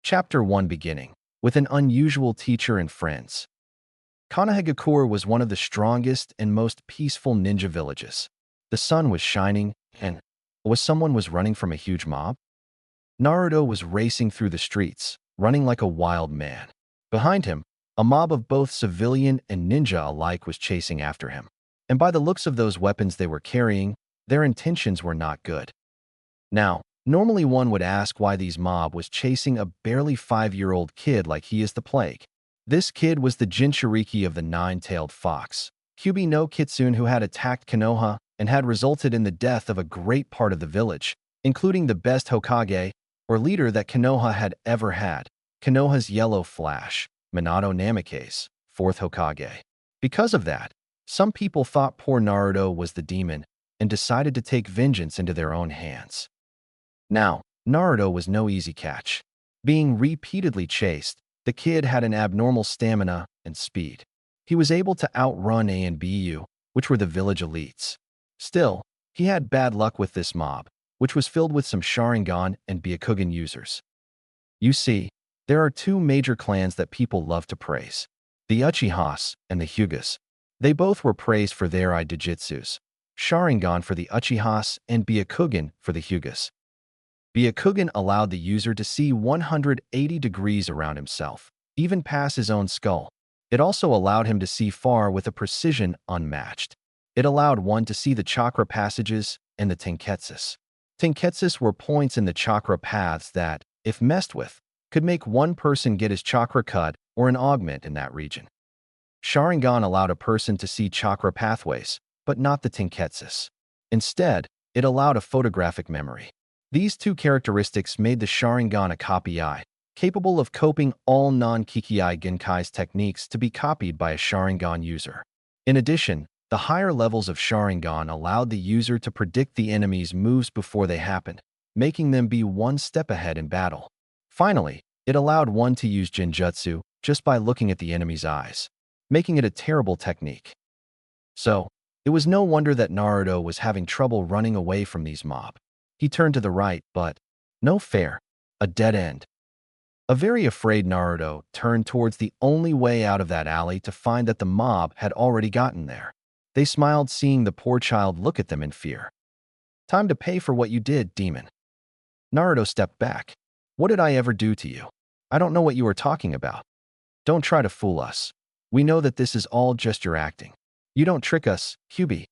Chapter 1 Beginning. With an unusual teacher and friends. Konohagakure was one of the strongest and most peaceful ninja villages. The sun was shining, and someone was running from a huge mob? Naruto was racing through the streets, running like a wild man. Behind him, a mob of both civilian and ninja alike was chasing after him. And by the looks of those weapons they were carrying, their intentions were not good. Now, normally one would ask why these mob was chasing a barely 5-year-old kid like he is the plague. This kid was the Jinchuriki of the nine-tailed fox, Kyuubi no Kitsune, who had attacked Konoha and had resulted in the death of a great part of the village, including the best Hokage, or leader that Konoha had ever had, Konoha's yellow flash, Minato Namikaze, 4th Hokage. Because of that, some people thought poor Naruto was the demon and decided to take vengeance into their own hands. Now, Naruto was no easy catch. Being repeatedly chased, the kid had an abnormal stamina and speed. He was able to outrun A and BU, which were the village elites. Still, he had bad luck with this mob, which was filled with some Sharingan and Byakugan users. You see, there are two major clans that people love to praise: the Uchihas and the Hyugas. They both were praised for their Ijutsus, Sharingan for the Uchihas and Byakugan for the Hyugas. Byakugan allowed the user to see 180 degrees around himself, even past his own skull. It also allowed him to see far with a precision unmatched. It allowed one to see the chakra passages and the tenketsus. Tenketsus were points in the chakra paths that, if messed with, could make one person get his chakra cut or an augment in that region. Sharingan allowed a person to see chakra pathways, but not the tenketsus. Instead, it allowed a photographic memory. These two characteristics made the Sharingan a copy-eye, capable of copying all non-Kikei Genkai's techniques to be copied by a Sharingan user. In addition, the higher levels of Sharingan allowed the user to predict the enemy's moves before they happened, making them be one step ahead in battle. Finally, it allowed one to use Genjutsu just by looking at the enemy's eyes, making it a terrible technique. So, it was no wonder that Naruto was having trouble running away from these mob. He turned to the right, but no fair, a dead end. A very afraid Naruto turned towards the only way out of that alley to find that the mob had already gotten there. They smiled, seeing the poor child look at them in fear. "Time to pay for what you did, demon." Naruto stepped back. "What did I ever do to you? I don't know what you are talking about. Don't try to fool us. We know that this is all just your acting. You don't trick us, Kyuubi."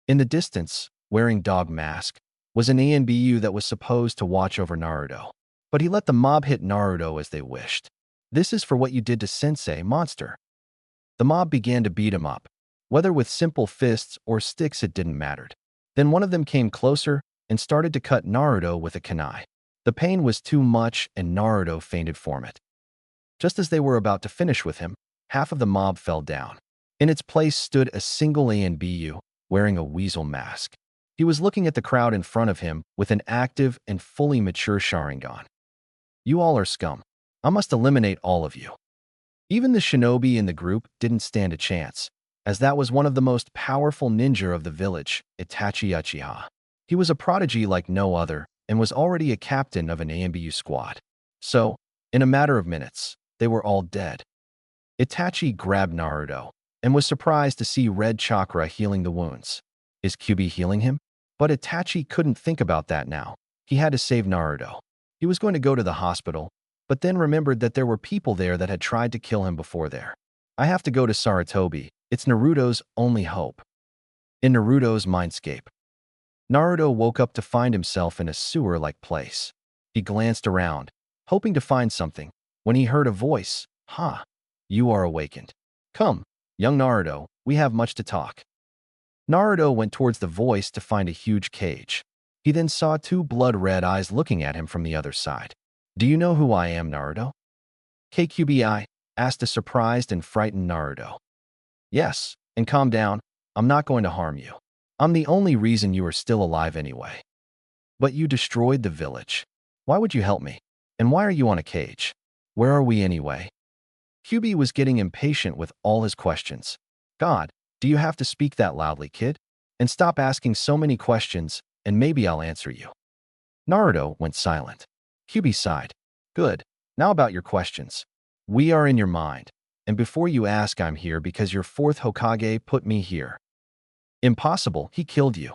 In the distance, wearing dog mask, was an ANBU that was supposed to watch over Naruto. But he let the mob hit Naruto as they wished. "This is for what you did to Sensei, monster." The mob began to beat him up. Whether with simple fists or sticks, it didn't matter. Then one of them came closer and started to cut Naruto with a kunai. The pain was too much and Naruto fainted from it. Just as they were about to finish with him, half of the mob fell down. In its place stood a single ANBU wearing a weasel mask. He was looking at the crowd in front of him with an active and fully mature Sharingan. "You all are scum. I must eliminate all of you." Even the shinobi in the group didn't stand a chance, as that was one of the most powerful ninja of the village, Itachi Uchiha. He was a prodigy like no other and was already a captain of an ANBU squad. So, in a matter of minutes, they were all dead. Itachi grabbed Naruto and was surprised to see red chakra healing the wounds. Is Kyuubi healing him? But Itachi couldn't think about that now. He had to save Naruto. He was going to go to the hospital, but then remembered that there were people there that had tried to kill him before there. "I have to go to Sarutobi. It's Naruto's only hope." In Naruto's mindscape, Naruto woke up to find himself in a sewer-like place. He glanced around, hoping to find something, when he heard a voice. "Ha! You are awakened. Come, young Naruto, we have much to talk." Naruto went towards the voice to find a huge cage. He then saw two blood-red eyes looking at him from the other side. "Do you know who I am, Naruto?" KQBI asked a surprised and frightened Naruto. "Yes, and calm down. I'm not going to harm you. I'm the only reason you are still alive anyway." "But you destroyed the village. Why would you help me? And why are you on a cage? Where are we anyway?" Kyuubi was getting impatient with all his questions. "God, do you have to speak that loudly, kid? And stop asking so many questions, and maybe I'll answer you." Naruto went silent. Kyuubi sighed. "Good. Now about your questions. We are in your mind. And before you ask, I'm here because your fourth Hokage put me here. Impossible, he killed you.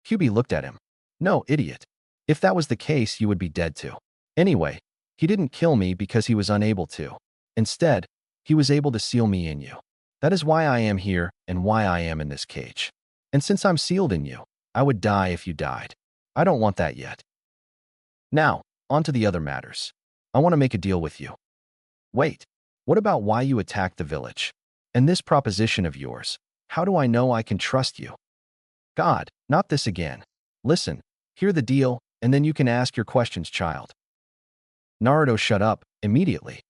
Kyuubi looked at him. No, idiot. If that was the case, you would be dead too. Anyway, he didn't kill me because he was unable to. Instead, he was able to seal me in you. That is why I am here and why I am in this cage. And since I'm sealed in you, I would die if you died. I don't want that yet. Now, on to the other matters. I want to make a deal with you. Wait, what about why you attacked the village? And this proposition of yours, how do I know I can trust you? God, not this again. Listen, hear the deal, and then you can ask your questions, child. Naruto shut up immediately.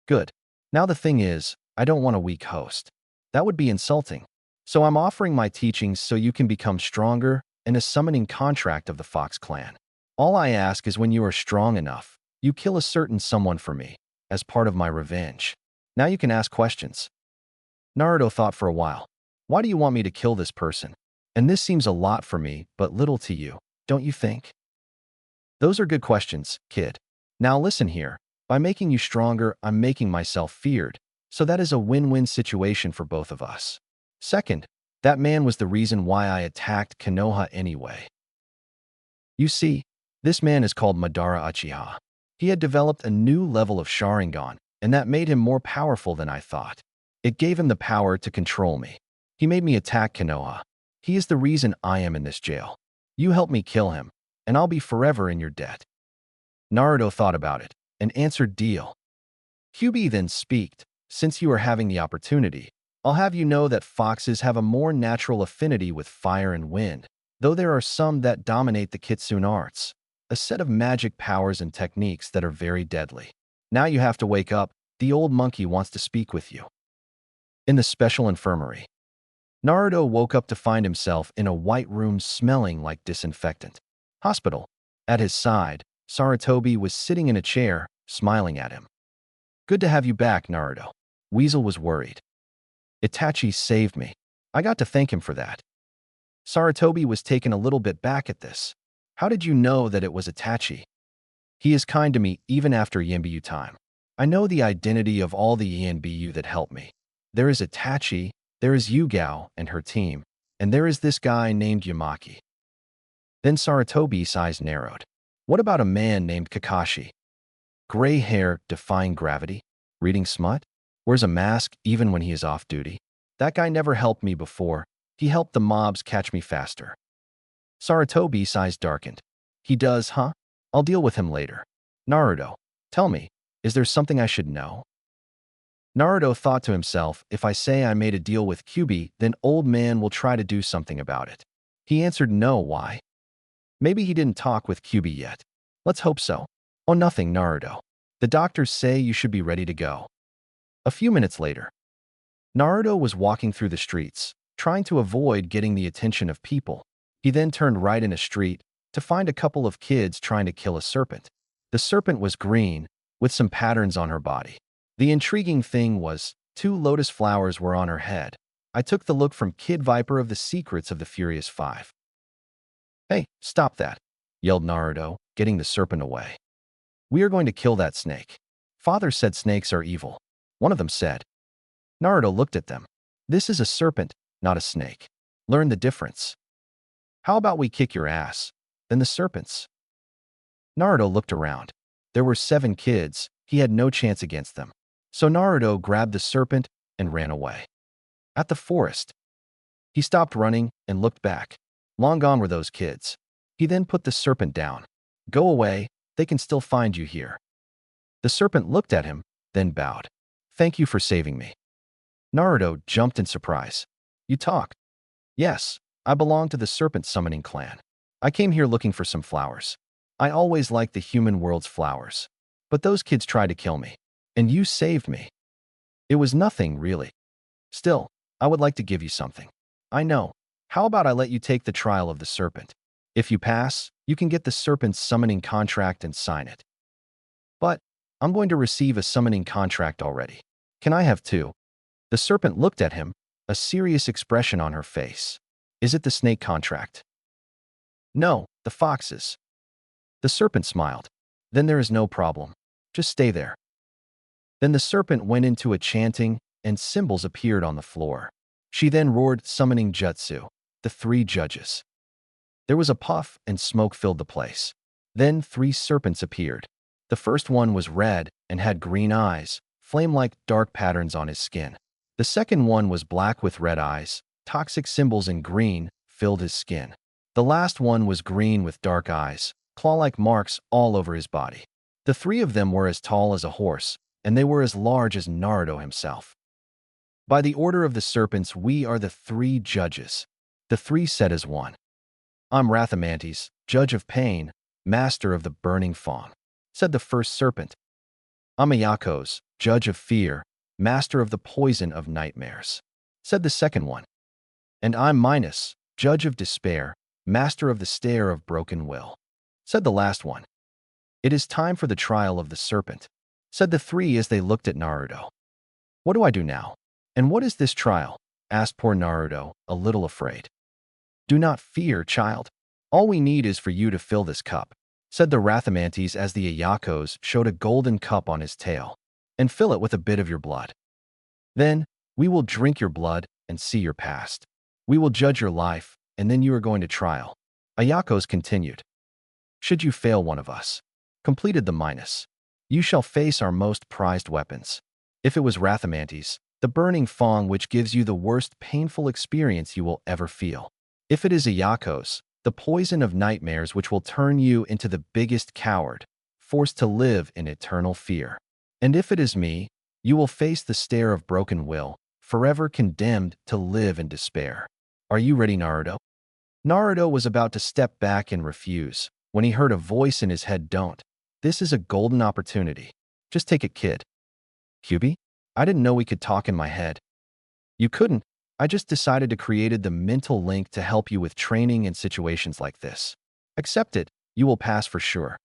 Good. Now the thing is, I don't want a weak host. That would be insulting. So I'm offering my teachings so you can become stronger and a summoning contract of the Fox clan. All I ask is when you are strong enough, you kill a certain someone for me, as part of my revenge. Now you can ask questions. Naruto thought for a while. Why do you want me to kill this person? And this seems a lot for me, but little to you, don't you think? Those are good questions, kid. Now listen here. By making you stronger, I'm making myself feared, so that is a win-win situation for both of us. Second, that man was the reason why I attacked Konoha anyway. You see, this man is called Madara Uchiha. He had developed a new level of Sharingan, and that made him more powerful than I thought. It gave him the power to control me. He made me attack Konoha. He is the reason I am in this jail. You help me kill him, and I'll be forever in your debt. Naruto thought about it and answered deal. Kyuubi then speaked, since you are having the opportunity, I'll have you know that foxes have a more natural affinity with fire and wind, though there are some that dominate the Kitsune arts, a set of magic powers and techniques that are very deadly. Now you have to wake up, the old monkey wants to speak with you. In the special infirmary, Naruto woke up to find himself in a white room smelling like disinfectant. Hospital. At his side, Sarutobi was sitting in a chair, smiling at him. Good to have you back, Naruto. Weasel was worried. Itachi saved me. I got to thank him for that. Sarutobi was taken a little bit back at this. How did you know that it was Itachi? He is kind to me even after Yinbyu time. I know the identity of all the Yinbyu that helped me. There is Itachi, there is Yugao and her team, and there is this guy named Yamaki. Then Sarutobi's eyes narrowed. What about a man named Kakashi? Gray hair, defying gravity, reading smut, wears a mask even when he is off duty. That guy never helped me before. He helped the mobs catch me faster. Sarutobi's eyes darkened. He does, huh? I'll deal with him later. Naruto, tell me, is there something I should know? Naruto thought to himself, if I say I made a deal with Kyuubi, then old man will try to do something about it. He answered no, why? Maybe he didn't talk with Kyuubi yet. Let's hope so. Oh, nothing, Naruto. The doctors say you should be ready to go. A few minutes later, Naruto was walking through the streets, trying to avoid getting the attention of people. He then turned right in a street to find a couple of kids trying to kill a serpent. The serpent was green, with some patterns on her body. The intriguing thing was, 2 lotus flowers were on her head. I took the look from Kid Viper of the Secrets of the Furious 5. Hey, stop that, yelled Naruto, getting the serpent away. We are going to kill that snake. Father said snakes are evil. One of them said. Naruto looked at them. This is a serpent, not a snake. Learn the difference. How about we kick your ass? Then the serpents. Naruto looked around. There were 7 kids. He had no chance against them. So Naruto grabbed the serpent and ran away. At the forest, he stopped running and looked back. Long gone were those kids. He then put the serpent down. Go away, they can still find you here. The serpent looked at him, then bowed. Thank you for saving me. Naruto jumped in surprise. You talk? Yes, I belong to the serpent summoning clan. I came here looking for some flowers. I always liked the human world's flowers. But those kids tried to kill me. And you saved me. It was nothing, really. Still, I would like to give you something. I know. How about I let you take the trial of the serpent? If you pass, you can get the serpent's summoning contract and sign it. But I'm going to receive a summoning contract already. Can I have 2? The serpent looked at him, a serious expression on her face. Is it the snake contract? No, the fox's. The serpent smiled. Then there is no problem. Just stay there." Then the serpent went into a chanting, and symbols appeared on the floor. She then roared, summoning jutsu, the three judges. There was a puff, and smoke filled the place. Then 3 serpents appeared. The first one was red and had green eyes, flame-like dark patterns on his skin. The second one was black with red eyes, toxic symbols in green filled his skin. The last one was green with dark eyes, claw-like marks all over his body. The 3 of them were as tall as a horse, and they were as large as Naruto himself. "By the order of the serpents, we are the 3 judges," the 3 said as one. "I'm Rathamantes, judge of pain, master of the burning fawn," said the first serpent. "I'm Ayakos, judge of fear, master of the poison of nightmares," said the second one. "And I'm Minos, judge of despair, master of the stare of broken will," said the last one. "It is time for the trial of the serpent," said the 3 as they looked at Naruto. "What do I do now? And what is this trial?" asked poor Naruto, a little afraid. "Do not fear, child. All we need is for you to fill this cup," said the Rathamantes as the Ayakos showed a golden cup on his tail, "and fill it with a bit of your blood. Then we will drink your blood and see your past. We will judge your life, and then you are going to trial." Ayakos continued. "Should you fail one of us," completed the Minos, "you shall face our most prized weapons." If it was Rathamantes, the burning fong which gives you the worst painful experience you will ever feel. If it is Ayakos, the poison of nightmares which will turn you into the biggest coward, forced to live in eternal fear. And if it is me, you will face the stare of broken will, forever condemned to live in despair. Are you ready, Naruto? Naruto was about to step back and refuse, when he heard a voice in his head, "Don't. This is a golden opportunity. Just take it, kid." "Kyuubi? I didn't know we could talk in my head." "You couldn't. I just decided to create the mental link to help you with training in situations like this. Accept it. You will pass for sure."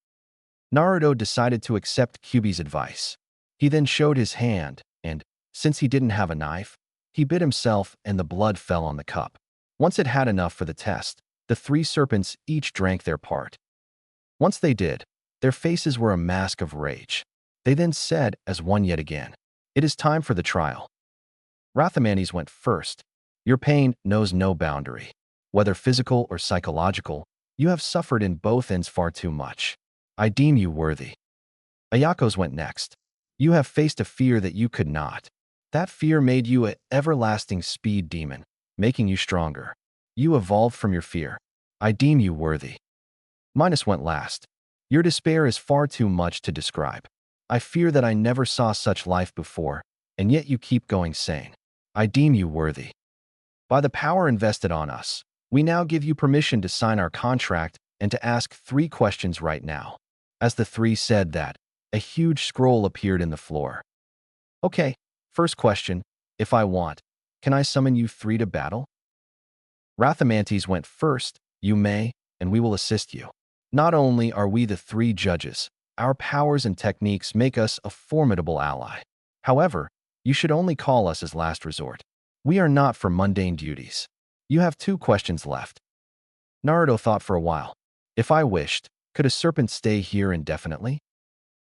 Naruto decided to accept Kyuubi's advice. He then showed his hand, and, since he didn't have a knife, he bit himself and the blood fell on the cup. Once it had enough for the test, the 3 serpents each drank their part. Once they did, their faces were a mask of rage. They then said as one yet again, "It is time for the trial." Rathamantes went first. "Your pain knows no boundary. Whether physical or psychological, you have suffered in both ends far too much. I deem you worthy." Ayakos went next. "You have faced a fear that you could not. That fear made you an everlasting speed demon, making you stronger. You evolved from your fear. I deem you worthy." Minos went last. "Your despair is far too much to describe. I fear that I never saw such life before, and yet you keep going sane. I deem you worthy. By the power invested on us, we now give you permission to sign our contract and to ask 3 questions right now." As the 3 said that, a huge scroll appeared in the floor. "Okay, first question. If I want, can I summon you 3 to battle?" Rathamantes went first. "You may, and we will assist you. Not only are we the 3 judges, our powers and techniques make us a formidable ally. However, you should only call us as last resort. We are not for mundane duties. You have 2 questions left." Naruto thought for a while. "If I wished, could a serpent stay here indefinitely?"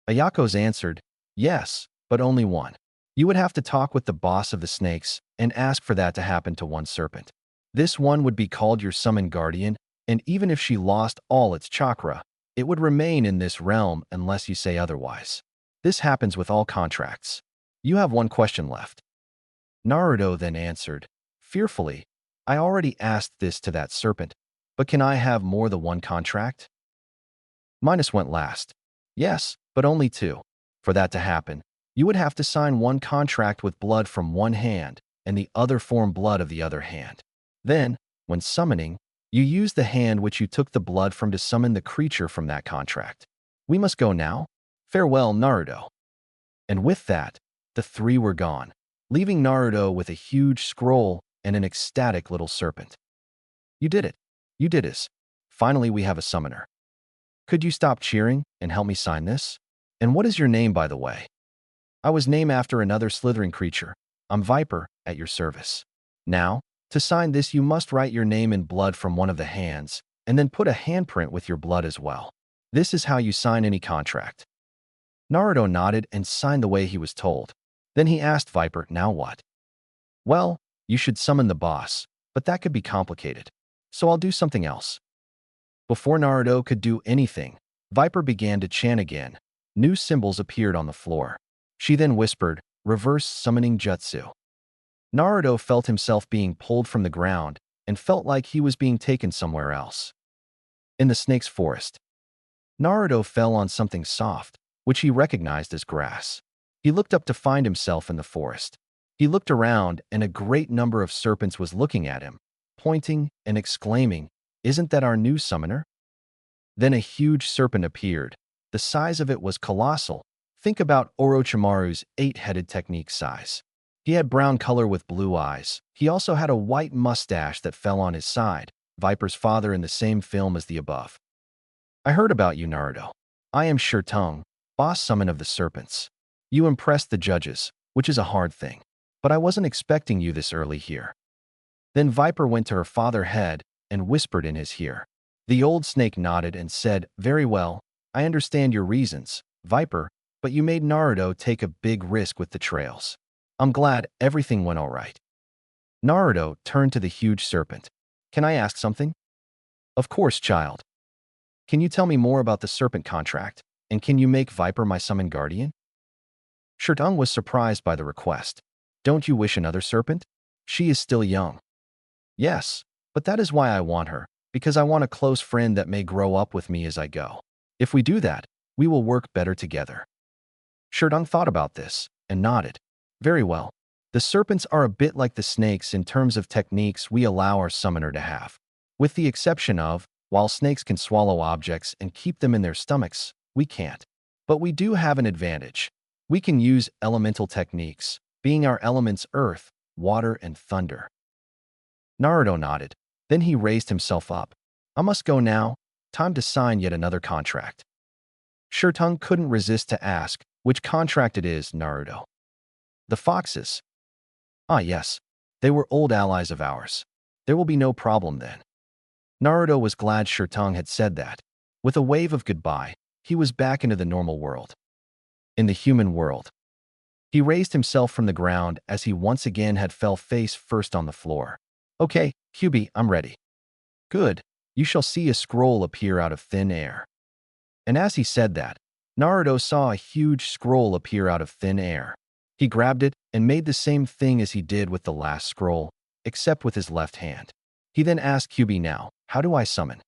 Ayakos answered, "Yes, but only one. You would have to talk with the boss of the snakes and ask for that to happen to one serpent. This one would be called your summon guardian, and even if she lost all its chakra, it would remain in this realm unless you say otherwise. This happens with all contracts. You have 1 question left." Naruto then answered, fearfully, "I already asked this to that serpent, but can I have more than 1 contract?" Minos went last. "Yes, but only 2. For that to happen, you would have to sign 1 contract with blood from one hand and the other form blood of the other hand. Then, when summoning, you use the hand which you took the blood from to summon the creature from that contract. We must go now. Farewell, Naruto." And with that, the 3 were gone, leaving Naruto with a huge scroll and an ecstatic little serpent. "You did it. You did it. Finally, we have a summoner. Could you stop cheering and help me sign this? And what is your name, by the way?" "I was named after another slithering creature. I'm Viper, at your service. Now, to sign this, you must write your name in blood from one of the hands, and then put a handprint with your blood as well. This is how you sign any contract." Naruto nodded and signed the way he was told. Then he asked Viper, now what? Well, you should summon the boss, but that could be complicated. So I'll do something else. Before Naruto could do anything, Viper began to chant again. New symbols appeared on the floor. She then whispered, reverse summoning jutsu. Naruto felt himself being pulled from the ground and felt like he was being taken somewhere else. In the snake's forest, Naruto fell on something soft, which he recognized as grass. He looked up to find himself in the forest. He looked around, and a great number of serpents was looking at him, pointing and exclaiming, "Isn't that our new summoner?" Then a huge serpent appeared. The size of it was colossal. Think about Orochimaru's 8-headed technique size. He had brown color with blue eyes. He also had a white mustache that fell on his side, Viper's father in the same film as the above. I heard about you, Naruto. I am Shirtung, boss summon of the serpents. You impressed the judges, which is a hard thing. But I wasn't expecting you this early here. Then Viper went to her father's head and whispered in his ear. The old snake nodded and said, very well, I understand your reasons, Viper, but you made Naruto take a big risk with the trails. I'm glad everything went all right. Naruto turned to the huge serpent. Can I ask something? Of course, child. Can you tell me more about the serpent contract, and can you make Viper my summon guardian? Shirtung was surprised by the request. Don't you wish another serpent? She is still young. Yes, but that is why I want her, because I want a close friend that may grow up with me as I go. If we do that, we will work better together. Shirtung thought about this and nodded. Very well. The serpents are a bit like the snakes in terms of techniques we allow our summoner to have. With the exception of, while snakes can swallow objects and keep them in their stomachs, we can't. But we do have an advantage. We can use elemental techniques, being our elements earth, water, and thunder. Naruto nodded. Then he raised himself up. I must go now. Time to sign yet another contract. Shirtung couldn't resist to ask, which contract it is, Naruto? The foxes. Ah yes, they were old allies of ours. There will be no problem then. Naruto was glad Shirtung had said that. With a wave of goodbye, he was back into the normal world. In the human world, he raised himself from the ground as he once again had fell face first on the floor. Okay, Kyuubi, I'm ready. Good, you shall see a scroll appear out of thin air. And as he said that, Naruto saw a huge scroll appear out of thin air. He grabbed it and made the same thing as he did with the last scroll, except with his left hand. He then asked Kyuubi, now, how do I summon?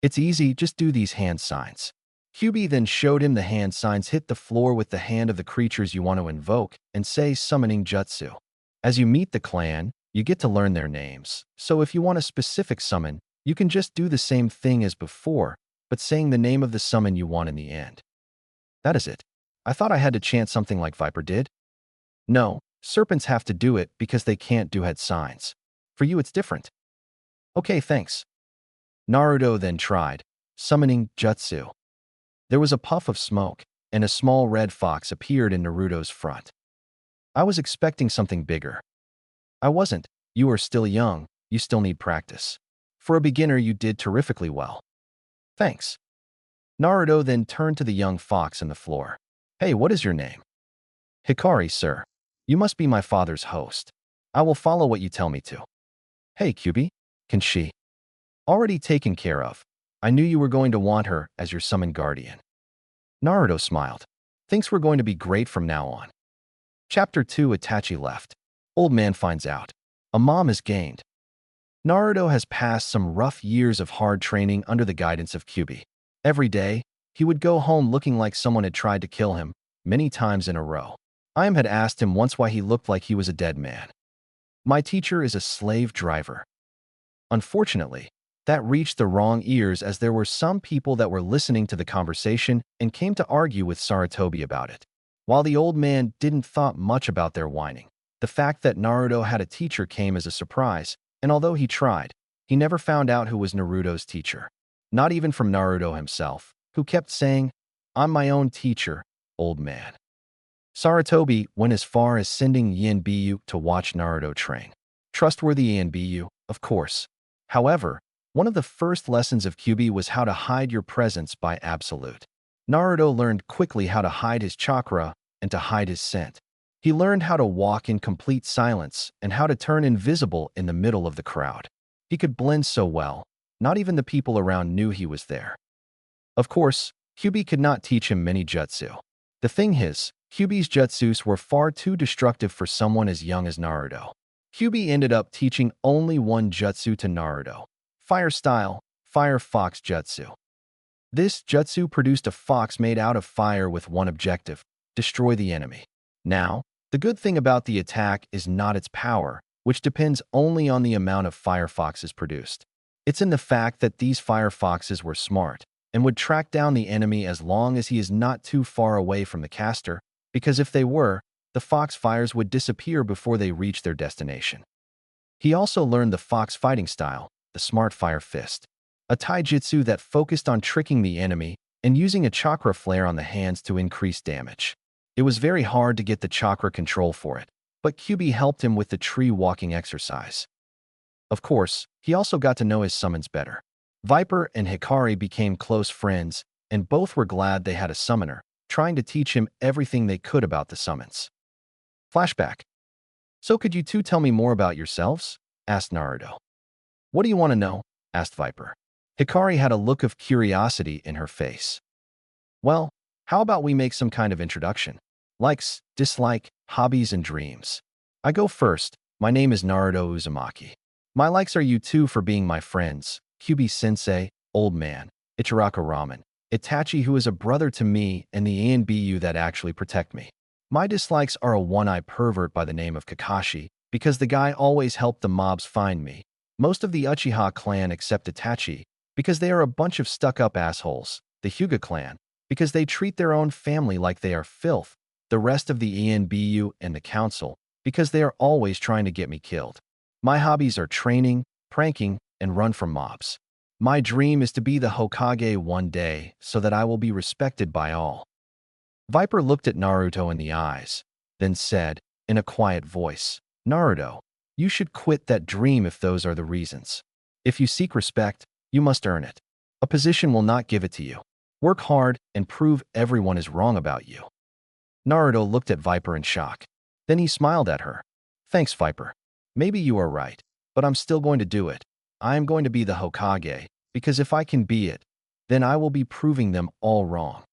It's easy, just do these hand signs. Kyuubi then showed him the hand signs. Hit the floor with the hand of the creatures you want to invoke and say summoning jutsu. As you meet the clan, you get to learn their names. So if you want a specific summon, you can just do the same thing as before, but saying the name of the summon you want in the end. That is it. I thought I had to chant something like Viper did. No, serpents have to do it because they can't do head signs. For you, it's different. Okay, thanks. Naruto then tried, summoning jutsu. There was a puff of smoke, and a small red fox appeared in Naruto's front. I was expecting something bigger. I wasn't. You are still young, you still need practice. For a beginner, you did terrifically well. Thanks. Naruto then turned to the young fox on the floor. Hey, what is your name? Hikari, sir. You must be my father's host. I will follow what you tell me to. Hey, Kyuubi, can she? Already taken care of. I knew you were going to want her as your summon guardian. Naruto smiled. Things were going to be great from now on. Chapter 2. Itachi left. Old man finds out. A mom is gained. Naruto has passed some rough years of hard training under the guidance of Kyuubi. Every day, he would go home looking like someone had tried to kill him, many times in a row. Ayam had asked him once why he looked like he was a dead man. My teacher is a slave driver. Unfortunately, that reached the wrong ears as there were some people that were listening to the conversation and came to argue with Sarutobi about it. While the old man didn't thought much about their whining, the fact that Naruto had a teacher came as a surprise, and although he tried, he never found out who was Naruto's teacher. Not even from Naruto himself, who kept saying, I'm my own teacher, old man. Sarutobi went as far as sending Yin Biyu to watch Naruto train. Trustworthy Yin Biyu, of course. However, one of the first lessons of Kyuubi was how to hide your presence by absolute. Naruto learned quickly how to hide his chakra and to hide his scent. He learned how to walk in complete silence and how to turn invisible in the middle of the crowd. He could blend so well, not even the people around knew he was there. Of course, Kyuubi could not teach him many jutsu. The thing is, Kyuubi's jutsus were far too destructive for someone as young as Naruto. Kyuubi ended up teaching only one jutsu to Naruto: Fire Style, Fire Fox Jutsu. This jutsu produced a fox made out of fire with one objective: destroy the enemy. Now, the good thing about the attack is not its power, which depends only on the amount of fire foxes produced. It's in the fact that these fire foxes were smart and would track down the enemy as long as he is not too far away from the caster, because if they were, the fox fires would disappear before they reach their destination. He also learned the fox fighting style, the Smart Fire Fist, a taijutsu that focused on tricking the enemy and using a chakra flare on the hands to increase damage. It was very hard to get the chakra control for it, but Kyuubi helped him with the tree walking exercise. Of course, he also got to know his summons better. Viper and Hikari became close friends, and both were glad they had a summoner, trying to teach him everything they could about the summons. Flashback. So could you two tell me more about yourselves? Asked Naruto. What do you want to know? Asked Viper. Hikari had a look of curiosity in her face. Well, how about we make some kind of introduction? Likes, dislike, hobbies, and dreams. I go first. My name is Naruto Uzumaki. My likes are you two for being my friends: Kyuubi-sensei, Old Man, Ichiraka Ramen, Itachi, who is a brother to me, and the ANBU that actually protect me. My dislikes are a one-eye pervert by the name of Kakashi, because the guy always helped the mobs find me. Most of the Uchiha clan except Itachi, because they are a bunch of stuck-up assholes. The Hyuga clan, because they treat their own family like they are filth. The rest of the ANBU and the council, because they are always trying to get me killed. My hobbies are training, pranking, and run from mobs. My dream is to be the Hokage one day so that I will be respected by all. Viper looked at Naruto in the eyes, then said, in a quiet voice, Naruto, you should quit that dream if those are the reasons. If you seek respect, you must earn it. A position will not give it to you. Work hard and prove everyone is wrong about you. Naruto looked at Viper in shock. Then he smiled at her. Thanks, Viper. Maybe you are right, but I'm still going to do it. I am going to be the Hokage, because if I can be it, then I will be proving them all wrong.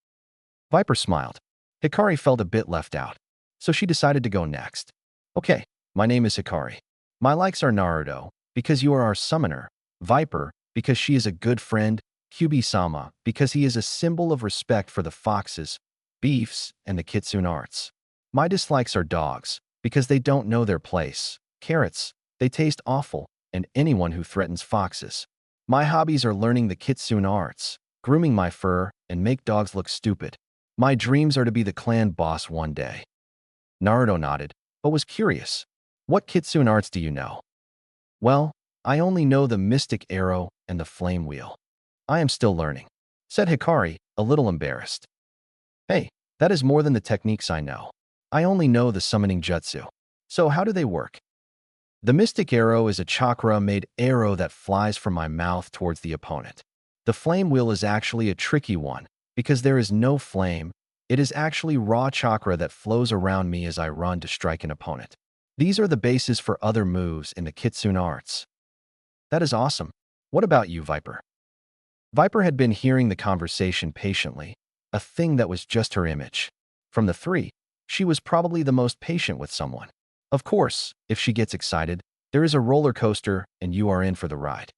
Viper smiled. Hikari felt a bit left out, so she decided to go next. Okay, my name is Hikari. My likes are Naruto, because you are our summoner, Viper, because she is a good friend, Kyuubi-sama, because he is a symbol of respect for the foxes, beefs, and the kitsune arts. My dislikes are dogs, because they don't know their place, carrots, they taste awful, and anyone who threatens foxes. My hobbies are learning the kitsune arts, grooming my fur, and make dogs look stupid. My dreams are to be the clan boss one day. Naruto nodded, but was curious. What kitsune arts do you know? Well, I only know the mystic arrow and the flame wheel. I am still learning, said Hikari, a little embarrassed. Hey, that is more than the techniques I know. I only know the summoning jutsu. So how do they work? The mystic arrow is a chakra-made arrow that flies from my mouth towards the opponent. The flame wheel is actually a tricky one, because there is no flame. It is actually raw chakra that flows around me as I run to strike an opponent. These are the bases for other moves in the kitsune arts. That is awesome. What about you, Viper? Viper had been hearing the conversation patiently, a thing that was just her image. From the three, she was probably the most patient with someone. Of course, if she gets excited, there is a roller coaster and you are in for the ride.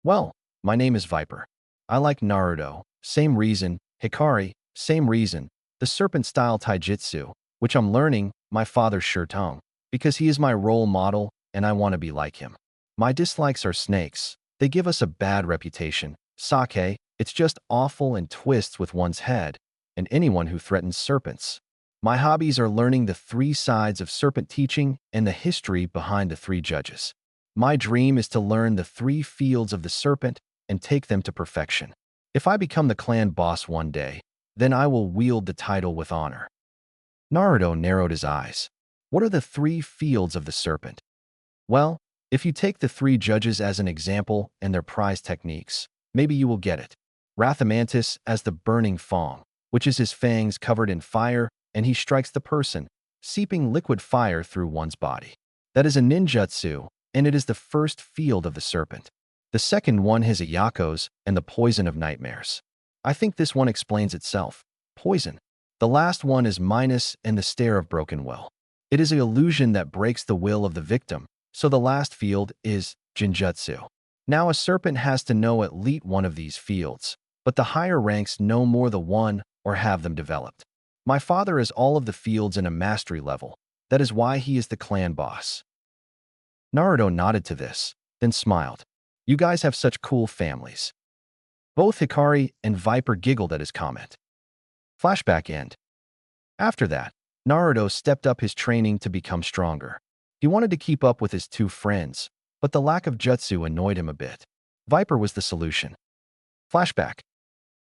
Well, my name is Viper. I like Naruto, same reason, Hikari, same reason, the serpent-style taijutsu, which I'm learning, my father Shirtong, because he is my role model and I want to be like him. My dislikes are snakes. They give us a bad reputation. Sake, it's just awful and twists with one's head, and anyone who threatens serpents. My hobbies are learning the three sides of serpent teaching and the history behind the three judges. My dream is to learn the three fields of the serpent and take them to perfection. If I become the clan boss one day, then I will wield the title with honor. Naruto narrowed his eyes. What are the three fields of the serpent? Well, if you take the three judges as an example and their prize techniques, maybe you will get it. Rathamantis as the burning fong, which is his fangs covered in fire, and he strikes the person, seeping liquid fire through one's body. That is a ninjutsu, and it is the first field of the serpent. The second one is Ayako's and the poison of nightmares. I think this one explains itself. Poison. The last one is minus and the stare of broken will. It is an illusion that breaks the will of the victim, so the last field is Jinjutsu. Now a serpent has to know at least one of these fields, but the higher ranks know more the one or have them developed. My father is all of the fields in a mastery level. That is why he is the clan boss. Naruto nodded to this, then smiled. You guys have such cool families. Both Hikari and Viper giggled at his comment. Flashback end. After that, Naruto stepped up his training to become stronger. He wanted to keep up with his two friends, but the lack of jutsu annoyed him a bit. Viper was the solution. Flashback.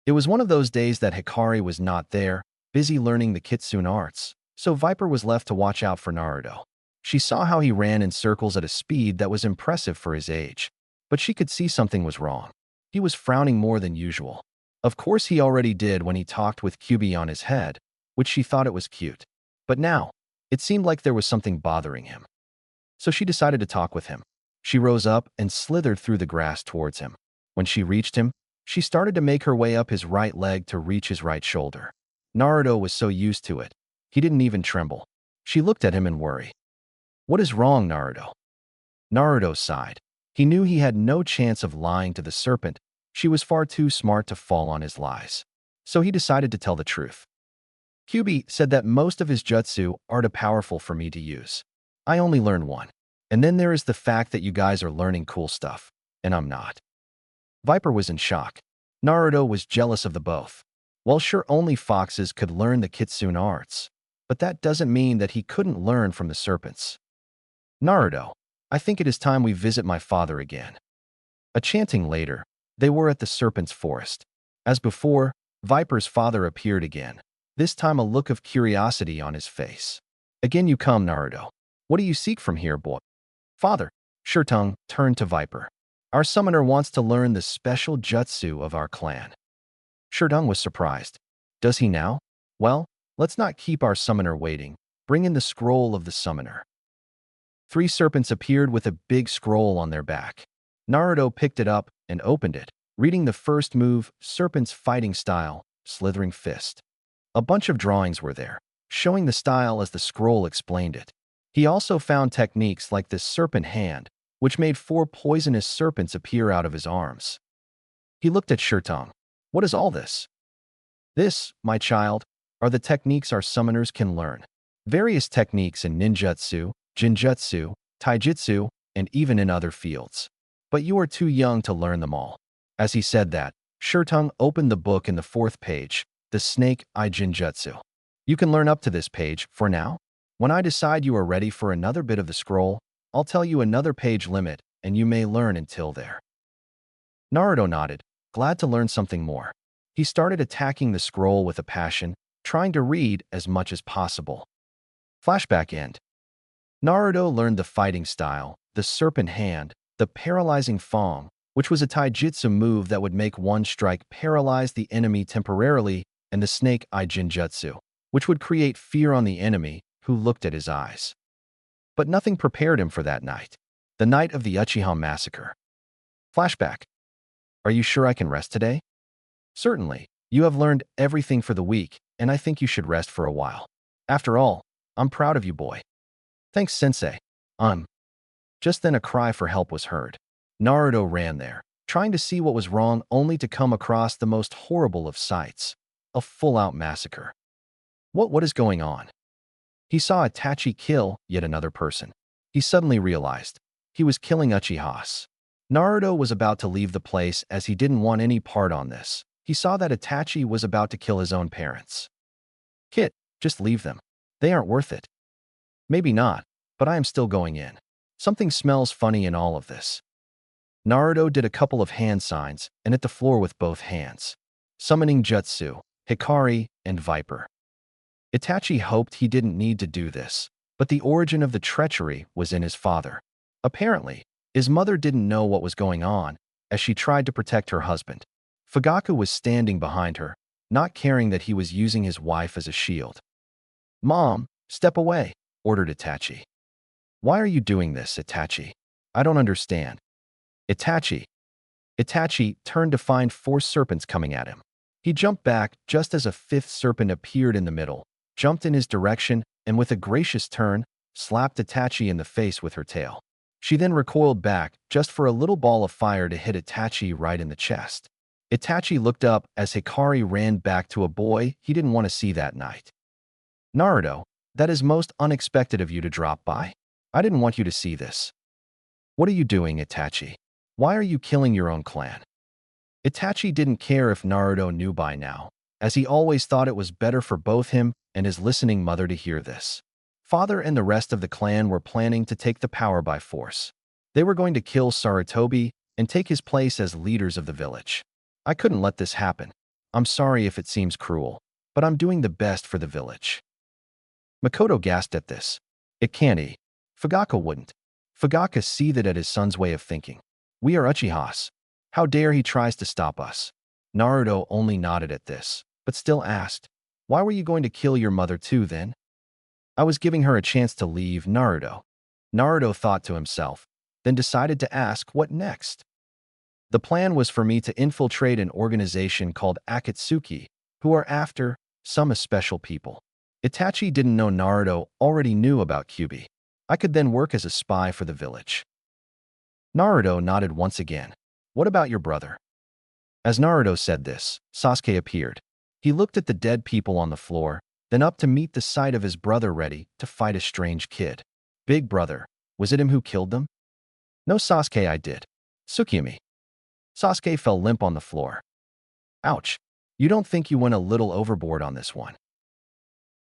It was one of those days that Hikari was not there, busy learning the Kitsune arts, so Viper was left to watch out for Naruto. She saw how he ran in circles at a speed that was impressive for his age, but she could see something was wrong. He was frowning more than usual. Of course he already did when he talked with Kyuubi on his head, which she thought it was cute. But now, it seemed like there was something bothering him. So she decided to talk with him. She rose up and slithered through the grass towards him. When she reached him, she started to make her way up his right leg to reach his right shoulder. Naruto was so used to it, he didn't even tremble. She looked at him in worry. What is wrong, Naruto? Naruto sighed. He knew he had no chance of lying to the serpent. She was far too smart to fall on his lies. So he decided to tell the truth. Kyuubi said that most of his jutsu are too powerful for me to use. I only learned one. And then there is the fact that you guys are learning cool stuff, and I'm not. Viper was in shock. Naruto was jealous of the both. Well, sure, only foxes could learn the Kitsune arts, but that doesn't mean that he couldn't learn from the serpents. Naruto, I think it is time we visit my father again. A chanting later, they were at the serpent's forest. As before, Viper's father appeared again, this time a look of curiosity on his face. Again you come, Naruto. What do you seek from here, boy? Father, Shirtung turned to Viper. Our summoner wants to learn the special jutsu of our clan. Shirtung was surprised. Does he now? Well, let's not keep our summoner waiting. Bring in the scroll of the summoner. 3 serpents appeared with a big scroll on their back. Naruto picked it up and opened it, reading the first move, Serpent's Fighting Style, Slithering Fist. A bunch of drawings were there, showing the style as the scroll explained it. He also found techniques like this serpent hand, which made 4 poisonous serpents appear out of his arms. He looked at Shirtung. What is all this? This, my child, are the techniques our summoners can learn. Various techniques in ninjutsu, jinjutsu, taijutsu, and even in other fields. But you are too young to learn them all. As he said that, Shirtung opened the book in the 4th page, the Snake Eye Jinjutsu. You can learn up to this page for now. When I decide you are ready for another bit of the scroll, I'll tell you another page limit, and you may learn until there. Naruto nodded, glad to learn something more. He started attacking the scroll with a passion, trying to read as much as possible. Flashback end. Naruto learned the fighting style, the serpent hand, the paralyzing fong, which was a taijutsu move that would make one strike paralyze the enemy temporarily, and the snake eye jinjutsu, which would create fear on the enemy who looked at his eyes. But nothing prepared him for that night, the night of the Uchiha massacre. Flashback. Are you sure I can rest today? Certainly. You have learned everything for the week, and I think you should rest for a while. After all, I'm proud of you, boy. Thanks, sensei. Just then a cry for help was heard. Naruto ran there, trying to see what was wrong only to come across the most horrible of sights. A full-out massacre. What is going on? He saw Itachi kill yet another person. He suddenly realized he was killing Uchihas. Naruto was about to leave the place as he didn't want any part on this. He saw that Itachi was about to kill his own parents. Kit, just leave them. They aren't worth it. Maybe not, but I am still going in. Something smells funny in all of this. Naruto did a couple of hand signs and hit the floor with both hands. Summoning Jutsu, Hikari, and Viper. Itachi hoped he didn't need to do this, but the origin of the treachery was in his father. Apparently, his mother didn't know what was going on as she tried to protect her husband. Fugaku was standing behind her, not caring that he was using his wife as a shield. "Mom, step away," ordered Itachi. "Why are you doing this, Itachi? I don't understand." Itachi. Itachi turned to find 4 serpents coming at him. He jumped back just as a 5th serpent appeared in the middle, jumped in his direction, and with a gracious turn, slapped Itachi in the face with her tail. She then recoiled back just for a little ball of fire to hit Itachi right in the chest. Itachi looked up as Hikari ran back to a boy he didn't want to see that night. "Naruto, that is most unexpected of you to drop by. I didn't want you to see this." "What are you doing, Itachi? Why are you killing your own clan?" Itachi didn't care if Naruto knew by now, as he always thought it was better for both him and his listening mother to hear this. Father and the rest of the clan were planning to take the power by force. They were going to kill Sarutobi and take his place as leaders of the village. "I couldn't let this happen. I'm sorry if it seems cruel, but I'm doing the best for the village." Makoto gasped at this. "It can't be. Fugaka wouldn't." Fugaka seethed at his son's way of thinking. "We are Uchihas. How dare he tries to stop us?" Naruto only nodded at this, but still asked, "Why were you going to kill your mother too then?" "I was giving her a chance to leave, Naruto." Naruto thought to himself, then decided to ask what next. "The plan was for me to infiltrate an organization called Akatsuki, who are after some special people. Itachi didn't know Naruto already knew about Kyuubi. I could then work as a spy for the village." Naruto nodded once again. "What about your brother?" As Naruto said this, Sasuke appeared. He looked at the dead people on the floor, then up to meet the sight of his brother ready to fight a strange kid. "Big brother, was it him who killed them?" "No, Sasuke, I did. Tsukimi." Sasuke fell limp on the floor. "Ouch. You don't think you went a little overboard on this one?"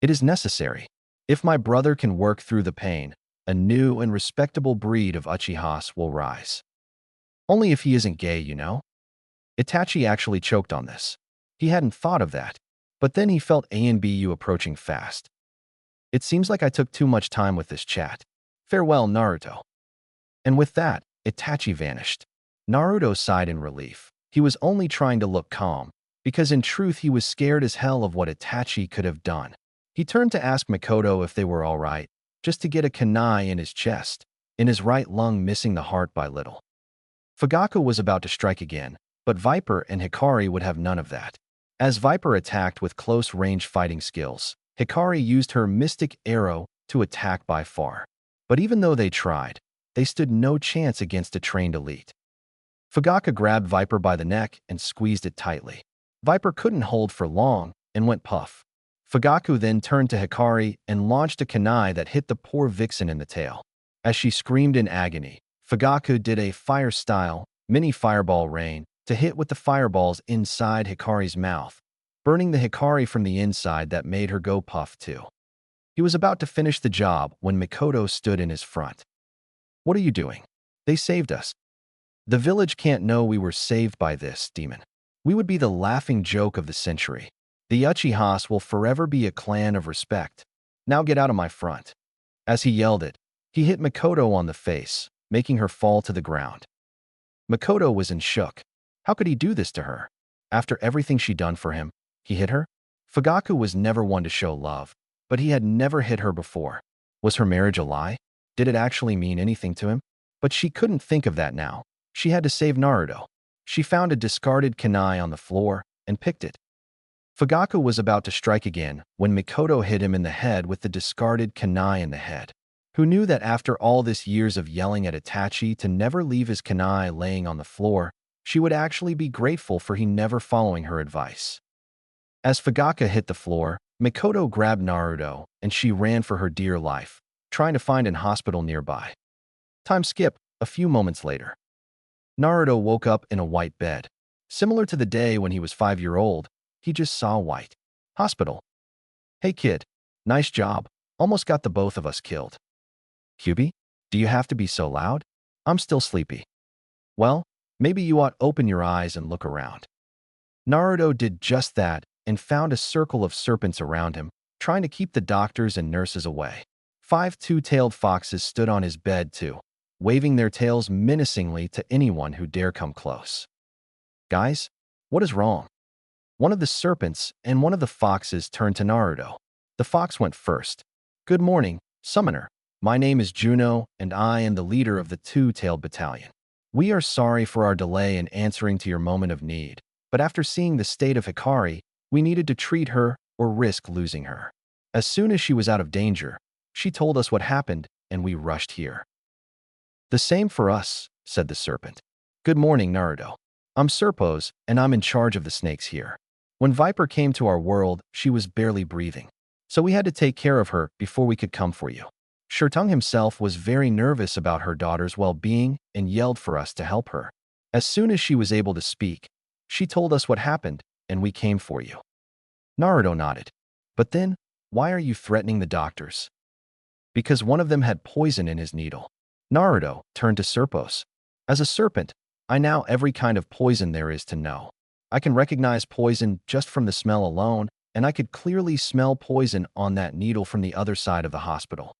"It is necessary. If my brother can work through the pain, a new and respectable breed of Uchihas will rise. Only if he isn't gay, you know?" Itachi actually choked on this. He hadn't thought of that, but then he felt ANBU approaching fast. "It seems like I took too much time with this chat. Farewell, Naruto." And with that, Itachi vanished. Naruto sighed in relief. He was only trying to look calm, because in truth he was scared as hell of what Itachi could have done. He turned to ask Makoto if they were all right, just to get a kunai in his chest, in his right lung missing the heart by little. Fugaka was about to strike again, but Viper and Hikari would have none of that. As Viper attacked with close-range fighting skills, Hikari used her mystic arrow to attack by far. But even though they tried, they stood no chance against a trained elite. Fugaka grabbed Viper by the neck and squeezed it tightly. Viper couldn't hold for long and went puff. Fugaku then turned to Hikari and launched a kunai that hit the poor vixen in the tail. As she screamed in agony, Fugaku did a fire-style mini fireball rain to hit with the fireballs inside Hikari's mouth, burning the Hikari from the inside that made her go puff too. He was about to finish the job when Makoto stood in his front. "What are you doing? They saved us. The village can't know we were saved by this demon. We would be the laughing joke of the century. The Uchihas will forever be a clan of respect. Now get out of my front." As he yelled it, he hit Makoto on the face, making her fall to the ground. Makoto was in shock. How could he do this to her? After everything she'd done for him, he hit her? Fugaku was never one to show love, but he had never hit her before. Was her marriage a lie? Did it actually mean anything to him? But she couldn't think of that now. She had to save Naruto. She found a discarded kunai on the floor and picked it. Fugaku was about to strike again when Makoto hit him in the head with the discarded kunai in the head. Who knew that after all this years of yelling at Itachi to never leave his kunai laying on the floor, she would actually be grateful for he never following her advice. As Fugaka hit the floor, Makoto grabbed Naruto and she ran for her dear life, trying to find an hospital nearby. Time skip, a few moments later. Naruto woke up in a white bed. Similar to the day when he was 5-year-old, he just saw white. Hospital. "Hey kid, nice job. Almost got the both of us killed." "Kyuubi, do you have to be so loud? I'm still sleepy." "Well, maybe you ought open your eyes and look around." Naruto did just that and found a circle of serpents around him, trying to keep the doctors and nurses away. 5 two-tailed foxes stood on his bed too, waving their tails menacingly to anyone who dare come close. "Guys, what is wrong?" One of the serpents and one of the foxes turned to Naruto. The fox went first. "Good morning, summoner. My name is Juno, and I am the leader of the Two-Tailed Battalion. We are sorry for our delay in answering to your moment of need, but after seeing the state of Hikari, we needed to treat her or risk losing her. As soon as she was out of danger, she told us what happened, and we rushed here." "The same for us," said the serpent. "Good morning, Naruto. I'm Serpos, and I'm in charge of the snakes here. When Viper came to our world, she was barely breathing, so we had to take care of her before we could come for you." Shurtung himself was very nervous about her daughter's well-being and yelled for us to help her. As soon as she was able to speak, she told us what happened, and we came for you. Naruto nodded. "But then, why are you threatening the doctors?" "Because one of them had poison in his needle." Naruto turned to Serpos. "As a serpent, I know every kind of poison there is to know. I can recognize poison just from the smell alone, and I could clearly smell poison on that needle from the other side of the hospital."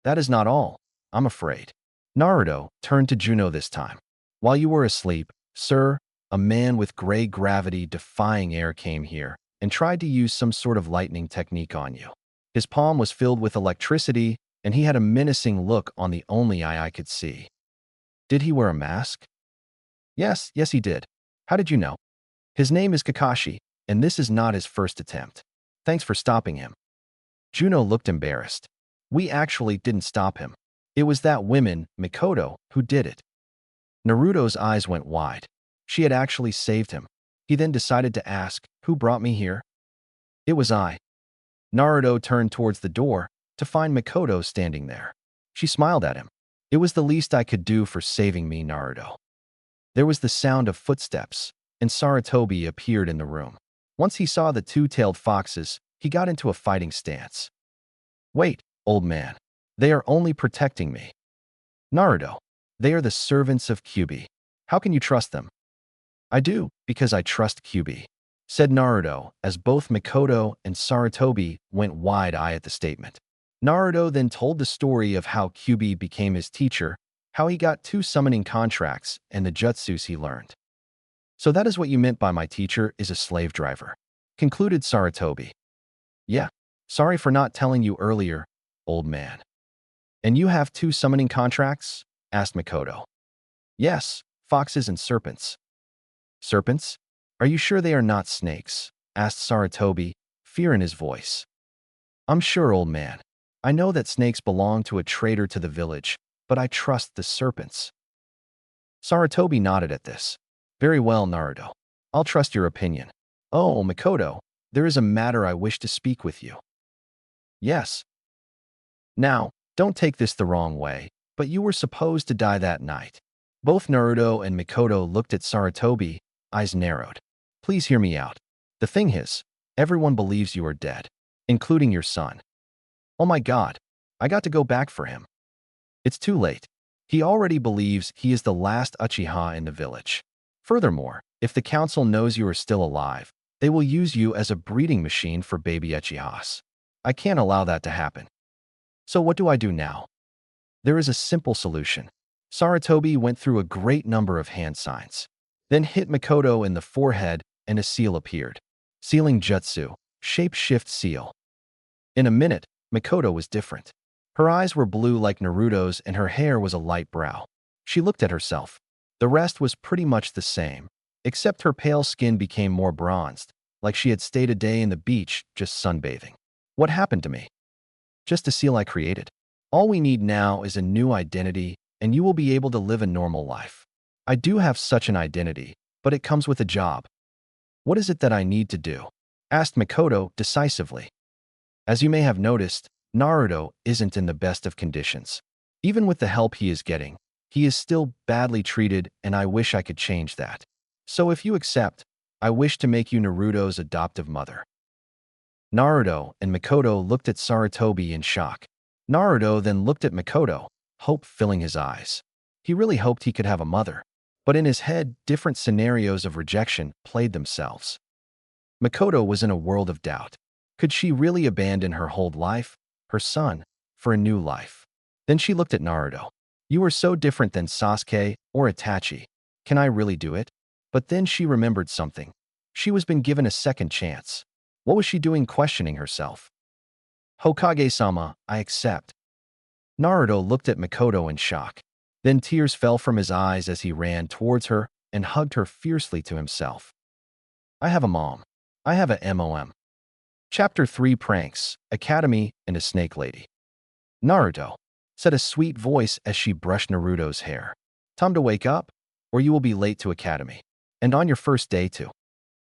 "That is not all, I'm afraid." Naruto turned to Juno this time. "While you were asleep, sir, a man with gray gravity-defying air came here and tried to use some sort of lightning technique on you. His palm was filled with electricity, and he had a menacing look on the only eye I could see." "Did he wear a mask?" Yes, he did. How did you know?" "His name is Kakashi, and this is not his first attempt. Thanks for stopping him." Juno looked embarrassed. "We actually didn't stop him. It was that woman, Mikoto, who did it." Naruto's eyes went wide. She had actually saved him. He then decided to ask, "Who brought me here?" "It was I." Naruto turned towards the door to find Mikoto standing there. She smiled at him. "It was the least I could do for saving me, Naruto." There was the sound of footsteps, and Sarutobi appeared in the room. Once he saw the two-tailed foxes, he got into a fighting stance. "Wait, old man. They are only protecting me." "Naruto, they are the servants of Kyuubi. How can you trust them?" "I do, because I trust Kyuubi," said Naruto, as both Mikoto and Sarutobi went wide-eyed at the statement. Naruto then told the story of how Kyuubi became his teacher, how he got 2 summoning contracts, and the jutsus he learned. "So that is what you meant by my teacher is a slave driver," concluded Sarutobi. "Yeah, sorry for not telling you earlier, old man." "And you have 2 summoning contracts?" asked Mikoto. "Yes, foxes and serpents." "Serpents? Are you sure they are not snakes?" asked Sarutobi, fear in his voice. "I'm sure, old man. I know that snakes belong to a traitor to the village, but I trust the serpents." Sarutobi nodded at this. "Very well, Naruto. I'll trust your opinion. Oh, Mikoto, there is a matter I wish to speak with you." "Yes." "Now, don't take this the wrong way, but you were supposed to die that night." Both Naruto and Mikoto looked at Sarutobi, eyes narrowed. "Please hear me out. The thing is, everyone believes you are dead, including your son." "Oh my God, I got to go back for him." "It's too late. He already believes he is the last Uchiha in the village. Furthermore, if the council knows you are still alive, they will use you as a breeding machine for baby Uchihas. I can't allow that to happen. So what do I do now?" "There is a simple solution." Sarutobi went through a great number of hand signs, then hit Mikoto in the forehead, and a seal appeared. Sealing Jutsu, shape-shift seal. In a minute, Mikoto was different. Her eyes were blue like Naruto's, and her hair was a light brown. She looked at herself. The rest was pretty much the same, except her pale skin became more bronzed, like she had stayed a day in the beach just sunbathing. "What happened to me?" "Just a seal I created. All we need now is a new identity, and you will be able to live a normal life." "I do have such an identity, but it comes with a job." "What is it that I need to do?" asked Mikoto decisively. As you may have noticed, Naruto isn't in the best of conditions. Even with the help he is getting, he is still badly treated, and I wish I could change that. So if you accept, I wish to make you Naruto's adoptive mother." Naruto and Mikoto looked at Sarutobi in shock. Naruto then looked at Mikoto, hope filling his eyes. He really hoped he could have a mother, but in his head, different scenarios of rejection played themselves. Mikoto was in a world of doubt. Could she really abandon her whole life, her son, for a new life? Then she looked at Naruto. "You are so different than Sasuke or Itachi. Can I really do it?" But then she remembered something. She was been given a second chance. What was she doing questioning herself? Hokage-sama, I accept. Naruto looked at Mikoto in shock. Then tears fell from his eyes as he ran towards her and hugged her fiercely to himself. I have a mom. I have a MOM. Chapter 3 Pranks, Academy, and a Snake Lady. Naruto, said a sweet voice as she brushed Naruto's hair. Time to wake up, or you will be late to Academy. And on your first day too.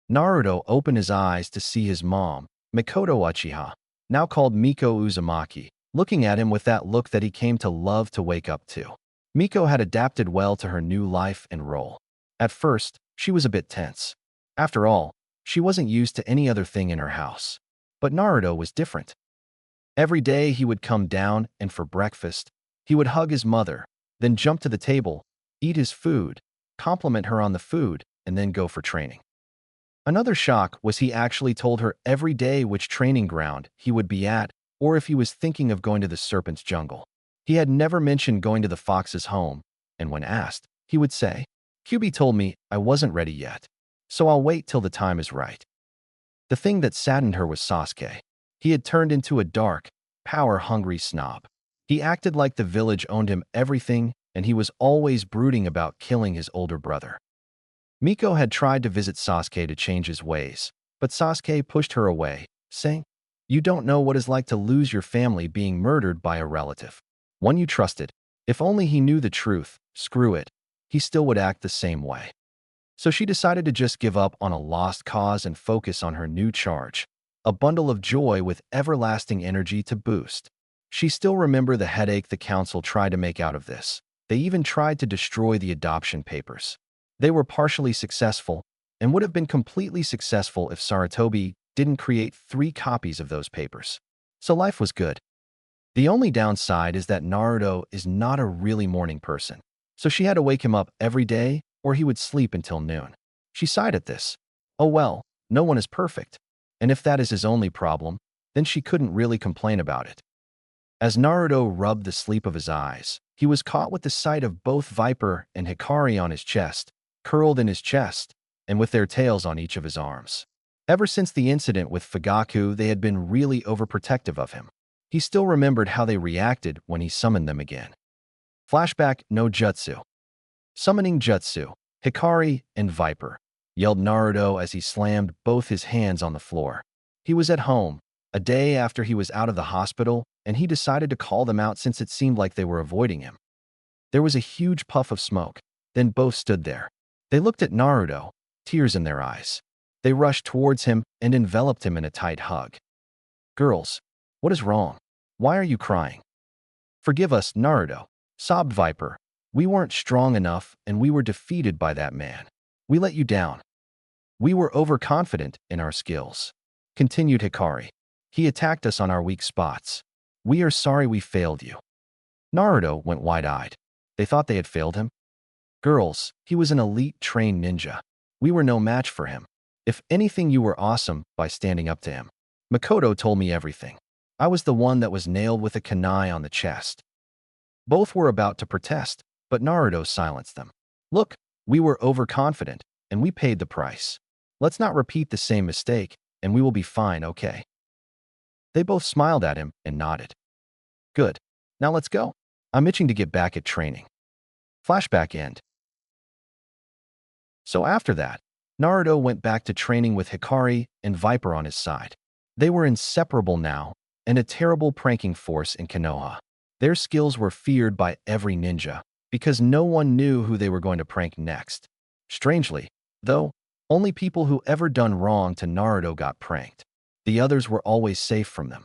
Naruto opened his eyes to see his mom, Mikoto Uchiha, now called Miko Uzumaki, looking at him with that look that he came to love to wake up to. Miko had adapted well to her new life and role. At first, she was a bit tense. After all, she wasn't used to any other thing in her house. But Naruto was different. Every day he would come down and for breakfast, he would hug his mother, then jump to the table, eat his food, compliment her on the food, and then go for training. Another shock was he actually told her every day which training ground he would be at or if he was thinking of going to the serpent's jungle. He had never mentioned going to the fox's home, and when asked, he would say, Kyuubi told me I wasn't ready yet, so I'll wait till the time is right. The thing that saddened her was Sasuke. He had turned into a dark, power-hungry snob. He acted like the village owned him everything, and he was always brooding about killing his older brother. Miko had tried to visit Sasuke to change his ways, but Sasuke pushed her away, saying, You don't know what it's like to lose your family being murdered by a relative. One you trusted. If only he knew the truth, screw it, he still would act the same way. So she decided to just give up on a lost cause and focus on her new charge, a bundle of joy with everlasting energy to boost. She still remembered the headache the council tried to make out of this. They even tried to destroy the adoption papers. They were partially successful and would have been completely successful if Sarutobi didn't create 3 copies of those papers. So life was good. The only downside is that Naruto is not a really morning person, so she had to wake him up every day or he would sleep until noon. She sighed at this. Oh well, no one is perfect, and if that is his only problem, then she couldn't really complain about it. As Naruto rubbed the sleep of his eyes, he was caught with the sight of both Viper and Hikari on his chest, curled in his chest, and with their tails on each of his arms. Ever since the incident with Fugaku, they had been really overprotective of him. He still remembered how they reacted when he summoned them again. Flashback no jutsu. Summoning jutsu, Hikari and Viper, yelled Naruto as he slammed both his hands on the floor. He was at home, a day after he was out of the hospital, and he decided to call them out since it seemed like they were avoiding him. There was a huge puff of smoke, then both stood there. They looked at Naruto, tears in their eyes. They rushed towards him and enveloped him in a tight hug. Girls, what is wrong? Why are you crying? Forgive us, Naruto, sobbed Viper. We weren't strong enough and we were defeated by that man. We let you down. We were overconfident in our skills. Continued Hikari. He attacked us on our weak spots. We are sorry we failed you. Naruto went wide-eyed. They thought they had failed him? Girls, he was an elite trained ninja. We were no match for him. If anything, you were awesome by standing up to him. Mikoto told me everything. I was the one that was nailed with a kunai on the chest. Both were about to protest, but Naruto silenced them. Look, we were overconfident, and we paid the price. Let's not repeat the same mistake, and we will be fine, okay? They both smiled at him and nodded. Good. Now let's go. I'm itching to get back at training. Flashback end. So after that, Naruto went back to training with Hikari and Viper on his side. They were inseparable now, and a terrible pranking force in Konoha. Their skills were feared by every ninja, because no one knew who they were going to prank next. Strangely, though, only people who ever done wrong to Naruto got pranked. The others were always safe from them.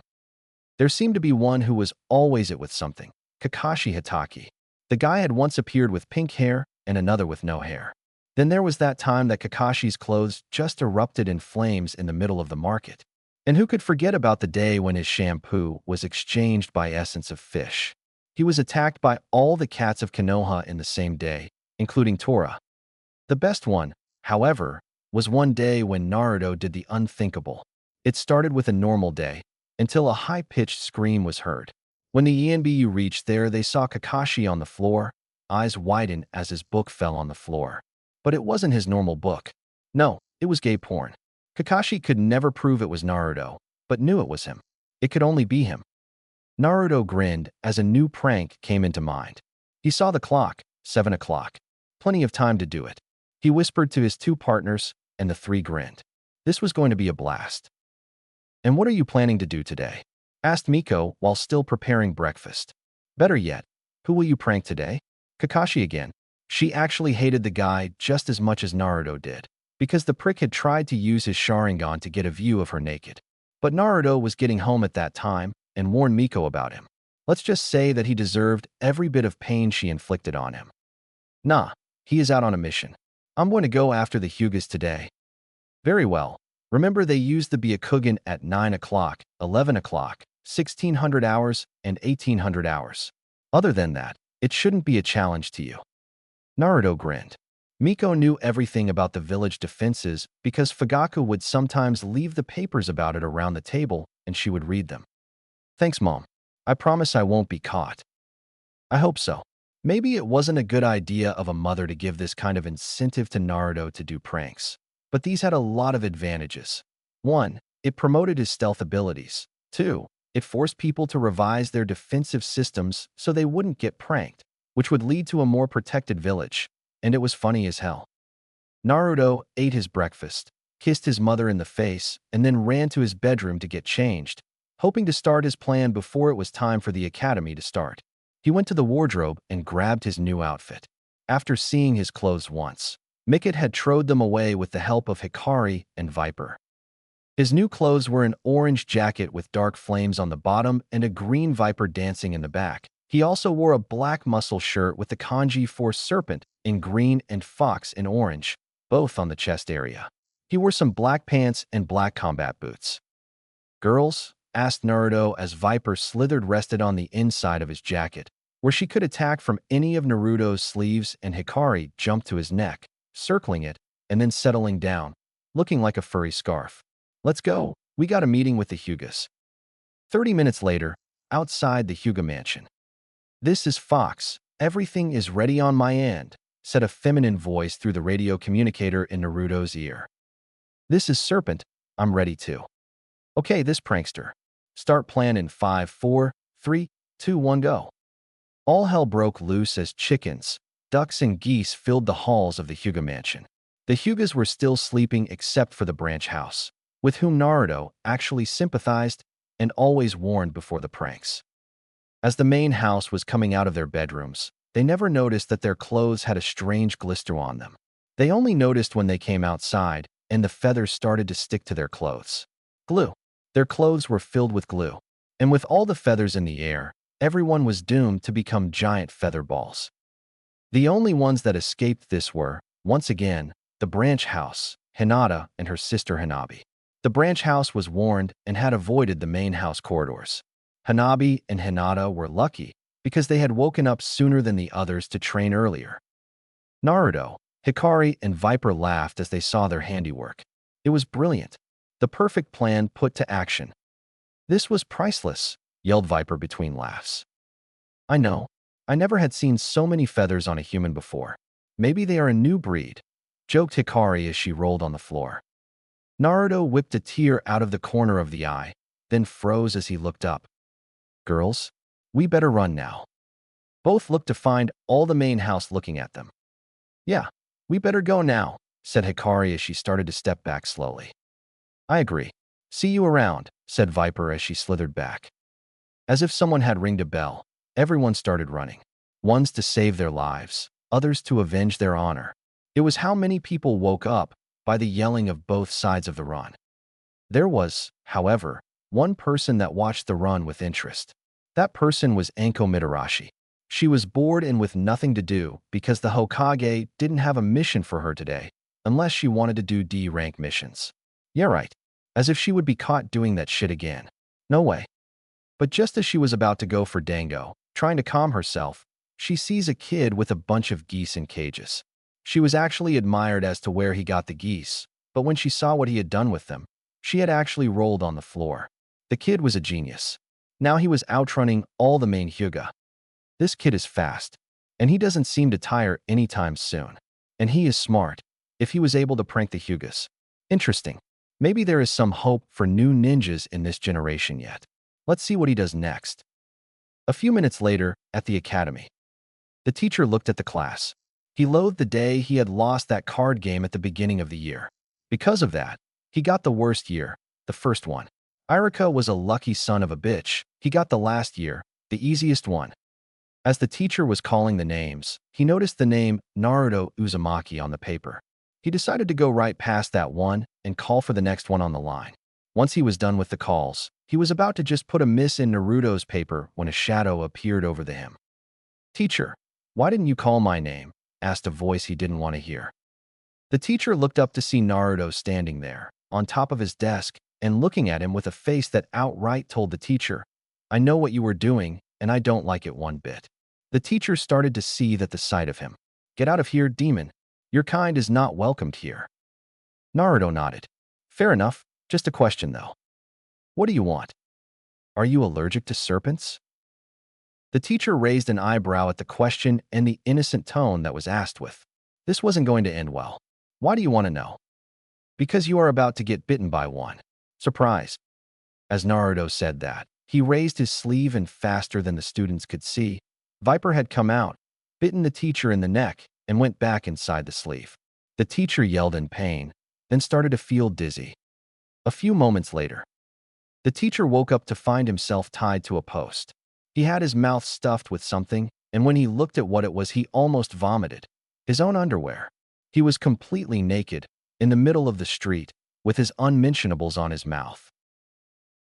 There seemed to be one who was always it with something, Kakashi Hatake. The guy had once appeared with pink hair and another with no hair. Then there was that time that Kakashi's clothes just erupted in flames in the middle of the market. And who could forget about the day when his shampoo was exchanged by essence of fish? He was attacked by all the cats of Konoha in the same day, including Tora. The best one, however, was one day when Naruto did the unthinkable. It started with a normal day, until a high-pitched scream was heard. When the ENBU reached there, they saw Kakashi on the floor, eyes widened as his book fell on the floor. But it wasn't his normal book. No, It was gay porn. Kakashi could never prove it was Naruto, but knew it was him. It could only be him. Naruto grinned as a new prank came into mind. He saw the clock, 7 o'clock. Plenty of time to do it. He whispered to his two partners, and the three grinned. This was going to be a blast. "And what are you planning to do today?" asked Miko while still preparing breakfast. "Better yet, who will you prank today?" Kakashi again. She actually hated the guy just as much as Naruto did, because the prick had tried to use his Sharingan to get a view of her naked. But Naruto was getting home at that time and warned Miko about him. Let's just say that he deserved every bit of pain she inflicted on him. "Nah, he is out on a mission. I'm going to go after the Hyugas today." "Very well. Remember they used the Byakugan at 9 o'clock, 11 o'clock, 1600 hours, and 1800 hours. Other than that, it shouldn't be a challenge to you." Naruto grinned. Miko knew everything about the village defenses because Fugaku would sometimes leave the papers about it around the table and she would read them. "Thanks, Mom. I promise I won't be caught." "I hope so." Maybe it wasn't a good idea of a mother to give this kind of incentive to Naruto to do pranks, but these had a lot of advantages. 1. It promoted his stealth abilities. 2. It forced people to revise their defensive systems so they wouldn't get pranked, which would lead to a more protected village. And it was funny as hell. Naruto ate his breakfast, kissed his mother in the face, and then ran to his bedroom to get changed, hoping to start his plan before it was time for the academy to start. He went to the wardrobe and grabbed his new outfit. After seeing his clothes once, Mikit had trod them away with the help of Hikari and Viper. His new clothes were an orange jacket with dark flames on the bottom and a green viper dancing in the back. He also wore a black muscle shirt with the kanji for serpent in green and fox in orange, both on the chest area. He wore some black pants and black combat boots. "Girls?" asked Naruto as Viper slithered rested on the inside of his jacket, where she could attack from any of Naruto's sleeves, and Hikari jumped to his neck, circling it, and then settling down, looking like a furry scarf. "Let's go. We got a meeting with the Hyugas." 30 minutes later, outside the Hyuga mansion. "This is Fox. Everything is ready on my end," said a feminine voice through the radio communicator in Naruto's ear. "This is Serpent. I'm ready too." "Okay, this prankster. Start plan in 5, 4, 3, 2, 1, go." All hell broke loose as chickens, ducks, and geese filled the halls of the Hyuga mansion. The Hyugas were still sleeping except for the branch house, with whom Naruto actually sympathized and always warned before the pranks. As the main house was coming out of their bedrooms, they never noticed that their clothes had a strange glister on them. They only noticed when they came outside and the feathers started to stick to their clothes. Glue. Their clothes were filled with glue, and with all the feathers in the air, everyone was doomed to become giant feather balls. The only ones that escaped this were, once again, the branch house, Hinata and her sister Hanabi. The branch house was warned and had avoided the main house corridors. Hanabi and Hinata were lucky because they had woken up sooner than the others to train earlier. Naruto, Hikari, and Viper laughed as they saw their handiwork. It was brilliant. The perfect plan put to action. "This was priceless," yelled Viper between laughs. "I know. I never had seen so many feathers on a human before. Maybe they are a new breed," joked Hikari as she rolled on the floor. Naruto whipped a tear out of the corner of the eye, then froze as he looked up. "Girls, we better run now." Both looked to find all the main house looking at them. "Yeah, we better go now," said Hikari as she started to step back slowly. "I agree. See you around," said Viper as she slithered back. As if someone had ringed a bell, everyone started running. Ones to save their lives, others to avenge their honor. It was how many people woke up by the yelling of both sides of the run. There was, however, one person that watched the run with interest. That person was Anko Mitarashi. She was bored and with nothing to do because the Hokage didn't have a mission for her today, unless she wanted to do D-rank missions. Yeah, right. As if she would be caught doing that shit again. No way. But just as she was about to go for Dango, trying to calm herself, she sees a kid with a bunch of geese in cages. She was actually admired as to where he got the geese, but when she saw what he had done with them, she had actually rolled on the floor. The kid was a genius. Now he was outrunning all the main Hyuga. This kid is fast, and he doesn't seem to tire anytime soon. And he is smart, if he was able to prank the Hyugas. Interesting. Maybe there is some hope for new ninjas in this generation yet. Let's see what he does next. A few minutes later, at the academy, the teacher looked at the class. He loathed the day he had lost that card game at the beginning of the year. Because of that, he got the worst year, the first one. Irika was a lucky son of a bitch. He got the last year, the easiest one. As the teacher was calling the names, he noticed the name Naruto Uzumaki on the paper. He decided to go right past that one and call for the next one on the line. Once he was done with the calls, he was about to just put a miss in Naruto's paper when a shadow appeared over the him. "Teacher, why didn't you call my name?" asked a voice he didn't want to hear. The teacher looked up to see Naruto standing there, on top of his desk, and looking at him with a face that outright told the teacher, "I know what you were doing, and I don't like it one bit." The teacher started to seethe at the sight of him. "Get out of here, demon. Your kind is not welcomed here." Naruto nodded. "Fair enough, just a question though. What do you want? Are you allergic to serpents?" The teacher raised an eyebrow at the question and the innocent tone that was asked with. This wasn't going to end well. "Why do you want to know?" "Because you are about to get bitten by one." Surprise. As Naruto said that, he raised his sleeve and faster than the students could see, Viper had come out, bitten the teacher in the neck, and went back inside the sleeve. The teacher yelled in pain, then started to feel dizzy. A few moments later, the teacher woke up to find himself tied to a post. He had his mouth stuffed with something, and when he looked at what it was, he almost vomited. His own underwear. He was completely naked, in the middle of the street, with his unmentionables on his mouth.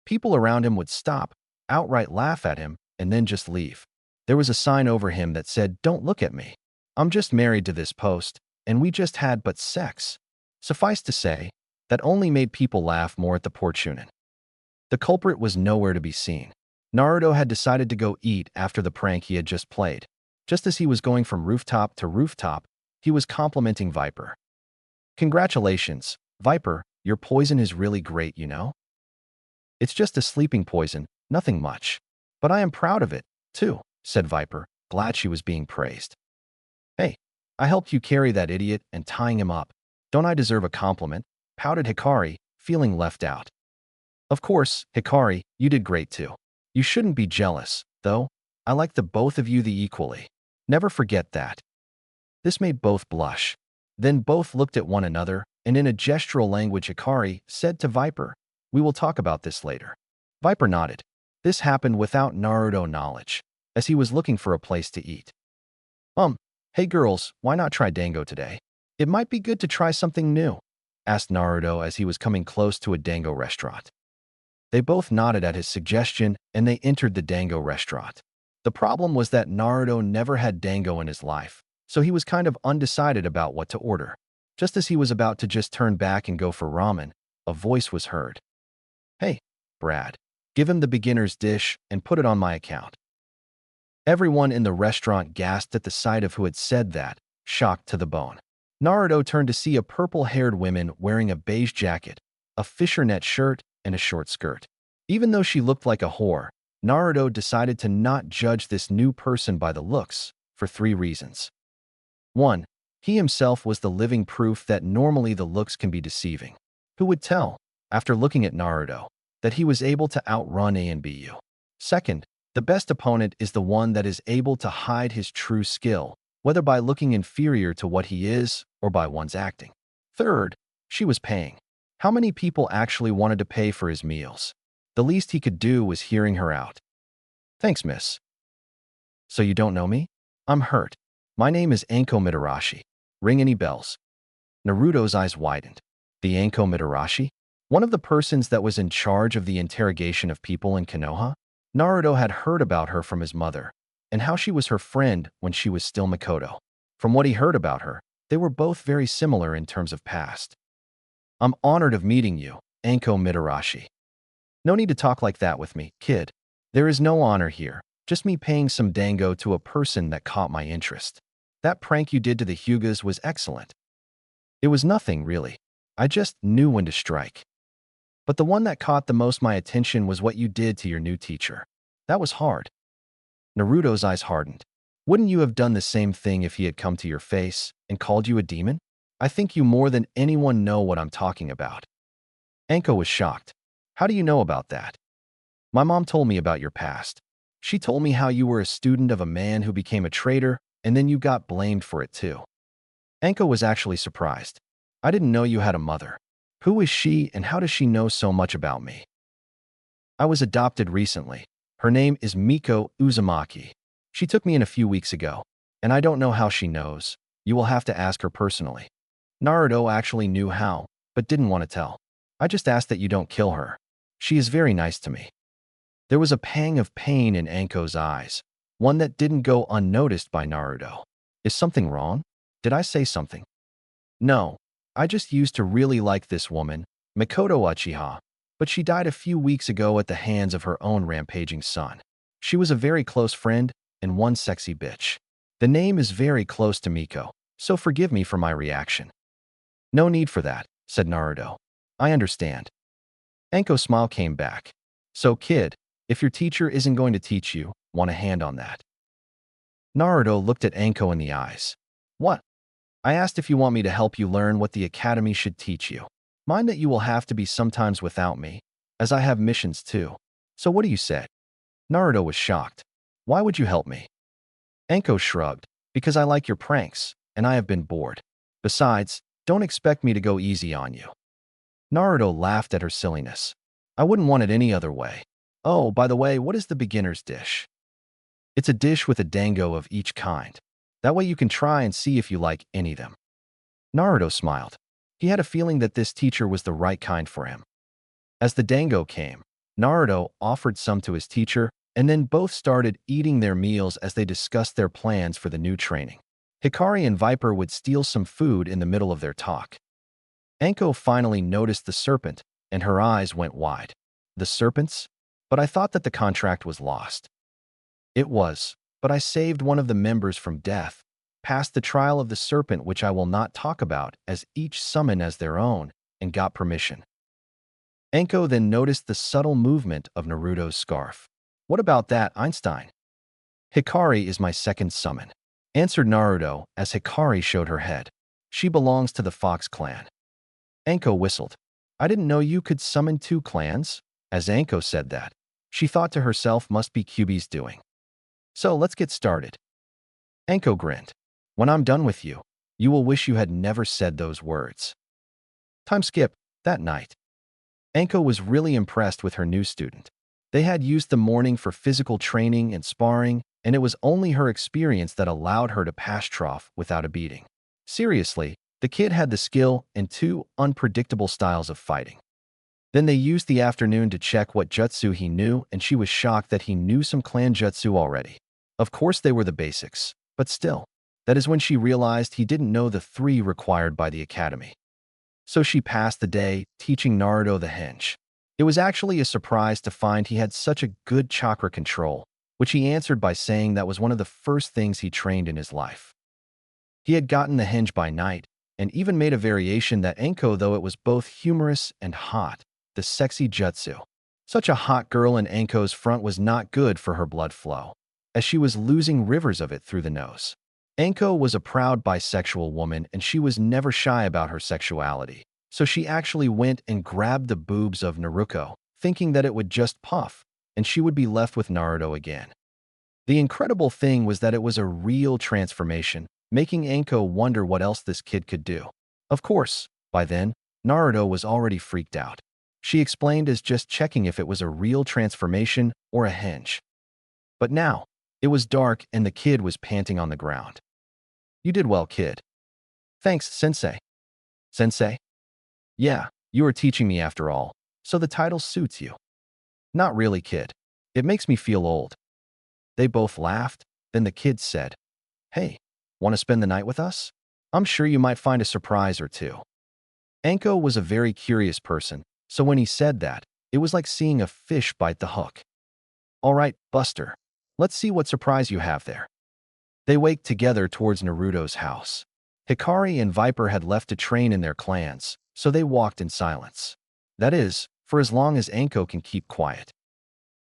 People around him would stop, outright laugh at him, and then just leave. There was a sign over him that said, "Don't look at me. I'm just married to this post, and we just had but sex." Suffice to say, that only made people laugh more at the poor Chunin. The culprit was nowhere to be seen. Naruto had decided to go eat after the prank he had just played. Just as he was going from rooftop to rooftop, he was complimenting Viper. "Congratulations, Viper, your poison is really great, you know? It's just a sleeping poison, nothing much. But I am proud of it, too," said Viper, glad she was being praised. "Hey, I helped you carry that idiot and tying him up. Don't I deserve a compliment?" pouted Hikari, feeling left out. "Of course, Hikari, you did great too. You shouldn't be jealous, though. I like the both of you the equally. Never forget that." This made both blush. Then both looked at one another, and in a gestural language Hikari said to Viper, "We will talk about this later." Viper nodded. This happened without Naruto knowledge, as he was looking for a place to eat. Hey girls, why not try dango today? It might be good to try something new," asked Naruto as he was coming close to a dango restaurant. They both nodded at his suggestion, and they entered the dango restaurant. The problem was that Naruto never had dango in his life, so he was kind of undecided about what to order. Just as he was about to just turn back and go for ramen, a voice was heard. "Hey, Brad, give him the beginner's dish and put it on my account." Everyone in the restaurant gasped at the sight of who had said that, shocked to the bone. Naruto turned to see a purple-haired woman wearing a beige jacket, a fishnet shirt, and a short skirt. Even though she looked like a whore, Naruto decided to not judge this new person by the looks, for 3 reasons. 1. He himself was the living proof that normally the looks can be deceiving. Who would tell, after looking at Naruto, that he was able to outrun A and BU? Second, the best opponent is the one that is able to hide his true skill, whether by looking inferior to what he is or by one's acting. Third, she was paying. How many people actually wanted to pay for his meals? The least he could do was hearing her out. "Thanks, miss." "So you don't know me? I'm hurt. My name is Anko Mitarashi. Ring any bells?" Naruto's eyes widened. The Anko Mitarashi? One of the persons that was in charge of the interrogation of people in Konoha? Naruto had heard about her from his mother, and how she was her friend when she was still Mikoto. From what he heard about her, they were both very similar in terms of past. "I'm honored of meeting you, Anko Mitarashi." "No need to talk like that with me, kid. There is no honor here, just me paying some dango to a person that caught my interest. That prank you did to the Hyugas was excellent." "It was nothing, really. I just knew when to strike. But the one that caught the most my attention was what you did to your new teacher. That was hard." Naruto's eyes hardened. "Wouldn't you have done the same thing if he had come to your face and called you a demon?" I think you more than anyone know what I'm talking about. Anko was shocked. How do you know about that? My mom told me about your past. She told me how you were a student of a man who became a traitor, and then you got blamed for it too. Anko was actually surprised. I didn't know you had a mother. Who is she and how does she know so much about me? I was adopted recently. Her name is Miko Uzumaki. She took me in a few weeks ago, and I don't know how she knows. You will have to ask her personally. Naruto actually knew how, but didn't want to tell. I just asked that you don't kill her. She is very nice to me. There was a pang of pain in Anko's eyes, one that didn't go unnoticed by Naruto. Is something wrong? Did I say something? No, I just used to really like this woman, Mikoto Uchiha, but she died a few weeks ago at the hands of her own rampaging son. She was a very close friend and one sexy bitch. The name is very close to Miko, so forgive me for my reaction. No need for that, said Naruto. I understand. Anko's smile came back. So kid, if your teacher isn't going to teach you, want a hand on that? Naruto looked at Anko in the eyes. What? I asked if you want me to help you learn what the academy should teach you. Mind that you will have to be sometimes without me, as I have missions too. So what do you say? Naruto was shocked. Why would you help me? Anko shrugged. Because I like your pranks, and I have been bored. Besides, don't expect me to go easy on you. Naruto laughed at her silliness. I wouldn't want it any other way. Oh, by the way, what is the beginner's dish? It's a dish with a dango of each kind. That way you can try and see if you like any of them. Naruto smiled. He had a feeling that this teacher was the right kind for him. As the dango came, Naruto offered some to his teacher, and then both started eating their meals as they discussed their plans for the new training. Hikari and Viper would steal some food in the middle of their talk. Anko finally noticed the serpent, and her eyes went wide. The serpents? But I thought that the contract was lost. It was, but I saved one of the members from death, passed the trial of the serpent, which I will not talk about, as each summon as their own, and got permission. Anko then noticed the subtle movement of Naruto's scarf. What about that, Einstein? Hikari is my second summon, answered Naruto as Hikari showed her head. She belongs to the Fox clan. Anko whistled. I didn't know you could summon two clans. As Anko said that, she thought to herself must be Kyuubi's doing. So let's get started. Anko grinned. When I'm done with you, you will wish you had never said those words. Time skip. That night, Anko was really impressed with her new student. They had used the morning for physical training and sparring, and it was only her experience that allowed her to pass trough without a beating. Seriously, the kid had the skill and two unpredictable styles of fighting. Then they used the afternoon to check what jutsu he knew, and she was shocked that he knew some clan jutsu already. Of course they were the basics, but still, that is when she realized he didn't know the three required by the academy. So she passed the day teaching Naruto the henge. It was actually a surprise to find he had such a good chakra control, which he answered by saying that was one of the first things he trained in his life. He had gotten the henge by night, and even made a variation that Anko, though it was both humorous and hot, the sexy jutsu. Such a hot girl in Anko's front was not good for her blood flow, as she was losing rivers of it through the nose. Anko was a proud bisexual woman, and she was never shy about her sexuality. So she actually went and grabbed the boobs of Naruto, thinking that it would just puff, and she would be left with Naruto again. The incredible thing was that it was a real transformation, making Anko wonder what else this kid could do. Of course, by then, Naruto was already freaked out. She explained as just checking if it was a real transformation or a henge. But now, it was dark and the kid was panting on the ground. You did well, kid. Thanks, sensei. Sensei? Yeah, you are teaching me after all, so the title suits you. Not really, kid. It makes me feel old. They both laughed, then the kid said, Hey, want to spend the night with us? I'm sure you might find a surprise or two. Anko was a very curious person, so when he said that, it was like seeing a fish bite the hook. All right, Buster, let's see what surprise you have there. They waked together towards Naruto's house. Hikari and Viper had left to train in their clans, so they walked in silence. That is, for as long as Anko can keep quiet.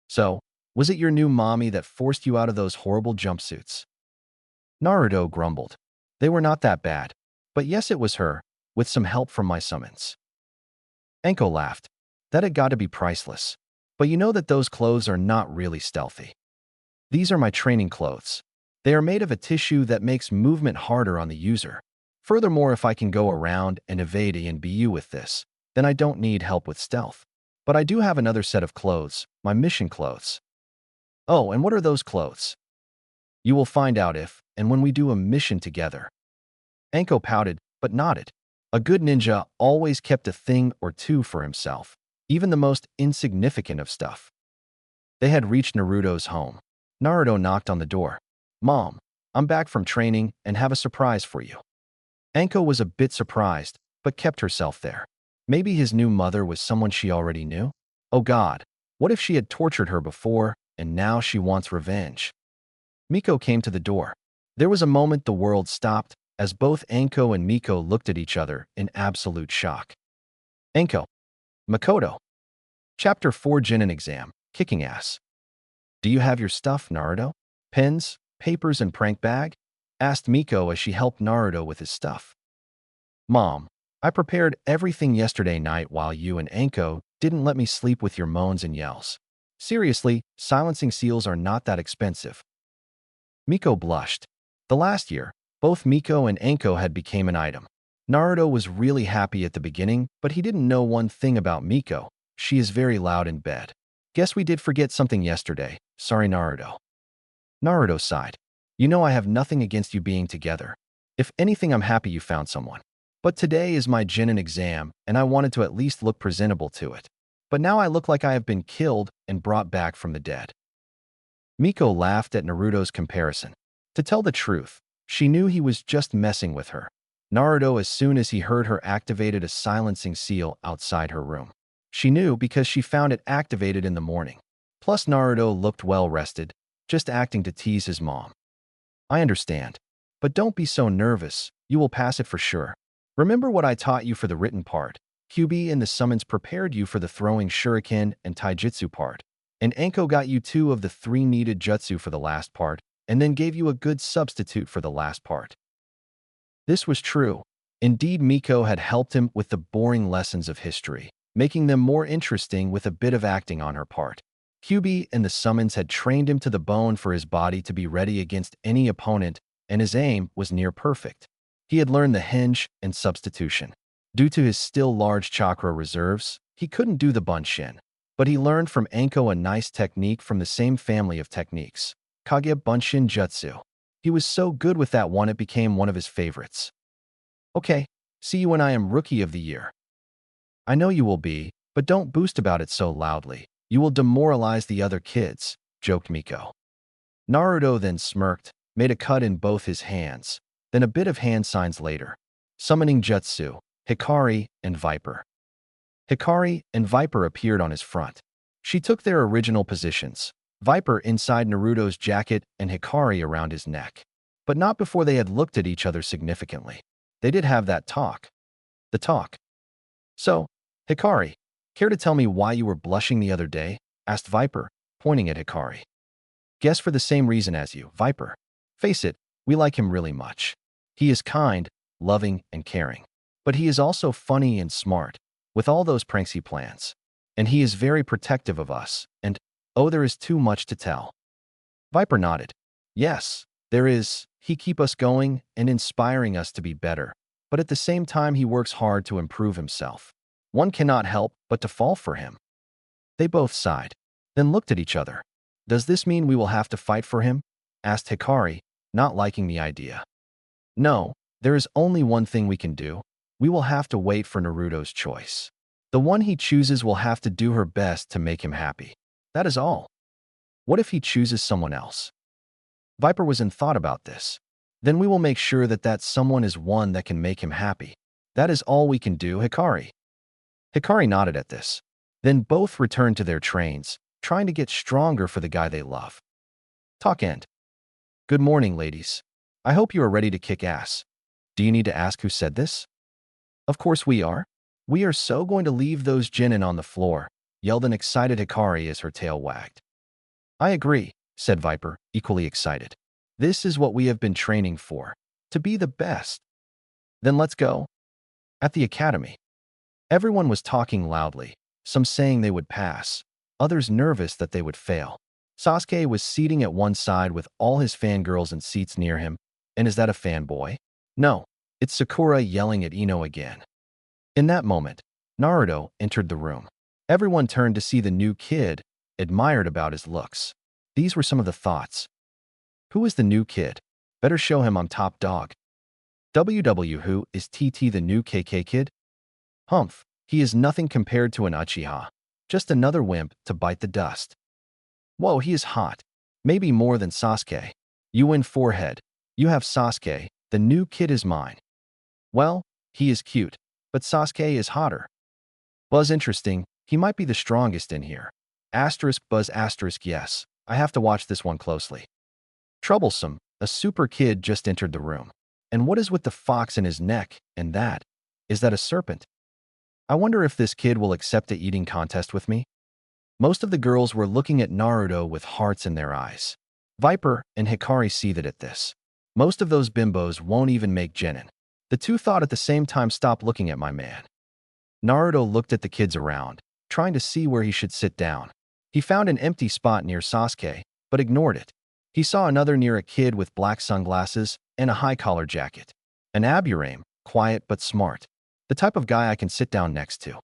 So, was it your new mommy that forced you out of those horrible jumpsuits? Naruto grumbled. They were not that bad. But yes, it was her, with some help from my summons. Anko laughed. That had got to be priceless. But you know that those clothes are not really stealthy. These are my training clothes. They are made of a tissue that makes movement harder on the user. Furthermore, if I can go around and evade A and BU with this, then I don't need help with stealth. But I do have another set of clothes, my mission clothes. Oh, and what are those clothes? You will find out if and when we do a mission together. Anko pouted, but nodded. A good ninja always kept a thing or two for himself, even the most insignificant of stuff. They had reached Naruto's home. Naruto knocked on the door. Mom, I'm back from training and have a surprise for you. Anko was a bit surprised, but kept herself there. Maybe his new mother was someone she already knew? Oh God, what if she had tortured her before and now she wants revenge? Miko came to the door. There was a moment the world stopped as both Anko and Miko looked at each other in absolute shock. Anko. Makoto. Chapter 4 Chunin Exam. Kicking Ass. Do you have your stuff, Naruto? Pens, papers, and prank bag? Asked Miko as she helped Naruto with his stuff. Mom, I prepared everything yesterday night while you and Anko didn't let me sleep with your moans and yells. Seriously, silencing seals are not that expensive. Miko blushed. The last year, both Miko and Anko had become an item. Naruto was really happy at the beginning, but he didn't know one thing about Miko. She is very loud in bed. Guess we did forget something yesterday. Sorry, Naruto. Naruto sighed. You know I have nothing against you being together. If anything, I'm happy you found someone. But today is my Chunin exam, and I wanted to at least look presentable to it. But now I look like I have been killed and brought back from the dead. Miko laughed at Naruto's comparison. To tell the truth, she knew he was just messing with her. Naruto, as soon as he heard her, activated a silencing seal outside her room. She knew because she found it activated in the morning. Plus, Naruto looked well-rested, just acting to tease his mom. I understand. But don't be so nervous. You will pass it for sure. Remember what I taught you for the written part. Kyuubi and the summons prepared you for the throwing shuriken and taijutsu part. And Anko got you 2 of the 3 needed jutsu for the last part, and then gave you a good substitute for the last part. This was true. Indeed, Miko had helped him with the boring lessons of history, making them more interesting with a bit of acting on her part. Kyuubi and the summons had trained him to the bone for his body to be ready against any opponent, and his aim was near perfect. He had learned the hinge and substitution. Due to his still large chakra reserves, he couldn't do the bunshin. But he learned from Anko a nice technique from the same family of techniques, Kage Bunshin Jutsu. He was so good with that one it became one of his favorites. Okay, see you when I am Rookie of the Year. I know you will be, but don't boast about it so loudly. You will demoralize the other kids, joked Miko. Naruto then smirked, made a cut in both his hands, then a bit of hand signs later. Summoning Jutsu, Hikari, and Viper. Hikari and Viper appeared on his front. She took their original positions, Viper inside Naruto's jacket and Hikari around his neck. But not before they had looked at each other significantly. They did have that talk. The talk. So, Hikari, care to tell me why you were blushing the other day? Asked Viper, pointing at Hikari. Guess for the same reason as you, Viper. Face it, we like him really much. He is kind, loving, and caring. But he is also funny and smart, with all those pranks he plans. And he is very protective of us, and, oh, there is too much to tell. Viper nodded. Yes, there is. He keep us going and inspiring us to be better, but at the same time he works hard to improve himself. One cannot help but to fall for him. They both sighed, then looked at each other. Does this mean we will have to fight for him? Asked Hikari, not liking the idea. No, there is only one thing we can do. We will have to wait for Naruto's choice. The one he chooses will have to do her best to make him happy. That is all. What if he chooses someone else? Viper was in thought about this. Then we will make sure that that someone is one that can make him happy. That is all we can do, Hikari. Hikari nodded at this. Then both returned to their trains, trying to get stronger for the guy they love. Talk end. Good morning, ladies. I hope you are ready to kick ass. Do you need to ask who said this? Of course we are. We are so going to leave those Chunin on the floor, yelled an excited Hikari as her tail wagged. I agree, said Viper, equally excited. This is what we have been training for, to be the best. Then let's go. At the academy, everyone was talking loudly, some saying they would pass, others nervous that they would fail. Sasuke was seating at one side with all his fangirls in seats near him. And is that a fanboy? No, it's Sakura yelling at Ino again. In that moment, Naruto entered the room. Everyone turned to see the new kid, admired about his looks. These were some of the thoughts. Who is the new kid? Better show him I'm top dog. Who is TT the new KK kid? Humph, he is nothing compared to an Uchiha. Just another wimp to bite the dust. Whoa, he is hot. Maybe more than Sasuke. You win forehead. You have Sasuke. The new kid is mine. Well, he is cute, but Sasuke is hotter. Buzz interesting. He might be the strongest in here. Asterisk Buzz asterisk yes. I have to watch this one closely. Troublesome. A super kid just entered the room. And what is with the fox in his neck and that? Is that a serpent? I wonder if this kid will accept the eating contest with me? Most of the girls were looking at Naruto with hearts in their eyes. Viper and Hikari seethed at this. Most of those bimbos won't even make genin. The two thought at the same time, stop looking at my man. Naruto looked at the kids around, trying to see where he should sit down. He found an empty spot near Sasuke, but ignored it. He saw another near a kid with black sunglasses and a high-collar jacket. An Aburame, quiet but smart. The type of guy I can sit down next to.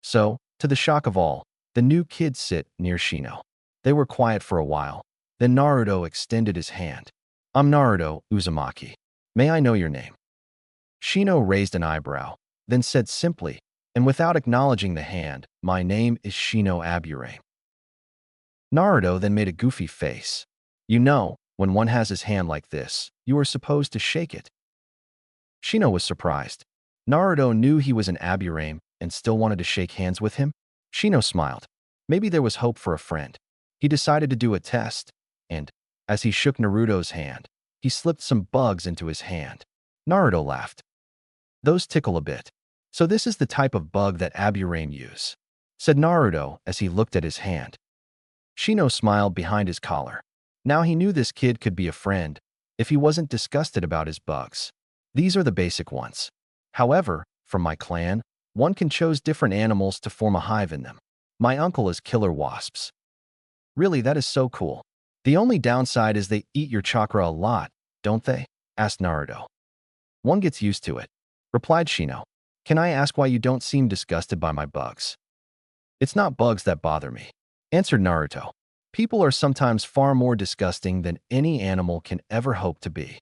So, to the shock of all, the new kids sit near Shino. They were quiet for a while. Then Naruto extended his hand. I'm Naruto Uzumaki. May I know your name? Shino raised an eyebrow, then said simply, and without acknowledging the hand, my name is Shino Aburame. Naruto then made a goofy face. You know, when one has his hand like this, you are supposed to shake it. Shino was surprised. Naruto knew he was an Aburame and still wanted to shake hands with him. Shino smiled. Maybe there was hope for a friend. He decided to do a test, and, as he shook Naruto's hand, he slipped some bugs into his hand. Naruto laughed. Those tickle a bit. So this is the type of bug that Aburame use, said Naruto as he looked at his hand. Shino smiled behind his collar. Now he knew this kid could be a friend if he wasn't disgusted about his bugs. These are the basic ones. However, from my clan, one can choose different animals to form a hive in them. My uncle is killer wasps. Really, that is so cool. The only downside is they eat your chakra a lot, don't they? Asked Naruto. One gets used to it, replied Shino. Can I ask why you don't seem disgusted by my bugs? It's not bugs that bother me, answered Naruto. People are sometimes far more disgusting than any animal can ever hope to be.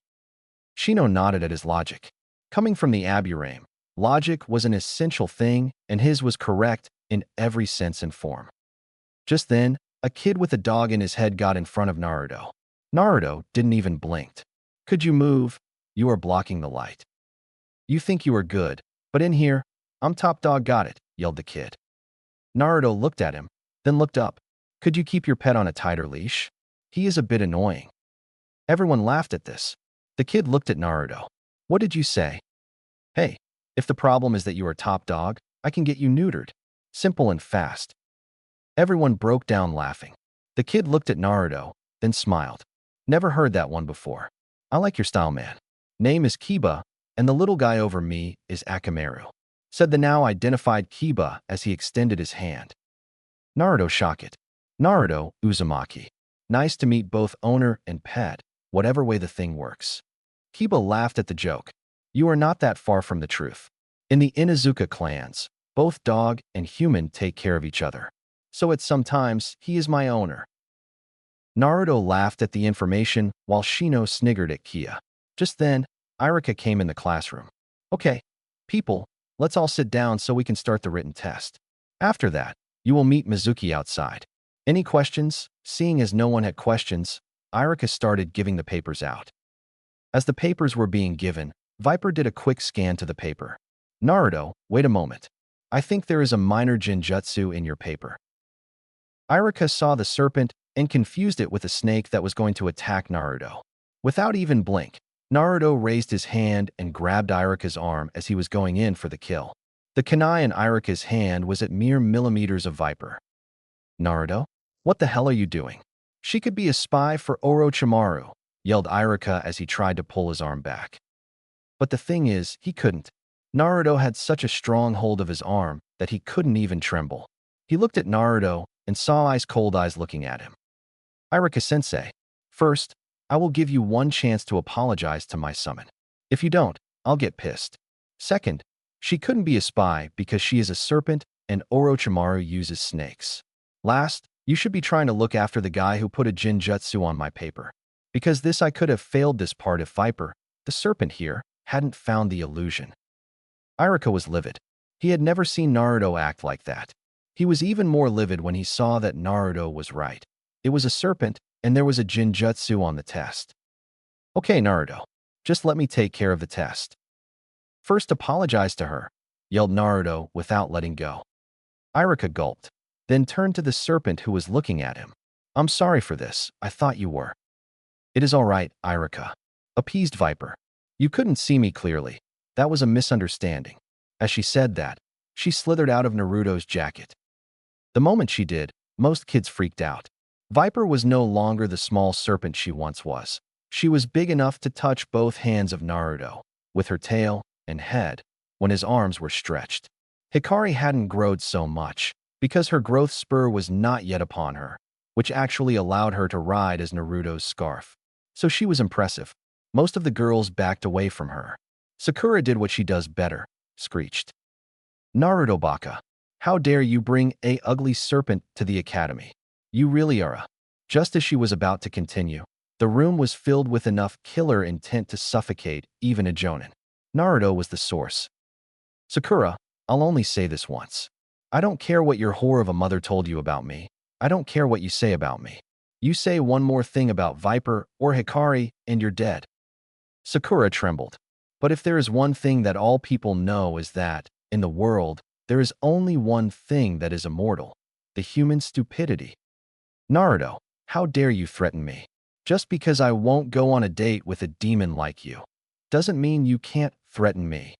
Shino nodded at his logic. Coming from the Aburame, logic was an essential thing, and his was correct in every sense and form. Just then, a kid with a dog in his head got in front of Naruto. Naruto didn't even blink. Could you move? You are blocking the light. You think you are good, but in here, I'm top dog, got it, yelled the kid. Naruto looked at him, then looked up. Could you keep your pet on a tighter leash? He is a bit annoying. Everyone laughed at this. The kid looked at Naruto. What did you say? Hey, if the problem is that you are top dog, I can get you neutered. Simple and fast. Everyone broke down laughing. The kid looked at Naruto, then smiled. Never heard that one before. I like your style, man. Name is Kiba, and the little guy over me is Akamaru, said the now identified Kiba as he extended his hand. Naruto shook it. Naruto Uzumaki. Nice to meet both owner and pet, whatever way the thing works. Kiba laughed at the joke. You are not that far from the truth. In the Inuzuka clans, both dog and human take care of each other. So at some times, he is my owner. Naruto laughed at the information while Shino sniggered at Kia. Just then, Irika came in the classroom. Okay, people, let's all sit down so we can start the written test. After that, you will meet Mizuki outside. Any questions? Seeing as no one had questions, Irika started giving the papers out. As the papers were being given, Viper did a quick scan to the paper. Naruto, wait a moment. I think there is a minor genjutsu in your paper. Irika saw the serpent and confused it with a snake that was going to attack Naruto. Without even blink, Naruto raised his hand and grabbed Irika's arm as he was going in for the kill. The kunai in Irika's hand was at mere millimeters of Viper. Naruto, what the hell are you doing? She could be a spy for Orochimaru, yelled Irika as he tried to pull his arm back. But the thing is, he couldn't. Naruto had such a strong hold of his arm that he couldn't even tremble. He looked at Naruto and saw ice-cold eyes looking at him. Iruka-sensei, first, I will give you one chance to apologize to my summon. If you don't, I'll get pissed. Second, she couldn't be a spy because she is a serpent and Orochimaru uses snakes. Last, you should be trying to look after the guy who put a jinjutsu on my paper. Because this I could have failed this part if Viper, the serpent here, hadn't found the illusion. Iruka was livid. He had never seen Naruto act like that. He was even more livid when he saw that Naruto was right. It was a serpent, and there was a jinjutsu on the test. Okay, Naruto, just let me take care of the test. First apologize to her, yelled Naruto without letting go. Iruka gulped, then turned to the serpent who was looking at him. I'm sorry for this, I thought you were. It is all right, Iruka, appeased Viper. You couldn't see me clearly. That was a misunderstanding. As she said that, she slithered out of Naruto's jacket. The moment she did, most kids freaked out. Viper was no longer the small serpent she once was. She was big enough to touch both hands of Naruto, with her tail and head, when his arms were stretched. Hikari hadn't grown so much, because her growth spur was not yet upon her, which actually allowed her to ride as Naruto's scarf. So she was impressive. Most of the girls backed away from her. Sakura did what she does better, screeched. Naruto Baka, how dare you bring a ugly serpent to the academy? You really are a... Just as she was about to continue, the room was filled with enough killer intent to suffocate even a Jonin. Naruto was the source. Sakura, I'll only say this once. I don't care what your whore of a mother told you about me. I don't care what you say about me. You say one more thing about Viper or Hikari and you're dead. Sakura trembled. But if there is one thing that all people know is that, in the world, there is only one thing that is immortal. The human stupidity. Naruto, how dare you threaten me? Just because I won't go on a date with a demon like you doesn't mean you can't threaten me.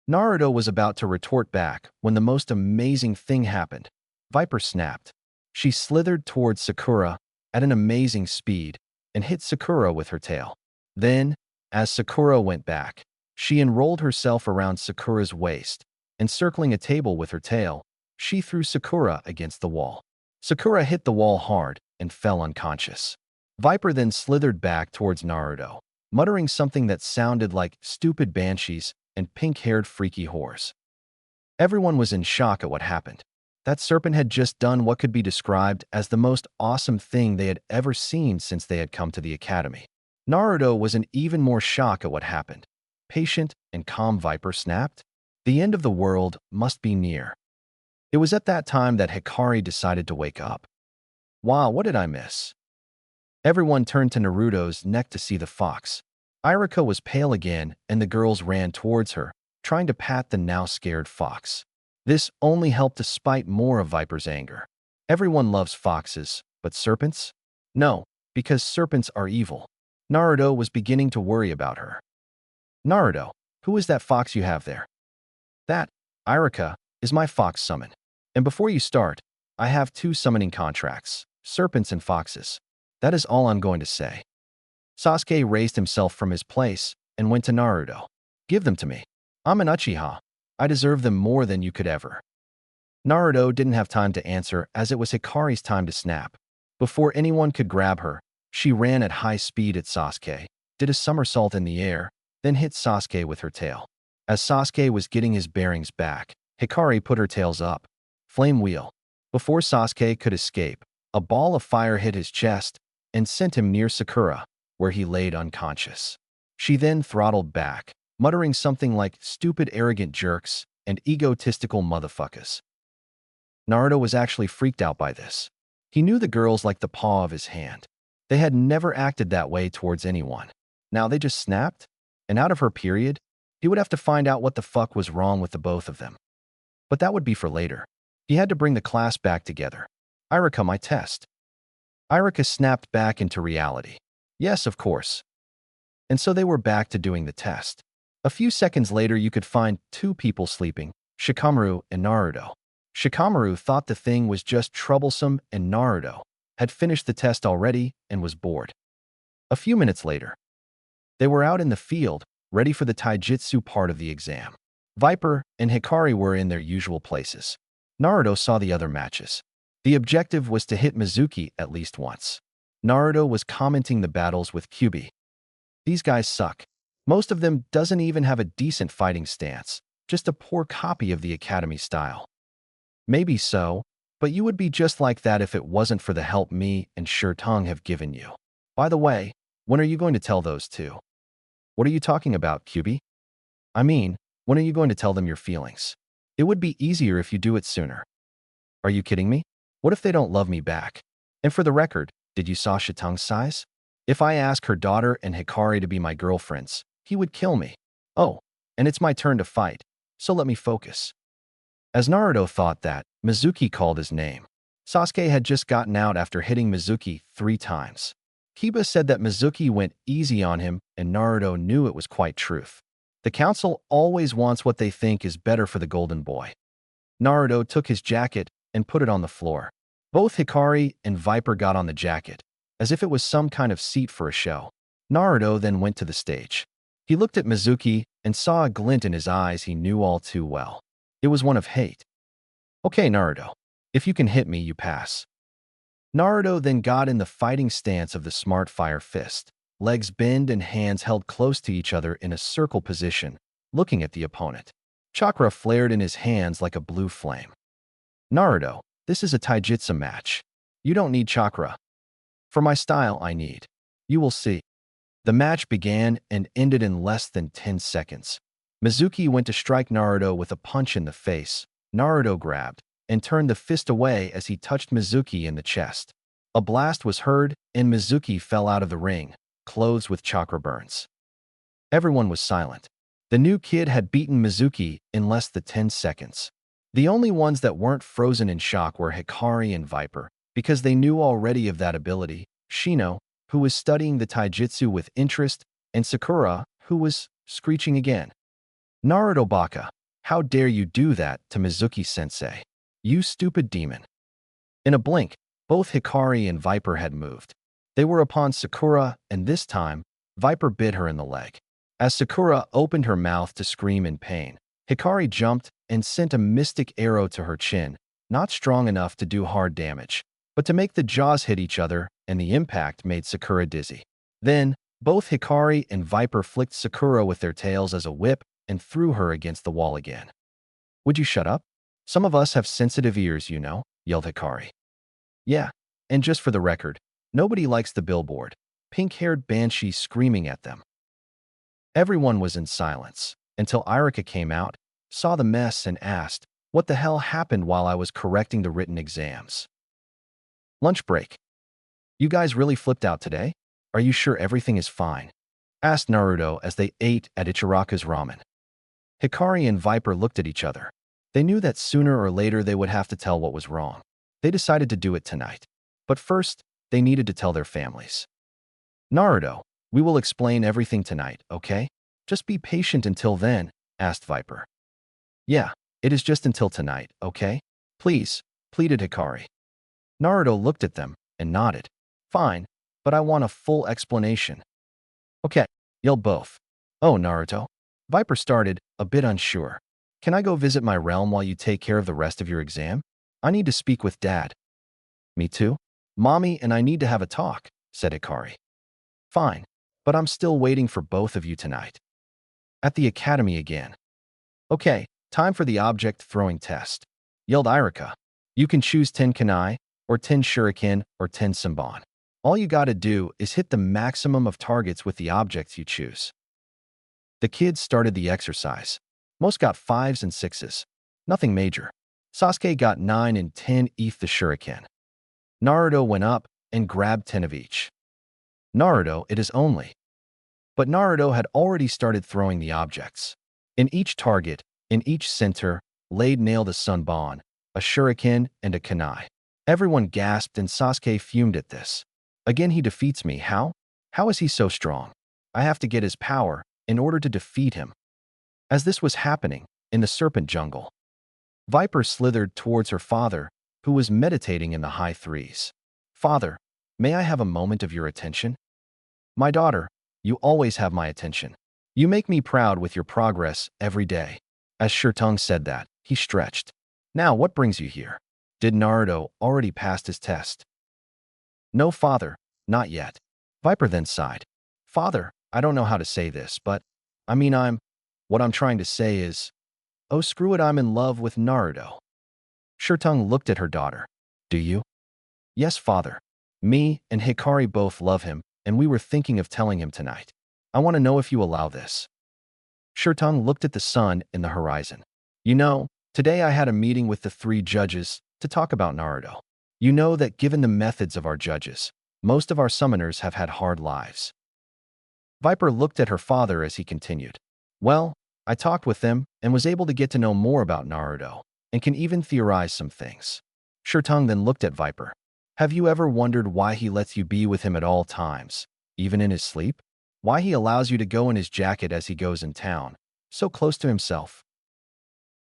Naruto was about to retort back when the most amazing thing happened. Viper snapped. She slithered towards Sakura at an amazing speed and hit Sakura with her tail. Then, as Sakura went back, she enrolled herself around Sakura's waist, and circling a table with her tail, she threw Sakura against the wall. Sakura hit the wall hard and fell unconscious. Viper then slithered back towards Naruto, muttering something that sounded like stupid banshees and pink-haired freaky whores. Everyone was in shock at what happened. That serpent had just done what could be described as the most awesome thing they had ever seen since they had come to the academy. Naruto was in even more shock at what happened. Patient and calm Viper snapped. The end of the world must be near. It was at that time that Hikari decided to wake up. Wow, what did I miss? Everyone turned to Naruto's neck to see the fox. Iruka was pale again, and the girls ran towards her, trying to pat the now scared fox. This only helped to spite more of Viper's anger. Everyone loves foxes, but serpents? No, because serpents are evil. Naruto was beginning to worry about her. Naruto, who is that fox you have there? That, Iruka, is my fox summon. And before you start, I have 2 summoning contracts, serpents and foxes. That is all I'm going to say. Sasuke raised himself from his place and went to Naruto. Give them to me. I'm an Uchiha. I deserve them more than you could ever. Naruto didn't have time to answer as it was Hikari's time to snap. Before anyone could grab her, she ran at high speed at Sasuke, did a somersault in the air, then hit Sasuke with her tail. As Sasuke was getting his bearings back, Hikari put her tails up. Flame wheel. Before Sasuke could escape, a ball of fire hit his chest and sent him near Sakura, where he laid unconscious. She then throttled back, muttering something like stupid arrogant jerks and egotistical motherfuckers. Naruto was actually freaked out by this. He knew the girls like the paw of his hand. They had never acted that way towards anyone. Now they just snapped? And out of her period, he would have to find out what the fuck was wrong with the both of them. But that would be for later. He had to bring the class back together. Iruka, my test. Iruka snapped back into reality. Yes, of course. And so they were back to doing the test. A few seconds later, you could find 2 people sleeping, Shikamaru and Naruto. Shikamaru thought the thing was just troublesome and Naruto had finished the test already and was bored. A few minutes later, they were out in the field, ready for the taijutsu part of the exam. Viper and Hikari were in their usual places. Naruto saw the other matches. The objective was to hit Mizuki at least once. Naruto was commenting the battles with Kyuubi. These guys suck. Most of them doesn't even have a decent fighting stance, just a poor copy of the academy style. Maybe so, but you would be just like that if it wasn't for the help me and Tung have given you. By the way, when are you going to tell those two? What are you talking about, Kyuubi? I mean, when are you going to tell them your feelings? It would be easier if you do it sooner. Are you kidding me? What if they don't love me back? And for the record, did you saw Tung's size? If I ask her daughter and Hikari to be my girlfriends, he would kill me. Oh, and it's my turn to fight, so let me focus. As Naruto thought that, Mizuki called his name. Sasuke had just gotten out after hitting Mizuki 3 times. Kiba said that Mizuki went easy on him, and Naruto knew it was quite truth. The council always wants what they think is better for the golden boy. Naruto took his jacket and put it on the floor. Both Hikari and Viper got on the jacket, as if it was some kind of seat for a show. Naruto then went to the stage. He looked at Mizuki and saw a glint in his eyes he knew all too well. It was one of hate. Okay, Naruto, if you can hit me, you pass. Naruto then got in the fighting stance of the smart fire fist, legs bent and hands held close to each other in a circle position, looking at the opponent. Chakra flared in his hands like a blue flame. Naruto, this is a taijutsu match. You don't need chakra. For my style, I need. You will see. The match began and ended in less than 10 seconds. Mizuki went to strike Naruto with a punch in the face. Naruto grabbed and turned the fist away as he touched Mizuki in the chest. A blast was heard, and Mizuki fell out of the ring, clothes with chakra burns. Everyone was silent. The new kid had beaten Mizuki in less than 10 seconds. The only ones that weren't frozen in shock were Hikari and Viper, because they knew already of that ability, Shino, who was studying the taijutsu with interest, and Sakura, who was screeching again. Naruto Baka, how dare you do that to Mizuki-sensei? You stupid demon. In a blink, both Hikari and Viper had moved. They were upon Sakura, and this time, Viper bit her in the leg. As Sakura opened her mouth to scream in pain, Hikari jumped and sent a mystic arrow to her chin, not strong enough to do hard damage, but to make the jaws hit each other, and the impact made Sakura dizzy. Then, both Hikari and Viper flicked Sakura with their tails as a whip and threw her against the wall again. Would you shut up? Some of us have sensitive ears, you know, yelled Hikari. Yeah, and just for the record, nobody likes the billboard. Pink-haired banshee screaming at them. Everyone was in silence, until Irika came out, saw the mess and asked, what the hell happened while I was correcting the written exams? Lunch break. You guys really flipped out today? Are you sure everything is fine? Asked Naruto as they ate at Ichiraka's ramen. Hikari and Viper looked at each other. They knew that sooner or later they would have to tell what was wrong. They decided to do it tonight. But first, they needed to tell their families. Naruto, we will explain everything tonight, okay? Just be patient until then, asked Viper. Yeah, it is just until tonight, okay? Please, pleaded Hikari. Naruto looked at them and nodded. Fine, but I want a full explanation. Okay, yelled both. Oh, Naruto. Viper started, a bit unsure. Can I go visit my realm while you take care of the rest of your exam? I need to speak with Dad. Me too. Mommy and I need to have a talk, said Hikari. Fine, but I'm still waiting for both of you tonight. At the academy again. Okay, time for the object throwing test, yelled Irika. You can choose 10 kunai, or 10 shuriken, or 10 senbon. All you gotta do is hit the maximum of targets with the objects you choose. The kids started the exercise. Most got 5s and 6s. Nothing major. Sasuke got 9 and 10 ETH the shuriken. Naruto went up and grabbed 10 of each. Naruto, it is only. But Naruto had already started throwing the objects. In each target, in each center, laid nailed a senbon, a shuriken, and a kunai. Everyone gasped and Sasuke fumed at this. Again he defeats me, how? How is he so strong? I have to get his power in order to defeat him. As this was happening, in the serpent jungle, Viper slithered towards her father, who was meditating in the high 3s. Father, may I have a moment of your attention? My daughter, you always have my attention. You make me proud with your progress every day. As Shirtung said that, he stretched. Now, what brings you here? Did Naruto already pass his test? No, father, not yet. Viper then sighed. Father, I don't know how to say this, but what I'm trying to say is, oh, screw it, I'm in love with Naruto. Shirtung looked at her daughter. Do you? Yes, father. Me and Hikari both love him, and we were thinking of telling him tonight. I want to know if you allow this. Shirtung looked at the sun in the horizon. You know, today I had a meeting with the 3 judges to talk about Naruto. You know that given the methods of our judges, most of our summoners have had hard lives. Viper looked at her father as he continued. Well, I talked with them and was able to get to know more about Naruto, and can even theorize some things. Shirtung then looked at Viper. Have you ever wondered why he lets you be with him at all times, even in his sleep? Why he allows you to go in his jacket as he goes in town, so close to himself?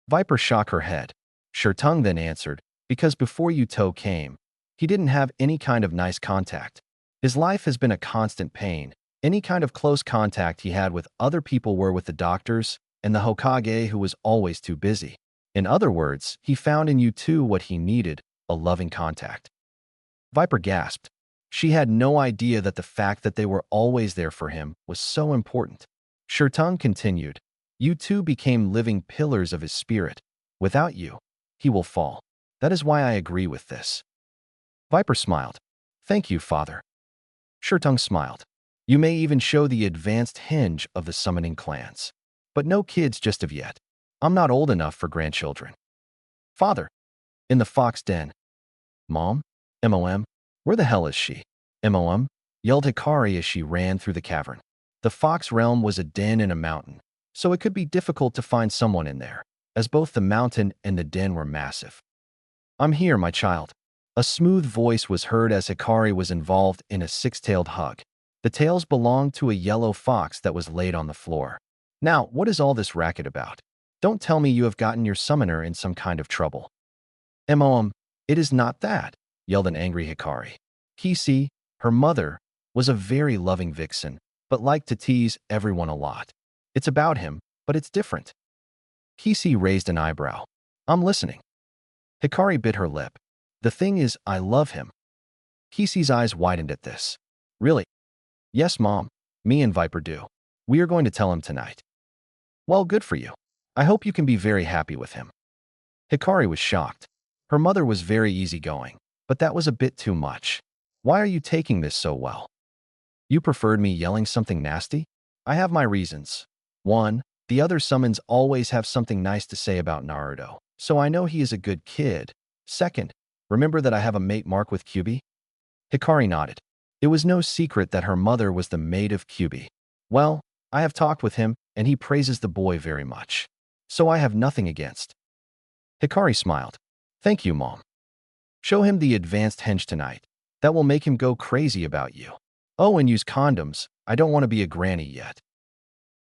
Viper shook her head. Shirtung then answered, because before Yuto came, he didn't have any kind of nice contact. His life has been a constant pain. Any kind of close contact he had with other people were with the doctors and the Hokage, who was always too busy. In other words, he found in Yuto what he needed, a loving contact. Viper gasped. She had no idea that the fact that they were always there for him was so important. Shirtung continued, You two became living pillars of his spirit. Without you, he will fall. That is why I agree with this. Viper smiled. Thank you, father. Shirtung smiled. You may even show the advanced hinge of the summoning clans. But no kids just of yet. I'm not old enough for grandchildren. Father. In the fox den. Mom? MOM? Where the hell is she? MOM? Yelled Hikari as she ran through the cavern. The fox realm was a den in a mountain, so it could be difficult to find someone in there, as both the mountain and the den were massive. I'm here, my child. A smooth voice was heard as Hikari was involved in a 6-tailed hug. The tails belonged to a yellow fox that was laid on the floor. Now, what is all this racket about? Don't tell me you have gotten your summoner in some kind of trouble. MOM, it is not that, yelled an angry Hikari. Kisi, her mother, was a very loving vixen, but liked to tease everyone a lot. It's about him, but it's different. Kisi raised an eyebrow. I'm listening. Hikari bit her lip. The thing is, I love him. Kisi's eyes widened at this. Really? Yes, Mom. Me and Viper do. We are going to tell him tonight. Well, good for you. I hope you can be very happy with him. Hikari was shocked. Her mother was very easygoing, but that was a bit too much. Why are you taking this so well? You preferred me yelling something nasty? I have my reasons. 1. The other summons always have something nice to say about Naruto, so I know he is a good kid. 2. Remember that I have a mate mark with Kyuubi? Hikari nodded. It was no secret that her mother was the maid of Kyuubi. Well, I have talked with him, and he praises the boy very much. So I have nothing against. Hikari smiled. Thank you, Mom. Show him the advanced henge tonight. That will make him go crazy about you. Oh, and use condoms. I don't want to be a granny yet.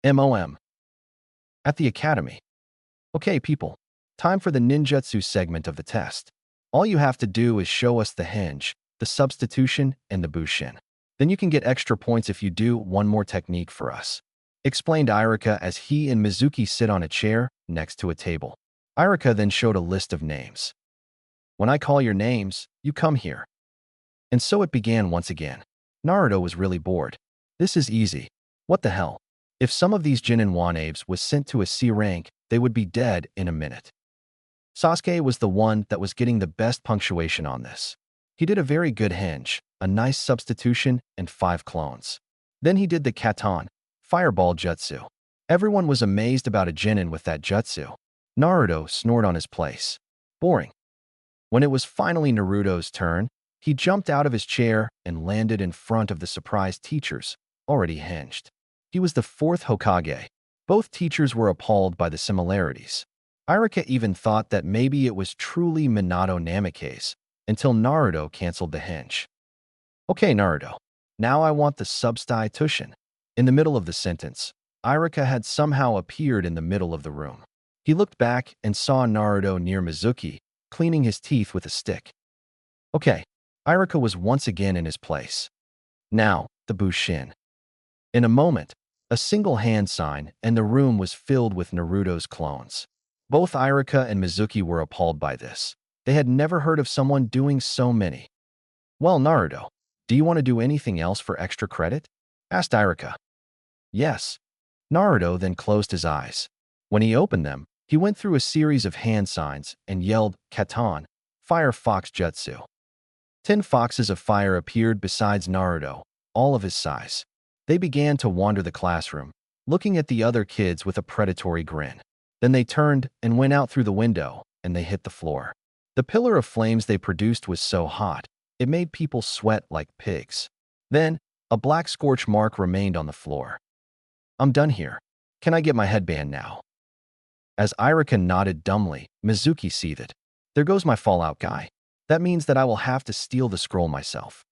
MOM. At the academy. Okay, people. Time for the ninjutsu segment of the test. All you have to do is show us the henge, the substitution, and the bushin. Then you can get extra points if you do one more technique for us. Explained Irika as he and Mizuki sit on a chair next to a table. Irika then showed a list of names. When I call your names, you come here. And so it began once again. Naruto was really bored. This is easy. What the hell? If some of these Chunin Wanaves was sent to a C rank, they would be dead in a minute. Sasuke was the one that was getting the best punctuation on this. He did a very good henge, a nice substitution, and 5 clones. Then he did the Katon, Fireball Jutsu. Everyone was amazed about a Chunin with that jutsu. Naruto snored on his place. Boring. When it was finally Naruto's turn, he jumped out of his chair and landed in front of the surprised teachers, already hinged. He was the 4th Hokage. Both teachers were appalled by the similarities. Irika even thought that maybe it was truly Minato Namikaze, until Naruto canceled the henge. Okay, Naruto. Now I want the substitution. In the middle of the sentence, Irika had somehow appeared in the middle of the room. He looked back and saw Naruto near Mizuki, cleaning his teeth with a stick. Okay, Irika was once again in his place. Now, the bushin. In a moment, A single hand sign, and the room was filled with Naruto's clones. Both Irika and Mizuki were appalled by this. They had never heard of someone doing so many. "Well, Naruto, do you want to do anything else for extra credit?" asked Irika. "Yes." Naruto then closed his eyes. When he opened them, he went through a series of hand signs and yelled, "Katan, Fire Fox Jutsu." 10 foxes of fire appeared besides Naruto, all of his size. They began to wander the classroom, looking at the other kids with a predatory grin. Then they turned and went out through the window, and they hit the floor. The pillar of flames they produced was so hot, it made people sweat like pigs. Then, a black scorch mark remained on the floor. "I'm done here. Can I get my headband now?" As Irika nodded dumbly, Mizuki seethed. "There goes my fallout guy. That means that I will have to steal the scroll myself."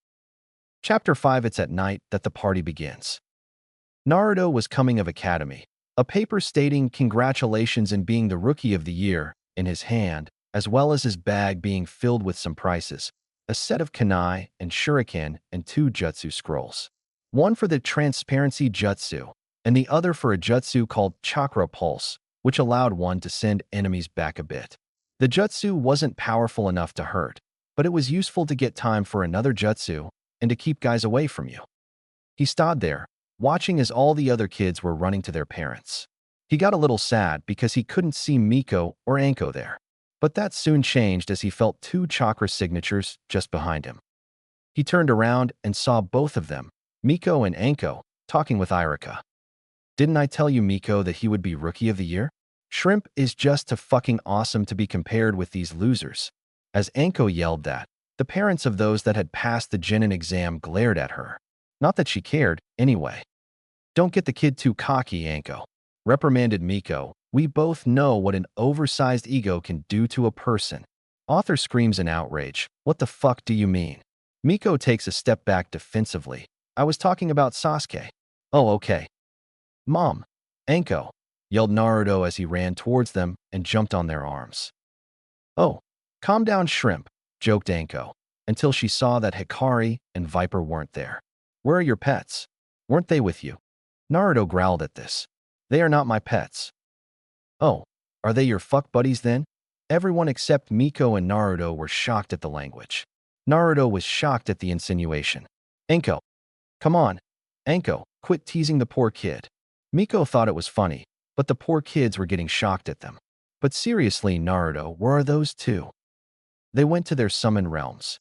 Chapter 5. It's at night that the party begins. Naruto was coming of academy, a paper stating congratulations in being the Rookie of the Year in his hand, as well as his bag being filled with some prizes, a set of kunai and shuriken and 2 jutsu scrolls. One for the transparency jutsu, and the other for a jutsu called chakra pulse, which allowed one to send enemies back a bit. The jutsu wasn't powerful enough to hurt, but it was useful to get time for another jutsu and to keep guys away from you. He stood there, watching as all the other kids were running to their parents. He got a little sad because he couldn't see Miko or Anko there. But that soon changed as he felt 2 chakra signatures just behind him. He turned around and saw both of them, Miko and Anko, talking with Irika. "Didn't I tell you, Miko, that he would be Rookie of the Year? Shrimp is just too fucking awesome to be compared with these losers." As Anko yelled that, the parents of those that had passed the Chunin exam glared at her. Not that she cared, anyway. "Don't get the kid too cocky, Anko," reprimanded Miko. "We both know what an oversized ego can do to a person." Author screams in outrage. "What the fuck do you mean?" Miko takes a step back defensively. "I was talking about Sasuke." "Oh, okay." "Mom." "Anko," yelled Naruto as he ran towards them and jumped on their arms. "Oh, calm down, Shrimp," joked Anko, until she saw that Hikari and Viper weren't there. "Where are your pets? Weren't they with you?" Naruto growled at this. "They are not my pets." "Oh, are they your fuck buddies then?" Everyone except Miko and Naruto were shocked at the language. Naruto was shocked at the insinuation. "Anko, come on. Anko, quit teasing the poor kid." Miko thought it was funny, but the poor kids were getting shocked at them. "But seriously, Naruto, where are those 2? "They went to their summoned realms."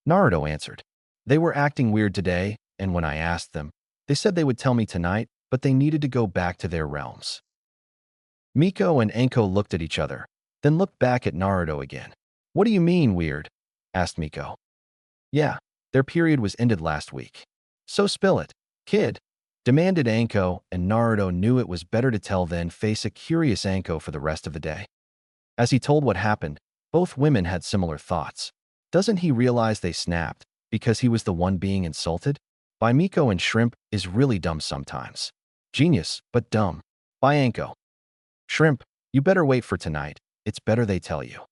Naruto answered. "They were acting weird today, and when I asked them, they said they would tell me tonight, but they needed to go back to their realms." Miko and Anko looked at each other, then looked back at Naruto again. "What do you mean, weird?" asked Miko. "Yeah, their period was ended last week." "So spill it, kid," demanded Anko, and Naruto knew it was better to tell than face a curious Anko for the rest of the day. As he told what happened, both women had similar thoughts. Doesn't he realize they snapped because he was the one being insulted? By Miko and Shrimp is really dumb sometimes. Genius, but dumb. By Anko. "Shrimp, you better wait for tonight. It's better they tell you,"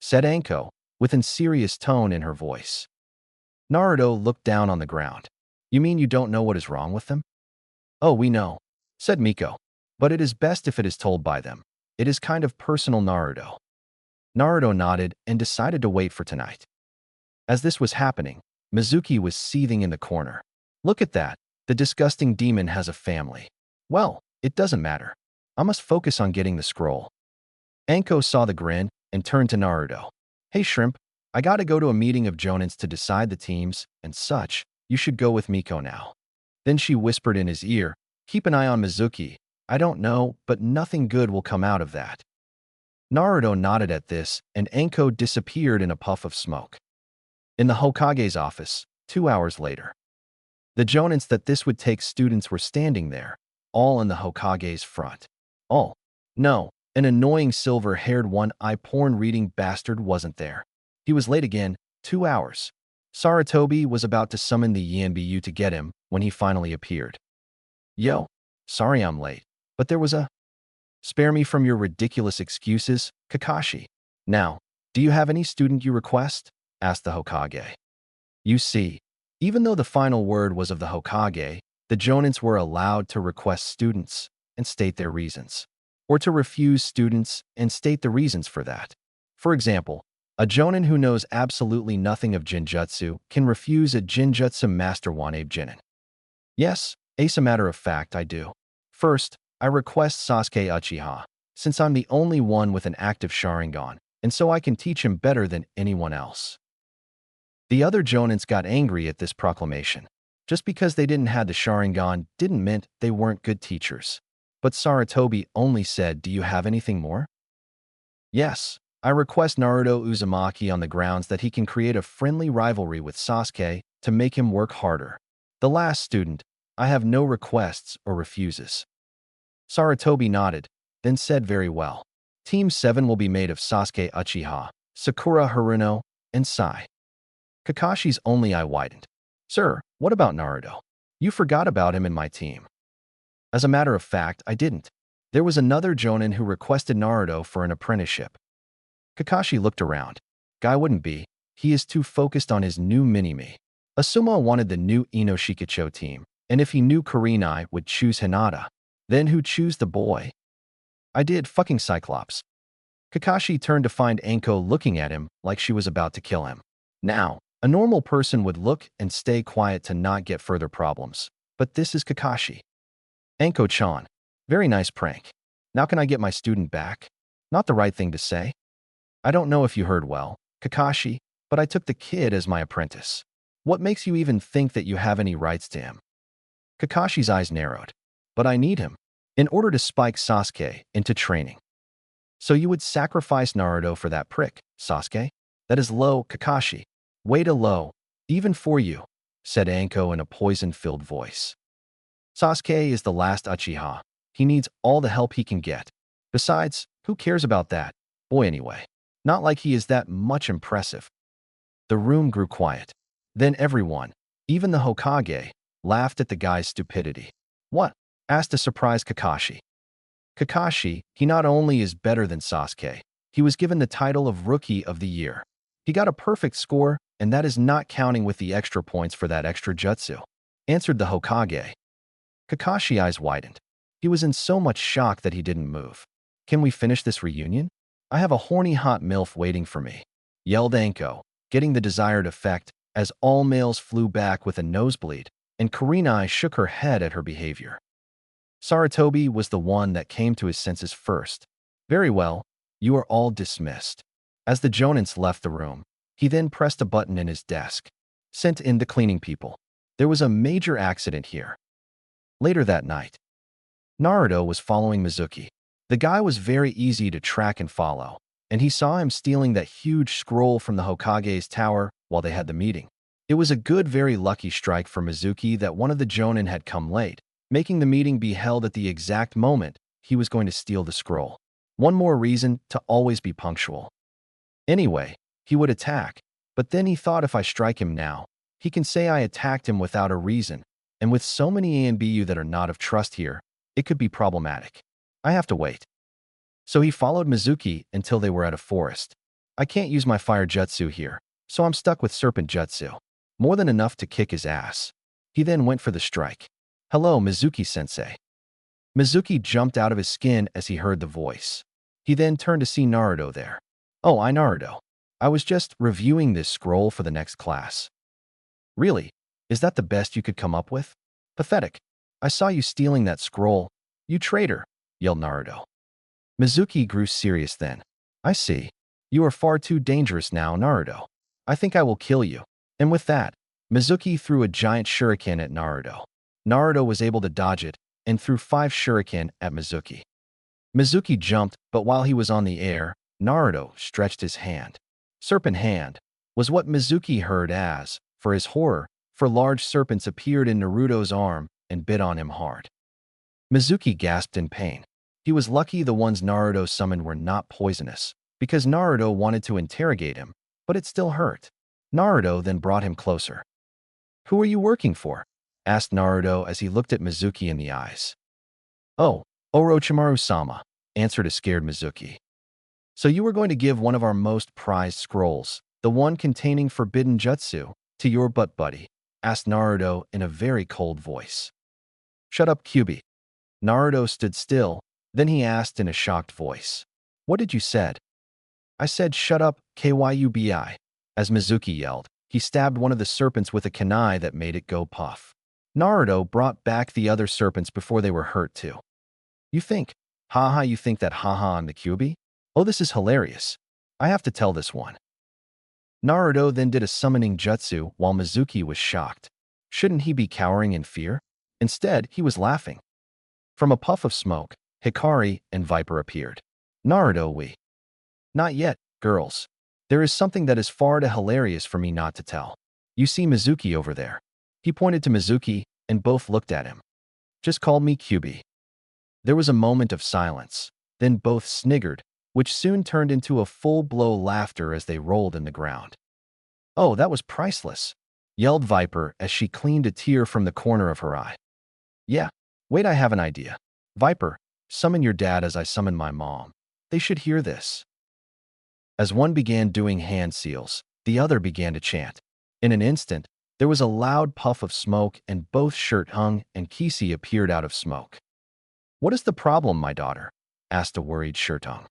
said Anko, with a serious tone in her voice. Naruto looked down on the ground. "You mean you don't know what is wrong with them?" "Oh, we know," said Miko. "But it is best if it is told by them. It is kind of personal, Naruto." Naruto nodded and decided to wait for tonight. As this was happening, Mizuki was seething in the corner. "Look at that. The disgusting demon has a family." "Well, it doesn't matter. I must focus on getting the scroll." Anko saw the grin and turned to Naruto. "Hey, Shrimp, I gotta go to a meeting of Jonins to decide the teams and such. You should go with Miko now." Then she whispered in his ear, "Keep an eye on Mizuki. I don't know, but nothing good will come out of that." Naruto nodded at this, and Anko disappeared in a puff of smoke. In the Hokage's office, 2 hours later. The Jonins that this would take students were standing there, all in the Hokage's front. Oh, no, an annoying silver-haired one-eye porn-reading bastard wasn't there. He was late again, 2 hours. Sarutobi was about to summon the Yanbu to get him when he finally appeared. "Yo, sorry I'm late, but there was a..." "Spare me from your ridiculous excuses, Kakashi. Now, do you have any student you request?" asked the Hokage. You see, even though the final word was of the Hokage, The Jonins were allowed to request students and state their reasons, or to refuse students and state the reasons for that. For example, a Jonin who knows absolutely nothing of Jinjutsu can refuse a Jinjutsu Master Wanabe Jinin. Yes, as a matter of fact, I do. First, I request Sasuke Uchiha, since I'm the only one with an active Sharingan, and so I can teach him better than anyone else. The other Jonins got angry at this proclamation. Just because they didn't have the Sharingan didn't mean they weren't good teachers. But Sarutobi only said, "Do you have anything more?" Yes, I request Naruto Uzumaki on the grounds that he can create a friendly rivalry with Sasuke to make him work harder. The last student, I have no requests or refuses. Sarutobi nodded, then said, "Very well. Team 7 will be made of Sasuke Uchiha, Sakura Haruno, and Sai." Kakashi's only eye widened. "Sir, what about Naruto? You forgot about him in my team." As a matter of fact, I didn't. There was another Jonin who requested Naruto for an apprenticeship. Kakashi looked around. Guy wouldn't be. He is too focused on his new mini-me. Asuma wanted the new Inoshikacho team, and if he knew Kurenai would choose Hinata, then who'd choose the boy? I did, fucking Cyclops. Kakashi turned to find Anko looking at him like she was about to kill him. Now, a normal person would look and stay quiet to not get further problems, but this is Kakashi. Anko-chan, very nice prank. Now can I get my student back? Not the right thing to say. I don't know if you heard well, Kakashi, but I took the kid as my apprentice. What makes you even think that you have any rights to him? Kakashi's eyes narrowed. But I need him, in order to spike Sasuke into training. So you would sacrifice Naruto for that prick, Sasuke? That is low, Kakashi. Way too low, even for you, said Anko in a poison-filled voice. Sasuke is the last Uchiha. He needs all the help he can get. Besides, who cares about that boy anyway? Not like he is that much impressive. The room grew quiet. Then everyone, even the Hokage, laughed at the guy's stupidity. What? Asked a surprised Kakashi. Kakashi, he not only is better than Sasuke, he was given the title of Rookie of the Year. He got a perfect score, and that is not counting with the extra points for that extra jutsu, answered the Hokage. Kakashi's eyes widened. He was in so much shock that he didn't move. Can we finish this reunion? I have a horny hot MILF waiting for me, yelled Anko, getting the desired effect as all males flew back with a nosebleed, and Kurenai shook her head at her behavior. Sarutobi was the one that came to his senses first. Very well, you are all dismissed. As the Jonins left the room, he then pressed a button in his desk. Sent in the cleaning people. There was a major accident here. Later that night, Naruto was following Mizuki. The guy was very easy to track and follow, and he saw him stealing that huge scroll from the Hokage's tower while they had the meeting. It was a good, very lucky strike for Mizuki that one of the Jonin had come late, making the meeting be held at the exact moment he was going to steal the scroll. One more reason to always be punctual. Anyway, he would attack, but then he thought if I strike him now, he can say I attacked him without a reason, and with so many ANBU that are not of trust here, it could be problematic. I have to wait. So he followed Mizuki until they were at a forest. I can't use my fire jutsu here, so I'm stuck with serpent jutsu. More than enough to kick his ass. He then went for the strike. Hello, Mizuki-sensei. Mizuki jumped out of his skin as he heard the voice. He then turned to see Naruto there. Oh, I Naruto. I was just reviewing this scroll for the next class. Really? Is that the best you could come up with? Pathetic. I saw you stealing that scroll. You traitor, yelled Naruto. Mizuki grew serious then. I see. You are far too dangerous now, Naruto. I think I will kill you. And with that, Mizuki threw a giant shuriken at Naruto. Naruto was able to dodge it and threw 5 shuriken at Mizuki. Mizuki jumped, but while he was on the air, Naruto stretched his hand. Serpent hand was what Mizuki heard as, for his horror, for large serpents appeared in Naruto's arm and bit on him hard. Mizuki gasped in pain. He was lucky the ones Naruto summoned were not poisonous, because Naruto wanted to interrogate him, but it still hurt. Naruto then brought him closer. Who are you working for? Asked Naruto as he looked at Mizuki in the eyes. Oh, Orochimaru-sama, answered a scared Mizuki. So you were going to give one of our most prized scrolls, the one containing forbidden jutsu, to your butt buddy? Asked Naruto in a very cold voice. Shut up, Kyuubi. Naruto stood still, then he asked in a shocked voice. What did you said? I said shut up, Kyuubi. As Mizuki yelled, he stabbed one of the serpents with a kunai that made it go puff. Naruto brought back the other serpents before they were hurt too. You think, haha, you think that haha on the Kyuubi? Oh, this is hilarious. I have to tell this one. Naruto then did a summoning jutsu while Mizuki was shocked. Shouldn't he be cowering in fear? Instead, he was laughing. From a puff of smoke, Hikari and Viper appeared. Naruto, we. Not yet, girls. There is something that is far too hilarious for me not to tell. You see Mizuki over there. He pointed to Mizuki, and both looked at him. Just call me Kyuubi. There was a moment of silence. Then both sniggered, which soon turned into a full-blow laughter as they rolled in the ground. Oh, that was priceless, yelled Viper as she cleaned a tear from the corner of her eye. Yeah, wait, I have an idea. Viper, summon your dad as I summon my mom. They should hear this. As one began doing hand seals, the other began to chant. In an instant, there was a loud puff of smoke and both Shirtung and Kisi appeared out of smoke. What is the problem, my daughter? Asked a worried Shirtung.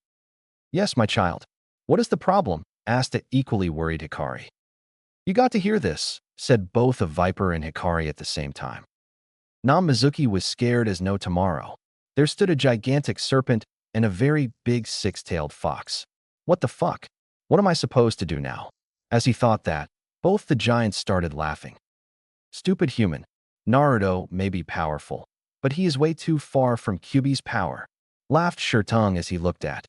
Yes, my child. What is the problem? Asked a equally worried Hikari. You got to hear this, said both of Viper and Hikari at the same time. Now Mizuki was scared as no tomorrow. There stood a gigantic serpent and a very big six-tailed fox. What the fuck? What am I supposed to do now? As he thought that, both the giants started laughing. Stupid human. Naruto may be powerful, but he is way too far from Kyuubi's power, laughed Shirtung as he looked at.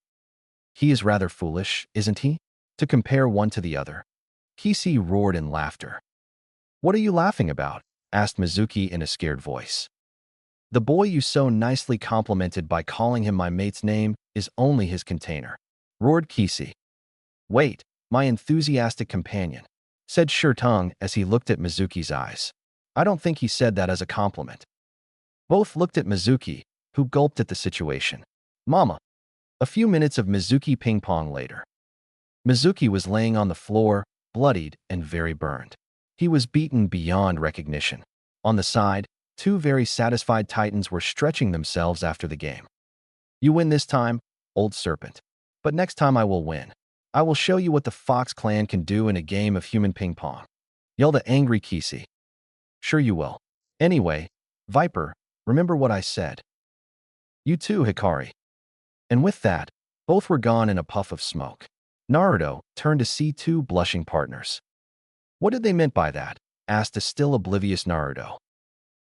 He is rather foolish, isn't he? To compare one to the other. Kisi roared in laughter. What are you laughing about? Asked Mizuki in a scared voice. The boy you so nicely complimented by calling him my mate's name is only his container, roared Kisi. Wait, my enthusiastic companion, said Shirtung as he looked at Mizuki's eyes. I don't think he said that as a compliment. Both looked at Mizuki, who gulped at the situation. Mama. A few minutes of Mizuki ping-pong later. Mizuki was laying on the floor, bloodied and very burned. He was beaten beyond recognition. On the side, two very satisfied titans were stretching themselves after the game. You win this time, old serpent. But next time I will win. I will show you what the Fox clan can do in a game of human ping-pong, yelled the angry Kisi. Sure you will. Anyway, Viper, remember what I said. You too, Hikari. And with that, both were gone in a puff of smoke. Naruto turned to see two blushing partners. What did they meant by that? Asked a still oblivious Naruto.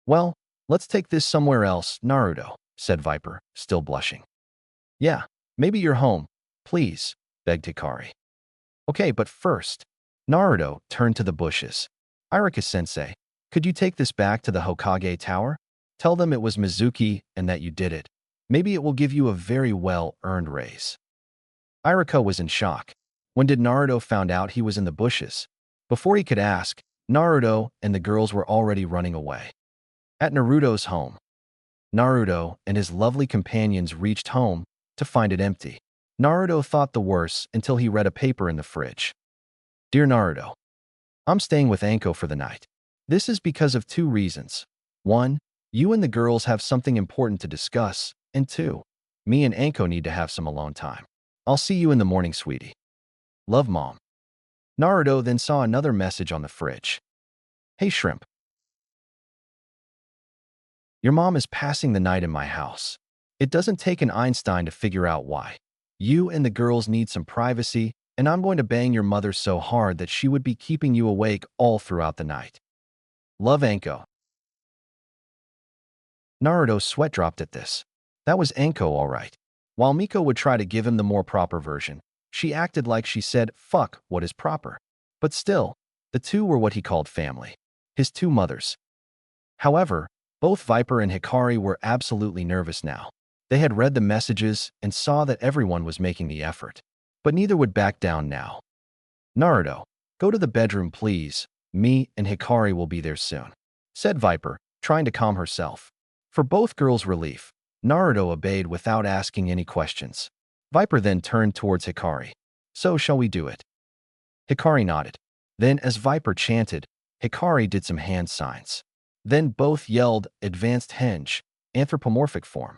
Well, let's take this somewhere else, Naruto, said Viper, still blushing. Yeah, maybe you're home, please, begged Hikari. Okay, but first, Naruto turned to the bushes. Iruka-sensei, could you take this back to the Hokage Tower? Tell them it was Mizuki and that you did it. Maybe it will give you a very well-earned raise. Iruka was in shock. When did Naruto found out he was in the bushes? Before he could ask, Naruto and the girls were already running away. At Naruto's home, Naruto and his lovely companions reached home to find it empty. Naruto thought the worst until he read a paper in the fridge. Dear Naruto, I'm staying with Anko for the night. This is because of two reasons. 1, you and the girls have something important to discuss, and 2, me and Anko need to have some alone time. I'll see you in the morning, sweetie. Love, Mom. Naruto then saw another message on the fridge. Hey, Shrimp. Your mom is passing the night in my house. It doesn't take an Einstein to figure out why. You and the girls need some privacy, and I'm going to bang your mother so hard that she would be keeping you awake all throughout the night. Love, Anko. Naruto's sweat dropped at this. That was Anko, all right. While Miko would try to give him the more proper version, she acted like she said, fuck, what is proper? But still, the two were what he called family. His two mothers. However, both Viper and Hikari were absolutely nervous now. They had read the messages and saw that everyone was making the effort. But neither would back down now. Naruto, go to the bedroom, please. Me and Hikari will be there soon, said Viper, trying to calm herself. For both girls' relief, Naruto obeyed without asking any questions. Viper then turned towards Hikari. So shall we do it? Hikari nodded. Then, as Viper chanted, Hikari did some hand signs. Then both yelled, "Advanced henge, anthropomorphic form."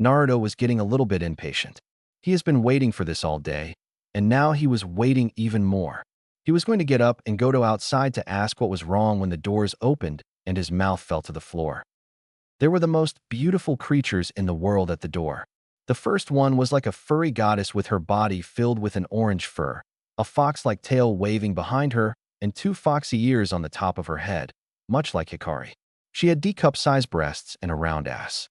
Naruto was getting a little bit impatient. He has been waiting for this all day, and now he was waiting even more. He was going to get up and go to outside to ask what was wrong when the doors opened and his mouth fell to the floor. There were the most beautiful creatures in the world at the door. The first one was like a furry goddess with her body filled with an orange fur, a fox-like tail waving behind her, and two foxy ears on the top of her head, much like Hikari. She had D-cup-sized breasts and a round ass.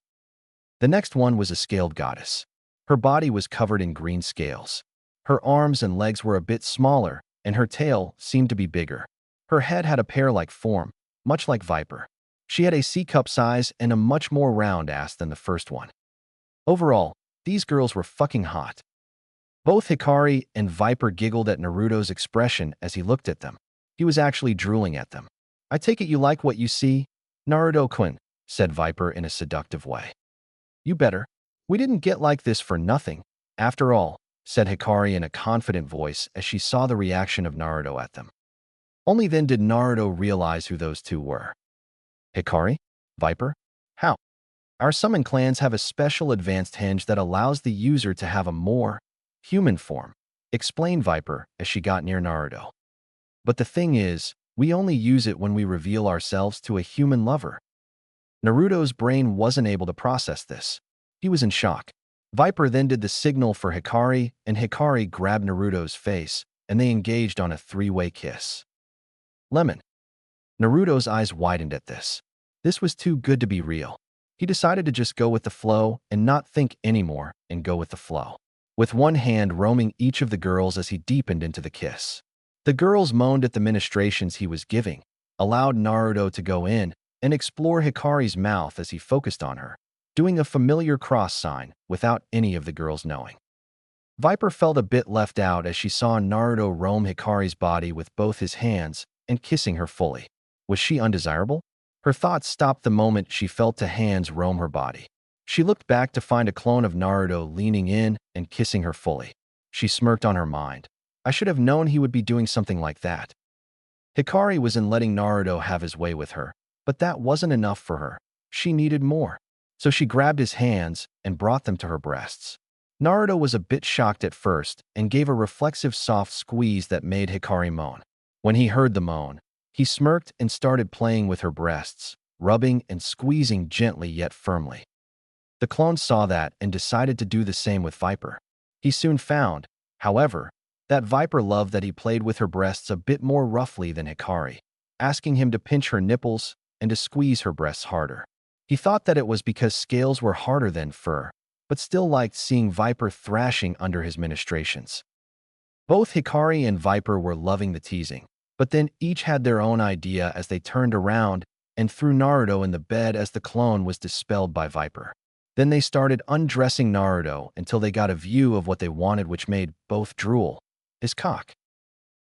The next one was a scaled goddess. Her body was covered in green scales. Her arms and legs were a bit smaller, and her tail seemed to be bigger. Her head had a pear-like form, much like Viper. She had a C-cup size and a much more round ass than the first one. Overall, these girls were fucking hot. Both Hikari and Viper giggled at Naruto's expression as he looked at them. He was actually drooling at them. "I take it you like what you see, Naruto-kun," said Viper in a seductive way. "You better. We didn't get like this for nothing, after all," said Hikari in a confident voice as she saw the reaction of Naruto at them. Only then did Naruto realize who those two were. "Hikari? Viper? How?" "Our summon clans have a special advanced henge that allows the user to have a more human form," explained Viper as she got near Naruto. "But the thing is, we only use it when we reveal ourselves to a human lover." Naruto's brain wasn't able to process this. He was in shock. Viper then did the signal for Hikari, and Hikari grabbed Naruto's face, and they engaged on a three-way kiss. Lemon. Naruto's eyes widened at this. This was too good to be real. He decided to just go with the flow and not think anymore and go with the flow, with one hand roaming each of the girls as he deepened into the kiss. The girls moaned at the ministrations he was giving, allowed Naruto to go in and explore Hikari's mouth as he focused on her, doing a familiar cross sign without any of the girls knowing. Viper felt a bit left out as she saw Naruto roam Hikari's body with both his hands and kissing her fully. Was she undesirable? Her thoughts stopped the moment she felt the hands roam her body. She looked back to find a clone of Naruto leaning in and kissing her fully. She smirked on her mind. I should have known he would be doing something like that. Hikari was in letting Naruto have his way with her, but that wasn't enough for her. She needed more. So she grabbed his hands and brought them to her breasts. Naruto was a bit shocked at first and gave a reflexive soft squeeze that made Hikari moan. When he heard the moan, he smirked and started playing with her breasts, rubbing and squeezing gently yet firmly. The clone saw that and decided to do the same with Viper. He soon found, however, that Viper loved that he played with her breasts a bit more roughly than Hikari, asking him to pinch her nipples and to squeeze her breasts harder. He thought that it was because scales were harder than fur, but still liked seeing Viper thrashing under his ministrations. Both Hikari and Viper were loving the teasing, but then each had their own idea as they turned around and threw Naruto in the bed as the clone was dispelled by Viper. Then they started undressing Naruto until they got a view of what they wanted, which made both drool. His cock.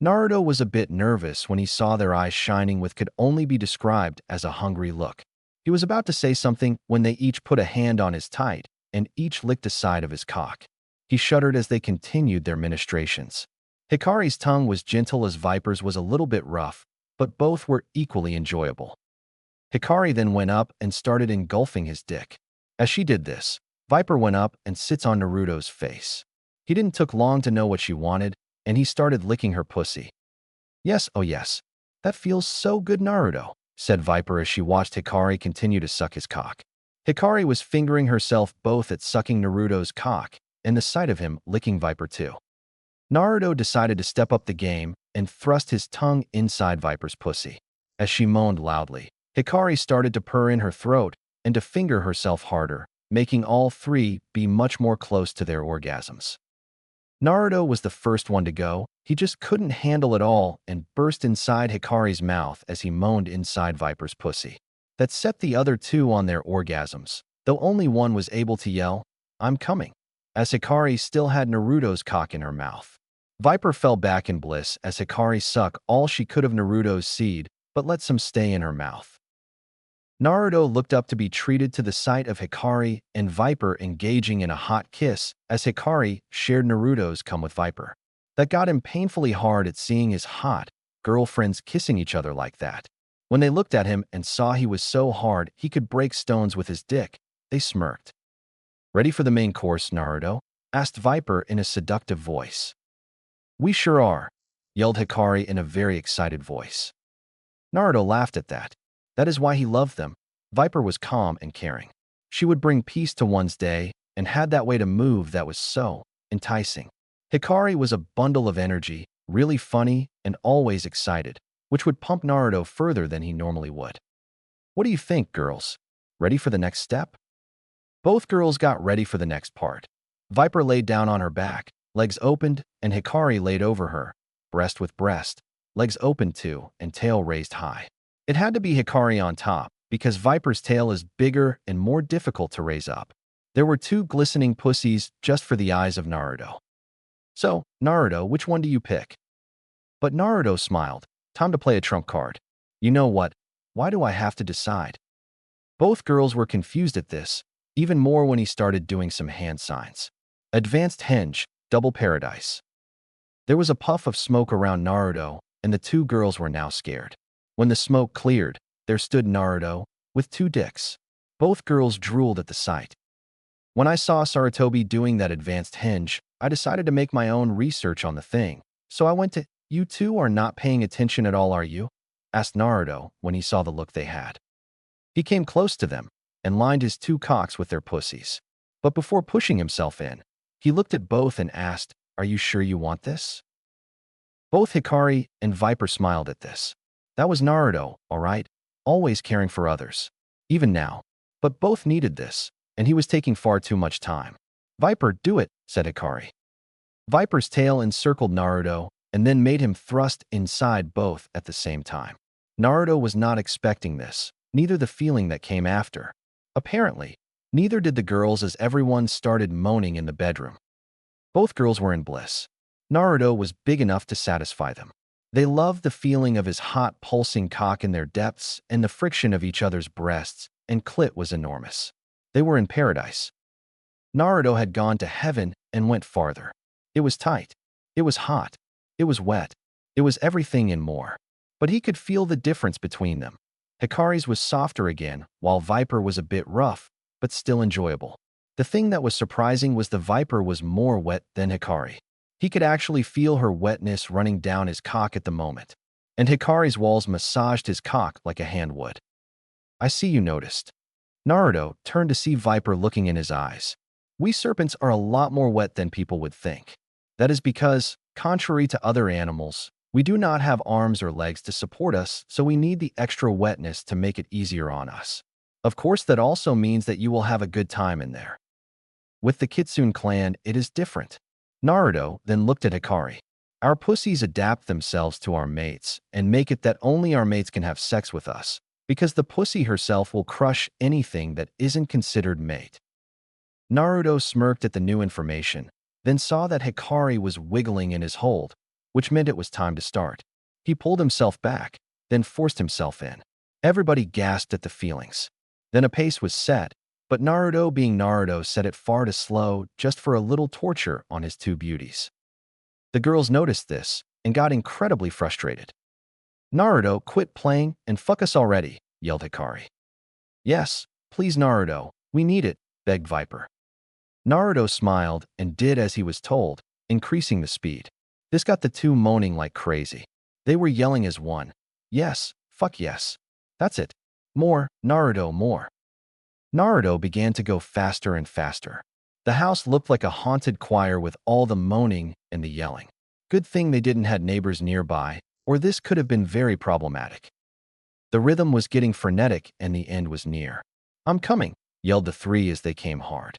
Naruto was a bit nervous when he saw their eyes shining with could only be described as a hungry look. He was about to say something when they each put a hand on his tight and each licked a side of his cock. He shuddered as they continued their ministrations. Hikari's tongue was gentle as Viper's was a little bit rough, but both were equally enjoyable. Hikari then went up and started engulfing his dick. As she did this, Viper went up and sits on Naruto's face. He didn't take long to know what she wanted, and he started licking her pussy. "Yes, oh yes. That feels so good, Naruto," said Viper as she watched Hikari continue to suck his cock. Hikari was fingering herself both at sucking Naruto's cock and the sight of him licking Viper too. Naruto decided to step up the game and thrust his tongue inside Viper's pussy. As she moaned loudly, Hikari started to purr in her throat and to finger herself harder, making all three be much more close to their orgasms. Naruto was the first one to go. He just couldn't handle it all and burst inside Hikari's mouth as he moaned inside Viper's pussy. That set the other two on their orgasms, though only one was able to yell, "I'm coming," as Hikari still had Naruto's cock in her mouth. Viper fell back in bliss as Hikari sucked all she could of Naruto's seed, but let some stay in her mouth. Naruto looked up to be treated to the sight of Hikari and Viper engaging in a hot kiss as Hikari shared Naruto's cum with Viper. That got him painfully hard at seeing his hot girlfriends kissing each other like that. When they looked at him and saw he was so hard he could break stones with his dick, they smirked. "Ready for the main course, Naruto?" asked Viper in a seductive voice. "We sure are," yelled Hikari in a very excited voice. Naruto laughed at that. That is why he loved them. Viper was calm and caring. She would bring peace to one's day and had that way to move that was so enticing. Hikari was a bundle of energy, really funny and always excited, which would pump Naruto further than he normally would. "What do you think, girls? Ready for the next step?" Both girls got ready for the next part. Viper laid down on her back, legs opened, and Hikari laid over her, breast with breast, legs open too, and tail raised high. It had to be Hikari on top, because Viper's tail is bigger and more difficult to raise up. There were two glistening pussies just for the eyes of Naruto. "So, Naruto, which one do you pick?" But Naruto smiled. "Time to play a trump card. You know what? Why do I have to decide?" Both girls were confused at this, even more when he started doing some hand signs. Advanced Henge, double paradise. There was a puff of smoke around Naruto, and the two girls were now scared. When the smoke cleared, there stood Naruto, with two dicks. Both girls drooled at the sight. When I saw Sarutobi doing that advanced Henge, I decided to make my own research on the thing. So I went to, "You two are not paying attention at all, are you?" asked Naruto when he saw the look they had. He came close to them and lined his two cocks with their pussies. But before pushing himself in, he looked at both and asked, "Are you sure you want this?" Both Hikari and Viper smiled at this. That was Naruto, all right, always caring for others. Even now. But both needed this, and he was taking far too much time. "Viper, do it," said Hikari. Viper's tail encircled Naruto and then made him thrust inside both at the same time. Naruto was not expecting this, neither the feeling that came after. Apparently, neither did the girls as everyone started moaning in the bedroom. Both girls were in bliss. Naruto was big enough to satisfy them. They loved the feeling of his hot, pulsing cock in their depths and the friction of each other's breasts, and clit was enormous. They were in paradise. Naruto had gone to heaven and went farther. It was tight. It was hot. It was wet. It was everything and more. But he could feel the difference between them. Hikari's was softer again, while Viper was a bit rough, but still enjoyable. The thing that was surprising was the Viper was more wet than Hikari. He could actually feel her wetness running down his cock at the moment, and Hikari's walls massaged his cock like a hand would. "I see you noticed." Naruto turned to see Viper looking in his eyes. "We serpents are a lot more wet than people would think. That is because, contrary to other animals, we do not have arms or legs to support us, so we need the extra wetness to make it easier on us. Of course, that also means that you will have a good time in there. With the Kitsune clan, it is different." Naruto then looked at Hikari. "Our pussies adapt themselves to our mates and make it that only our mates can have sex with us, because the pussy herself will crush anything that isn't considered mate." Naruto smirked at the new information, then saw that Hikari was wiggling in his hold, which meant it was time to start. He pulled himself back, then forced himself in. Everybody gasped at the feelings. Then a pace was set, but Naruto, being Naruto, set it far too slow just for a little torture on his two beauties. The girls noticed this and got incredibly frustrated. "Naruto, quit playing and fuck us already," yelled Hikari. "Yes, please Naruto, we need it," begged Viper. Naruto smiled and did as he was told, increasing the speed. This got the two moaning like crazy. They were yelling as one. "Yes, fuck yes. That's it. More, Naruto, more." Naruto began to go faster and faster. The house looked like a haunted choir with all the moaning and the yelling. Good thing they didn't have neighbors nearby, or this could have been very problematic. The rhythm was getting frenetic and the end was near. "I'm coming," yelled the three as they came hard.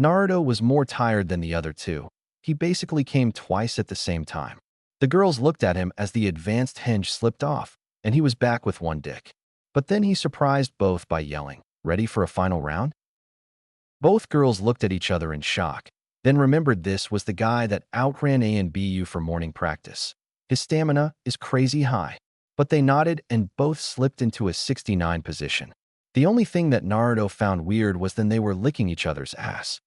Naruto was more tired than the other two. He basically came twice at the same time. The girls looked at him as the advanced hinge slipped off, and he was back with one dick. But then he surprised both by yelling, "Ready for a final round?" Both girls looked at each other in shock, then remembered this was the guy that outran A and BU for morning practice. His stamina is crazy high. But they nodded and both slipped into a 69 position. The only thing that Naruto found weird was then they were licking each other's ass.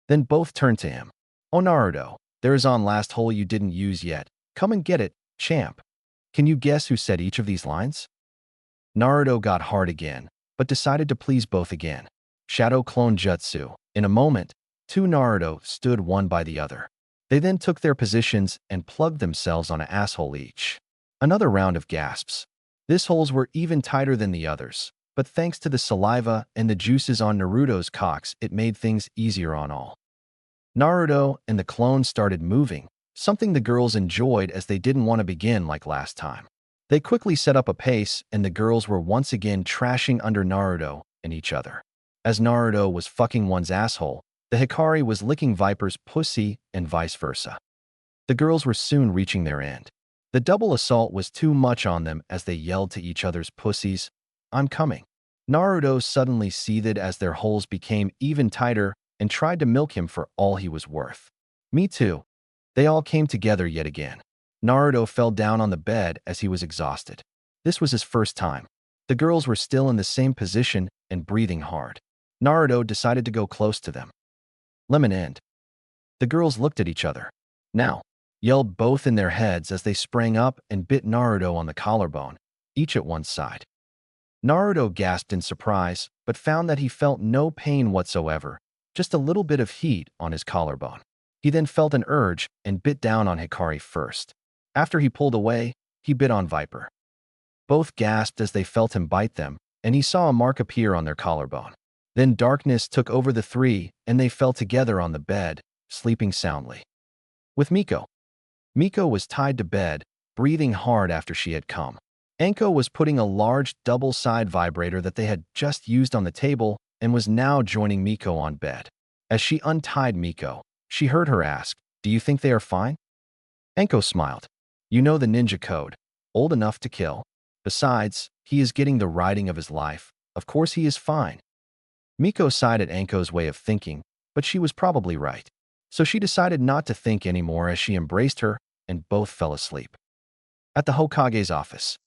Then both turned to him. "Oh Naruto, there is on last hole you didn't use yet. Come and get it, champ." Can you guess who said each of these lines? Naruto got hard again, but decided to please both again. Shadow Clone Jutsu. In a moment, two Naruto stood one by the other. They then took their positions and plugged themselves on an asshole each. Another round of gasps. These holes were even tighter than the others, but thanks to the saliva and the juices on Naruto's cocks, it made things easier on all. Naruto and the clones started moving, something the girls enjoyed as they didn't want to begin like last time. They quickly set up a pace, and the girls were once again trashing under Naruto and each other. As Naruto was fucking one's asshole, the Hikari was licking Viper's pussy and vice versa. The girls were soon reaching their end. The double assault was too much on them as they yelled to each other's pussies, "I'm coming." Naruto suddenly seethed as their holes became even tighter and tried to milk him for all he was worth. Me too. They all came together yet again. Naruto fell down on the bed as he was exhausted. This was his first time. The girls were still in the same position and breathing hard. Naruto decided to go close to them. Lemon end. The girls looked at each other. Now, yelled both in their heads as they sprang up and bit Naruto on the collarbone, each at one side. Naruto gasped in surprise, but found that he felt no pain whatsoever, just a little bit of heat on his collarbone. He then felt an urge and bit down on Hikari first. After he pulled away, he bit on Viper. Both gasped as they felt him bite them, and he saw a mark appear on their collarbone. Then darkness took over the three, and they fell together on the bed, sleeping soundly. With Miko. Miko was tied to bed, breathing hard after she had come. Anko was putting a large double-side vibrator that they had just used on the table and was now joining Miko on bed. As she untied Miko, she heard her ask, "Do you think they are fine?" Anko smiled. "You know the ninja code. Old enough to kill. Besides, he is getting the riding of his life. Of course he is fine." Miko sighed at Anko's way of thinking, but she was probably right. So she decided not to think anymore as she embraced her, and both fell asleep. At the Hokage's office,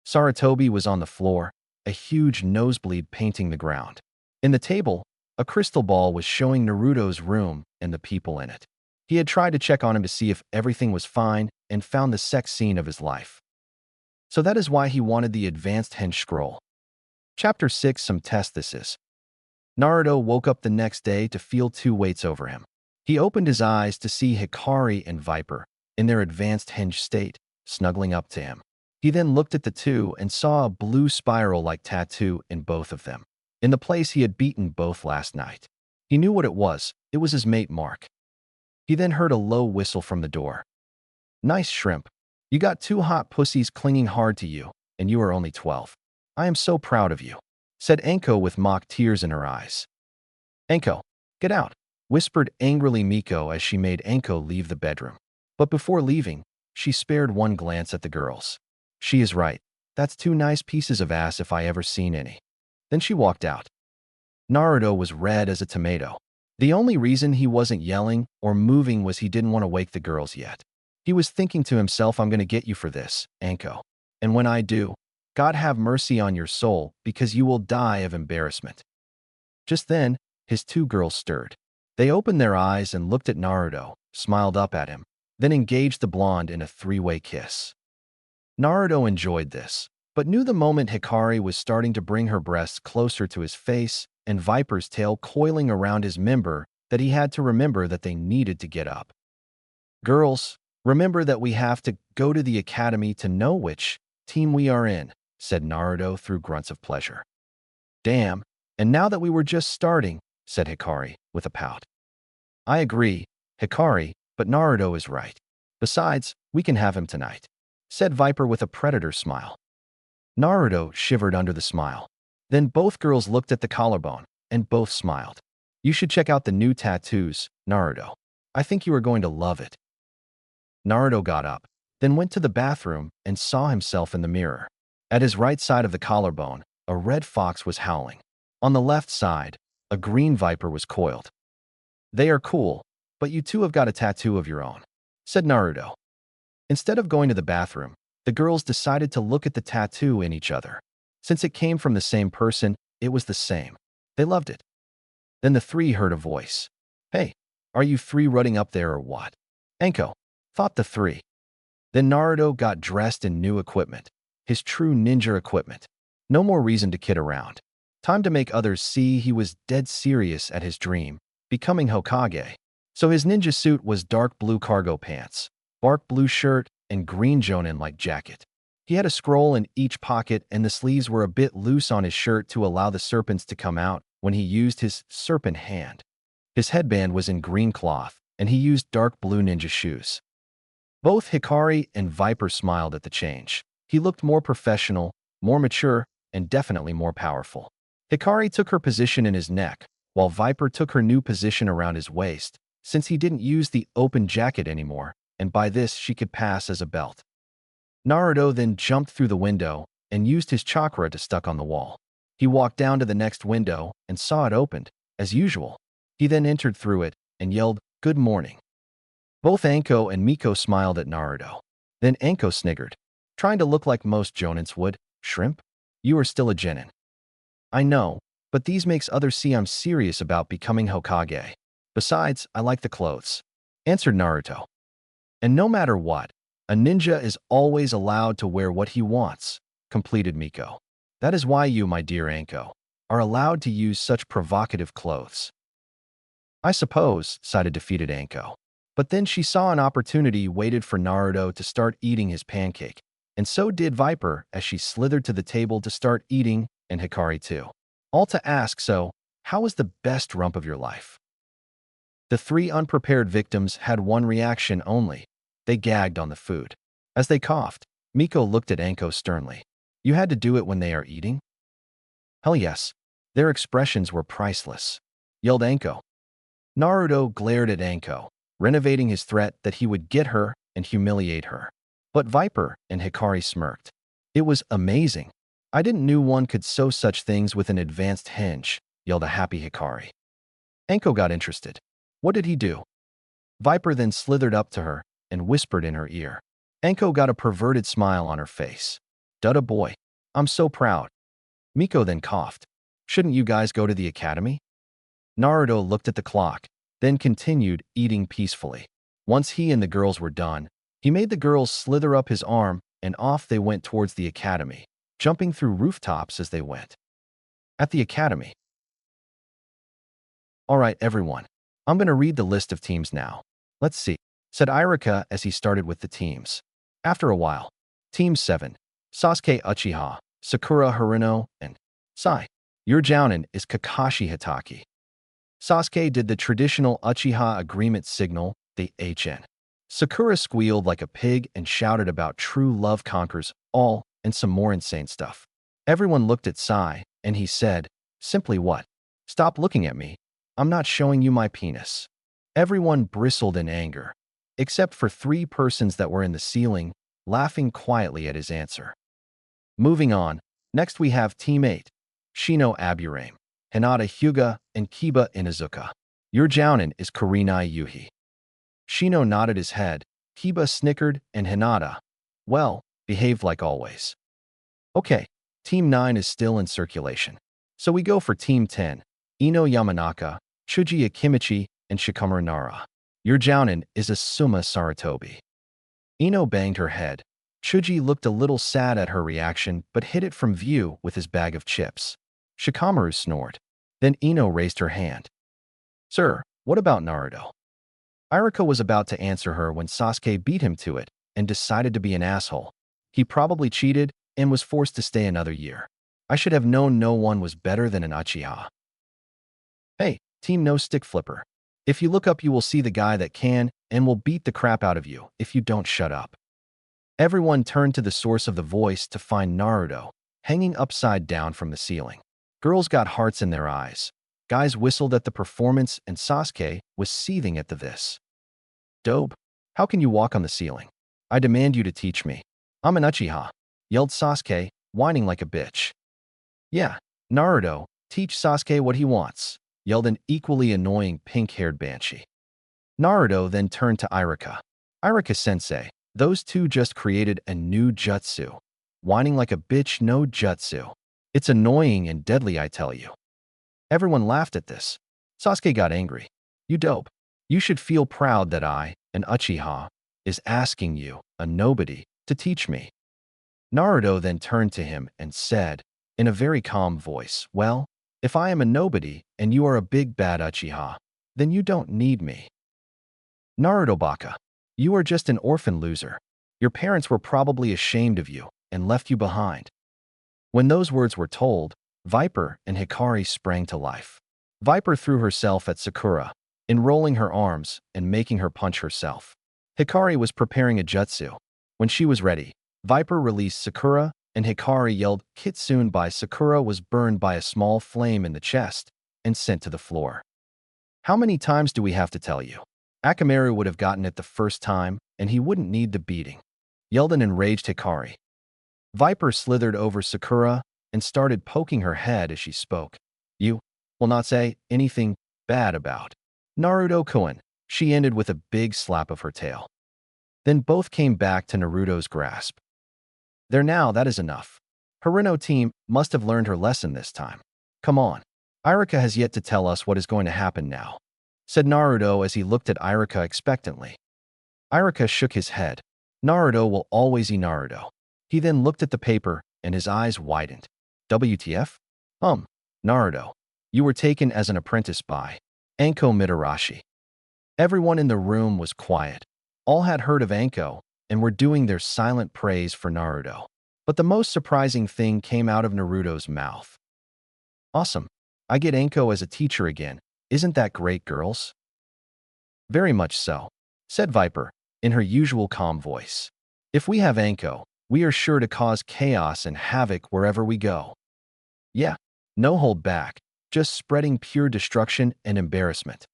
Sarutobi was on the floor, a huge nosebleed painting the ground. In the table, a crystal ball was showing Naruto's room and the people in it. He had tried to check on him to see if everything was fine and found the sex scene of his life. So that is why he wanted the advanced henge scroll. Chapter 6. Some test this is. Naruto woke up the next day to feel two weights over him. He opened his eyes to see Hikari and Viper, in their advanced henge state, snuggling up to him. He then looked at the two and saw a blue spiral-like tattoo in both of them, in the place he had beaten both last night. He knew what it was his mate Mark. He then heard a low whistle from the door. "Nice shrimp. You got two hot pussies clinging hard to you, and you are only 12. I am so proud of you," said Anko with mock tears in her eyes. "Anko, get out," whispered angrily Miko as she made Anko leave the bedroom. But before leaving, she spared one glance at the girls. She is right. That's two nice pieces of ass if I ever seen any. Then she walked out. Naruto was red as a tomato. The only reason he wasn't yelling or moving was he didn't want to wake the girls yet. He was thinking to himself, "I'm going to get you for this, Anko. And when I do, God have mercy on your soul because you will die of embarrassment." Just then, his two girls stirred. They opened their eyes and looked at Naruto, smiled up at him, then engaged the blonde in a three-way kiss. Naruto enjoyed this, but knew the moment Hikari was starting to bring her breasts closer to his face and Viper's tail coiling around his member that he had to remember that they needed to get up. "Girls, remember that we have to go to the academy to know which team we are in," said Naruto through grunts of pleasure. "Damn, and now that we were just starting," said Hikari with a pout. "I agree, Hikari, but Naruto is right. Besides, we can have him tonight," said Viper with a predator smile. Naruto shivered under the smile. Then both girls looked at the collarbone, and both smiled. "You should check out the new tattoos, Naruto. I think you are going to love it." Naruto got up, then went to the bathroom and saw himself in the mirror. At his right side of the collarbone, a red fox was howling. On the left side, a green viper was coiled. "They are cool, but you two have got a tattoo of your own," said Naruto. Instead of going to the bathroom, the girls decided to look at the tattoo in each other. Since it came from the same person, it was the same. They loved it. Then the three heard a voice. "Hey, are you three rutting up there or what?" "Anko," thought the three. Then Naruto got dressed in new equipment, his true ninja equipment. No more reason to kid around. Time to make others see he was dead serious at his dream, becoming Hokage. So his ninja suit was dark blue cargo pants, bark blue shirt, and green Jonin-like jacket. He had a scroll in each pocket, and the sleeves were a bit loose on his shirt to allow the serpents to come out when he used his serpent hand. His headband was in green cloth, and he used dark blue ninja shoes. Both Hikari and Viper smiled at the change. He looked more professional, more mature, and definitely more powerful. Hikari took her position in his neck, while Viper took her new position around his waist, since he didn't use the open jacket anymore, and by this she could pass as a belt. Naruto then jumped through the window and used his chakra to stuck on the wall. He walked down to the next window and saw it opened, as usual. He then entered through it and yelled, "Good morning." Both Anko and Miko smiled at Naruto. Then Anko sniggered, trying to look like most Jonins would. "Shrimp? You are still a genin." "I know, but these makes others see I'm serious about becoming Hokage. Besides, I like the clothes," answered Naruto. "And no matter what, a ninja is always allowed to wear what he wants," completed Miko. "That is why you, my dear Anko, are allowed to use such provocative clothes." "I suppose," sighed a defeated Anko. But then she saw an opportunity waited for Naruto to start eating his pancake, and so did Viper as she slithered to the table to start eating, and Hikari too. All to ask, "So, how was the best rump of your life?" The three unprepared victims had one reaction only. They gagged on the food. As they coughed, Miko looked at Anko sternly. "You had to do it when they are eating?" "Hell yes." Their expressions were priceless, yelled Anko. Naruto glared at Anko, renovating his threat that he would get her and humiliate her. But Viper and Hikari smirked. "It was amazing. I didn't knew one could sew such things with an advanced hinge," yelled a happy Hikari. Anko got interested. "What did he do?" Viper then slithered up to her and whispered in her ear. Anko got a perverted smile on her face. "Dutta boy. I'm so proud." Miko then coughed. "Shouldn't you guys go to the academy?" Naruto looked at the clock, then continued eating peacefully. Once he and the girls were done, he made the girls slither up his arm, and off they went towards the academy, jumping through rooftops as they went. At the academy. "All right, everyone. I'm going to read the list of teams now. Let's see," said Irika as he started with the teams. After a while, Team 7, Sasuke Uchiha, Sakura Haruno, and Sai. Your Jounin is Kakashi Hitaki. Sasuke did the traditional Uchiha agreement signal, the HN. Sakura squealed like a pig and shouted about true love conquers all and some more insane stuff. Everyone looked at Sai, and he said, "Simply what? Stop looking at me. I'm not showing you my penis." Everyone bristled in anger, except for 3 persons that were in the ceiling, laughing quietly at his answer. Moving on, next we have Team 8, Shino Aburame, Hinata Hyuga, and Kiba Inuzuka. Your Jounin is Kurenai Yuhi. Shino nodded his head, Kiba snickered, and Hinata, well, behaved like always. Okay, Team 9 is still in circulation. So we go for Team 10, Ino Yamanaka, Chuji Akimichi, and Shikamaru Nara. Your Jounin is Asuma Saratobi. Ino banged her head. Chuji looked a little sad at her reaction but hid it from view with his bag of chips. Shikamaru snored. Then Ino raised her hand. "Sir, what about Naruto?" Irika was about to answer her when Sasuke beat him to it and decided to be an asshole. He probably cheated and was forced to stay another year. I should have known no one was better than an Uchiha. Hey, Team No Stick Flipper. If you look up you will see the guy that can and will beat the crap out of you if you don't shut up. Everyone turned to the source of the voice to find Naruto, hanging upside down from the ceiling. Girls got hearts in their eyes. Guys whistled at the performance and Sasuke was seething at this. "Dope. How can you walk on the ceiling? I demand you to teach me." "I'm an Uchiha," yelled Sasuke, whining like a bitch. "Yeah, Naruto, teach Sasuke what he wants," yelled an equally annoying pink-haired banshee. Naruto then turned to Irika. "Irika-sensei, those two just created a new jutsu. Whining like a bitch, no jutsu. It's annoying and deadly, I tell you." Everyone laughed at this. Sasuke got angry. "You dope. You should feel proud that I, an Uchiha, is asking you, a nobody, to teach me." Naruto then turned to him and said, in a very calm voice. Well, if I am a nobody and you are a big bad Uchiha, then you don't need me. Naruto Baka, you are just an orphan loser. Your parents were probably ashamed of you and left you behind. When those words were told, Viper and Hikari sprang to life. Viper threw herself at Sakura, enrolling her arms and making her punch herself. Hikari was preparing a jutsu. When she was ready, Viper released Sakura, and Hikari yelled Kitsune by Sakura was burned by a small flame in the chest and sent to the floor. How many times do we have to tell you? Akamaru would have gotten it the first time, and he wouldn't need the beating, yelled an enraged Hikari. Viper slithered over Sakura and started poking her head as she spoke. You will not say anything bad about Naruto-kun, she ended with a big slap of her tail. Then both came back to Naruto's grasp. There now, that is enough. Hirano team must have learned her lesson this time. Come on. Iruka has yet to tell us what is going to happen now, said Naruto as he looked at Iruka expectantly. Iruka shook his head. Naruto will always be Naruto. He then looked at the paper and his eyes widened. WTF? Naruto, you were taken as an apprentice by Anko Mitarashi. Everyone in the room was quiet. All had heard of Anko and were doing their silent praise for Naruto. But the most surprising thing came out of Naruto's mouth. Awesome. I get Anko as a teacher again. Isn't that great, girls? Very much so, said Viper, in her usual calm voice. If we have Anko, we are sure to cause chaos and havoc wherever we go. Yeah, no hold back, just spreading pure destruction and embarrassment,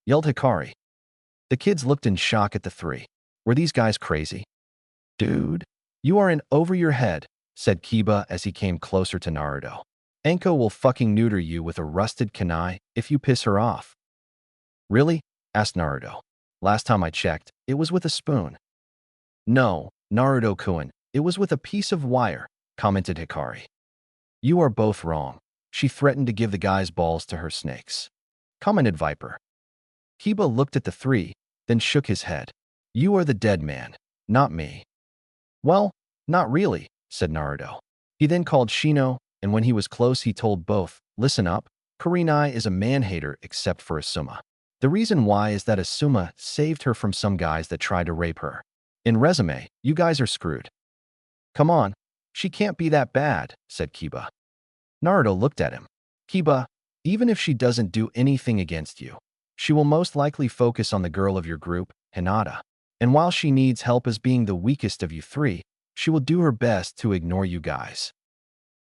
yelled Hikari. The kids looked in shock at the three. Were these guys crazy? Dude, you are in over your head, said Kiba as he came closer to Naruto. Anko will fucking neuter you with a rusted kunai if you piss her off. Really? Asked Naruto. Last time I checked, it was with a spoon. No, Naruto-kun, it was with a piece of wire, commented Hikari. You are both wrong. She threatened to give the guys balls to her snakes, commented Viper. Kiba looked at the three, then shook his head. You are the dead man, not me. Well, not really, said Naruto. He then called Shino, and when he was close he told both, listen up, Kurenai is a man-hater except for Asuma. The reason why is that Asuma saved her from some guys that tried to rape her. In resume, you guys are screwed. Come on, she can't be that bad, said Kiba. Naruto looked at him. Kiba, even if she doesn't do anything against you, she will most likely focus on the girl of your group, Hinata. And while she needs help as being the weakest of you three, she will do her best to ignore you guys.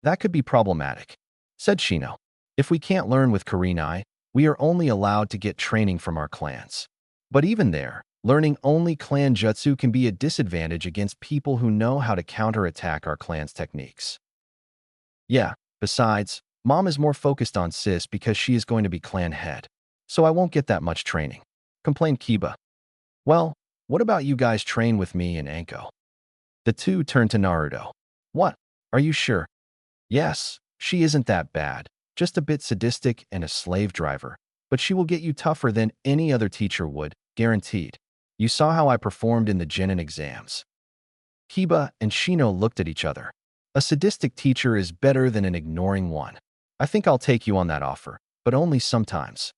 That could be problematic, said Shino. If we can't learn with Kurenai, we are only allowed to get training from our clans. But even there, learning only clan jutsu can be a disadvantage against people who know how to counterattack our clan's techniques. Yeah, besides, Mom is more focused on sis because she is going to be clan head. So I won't get that much training, complained Kiba. Well, what about you guys train with me and Anko? The two turned to Naruto. What? Are you sure? Yes, she isn't that bad, just a bit sadistic and a slave driver, but she will get you tougher than any other teacher would, guaranteed. You saw how I performed in the Genin exams. Kiba and Shino looked at each other. A sadistic teacher is better than an ignoring one. I think I'll take you on that offer, but only sometimes.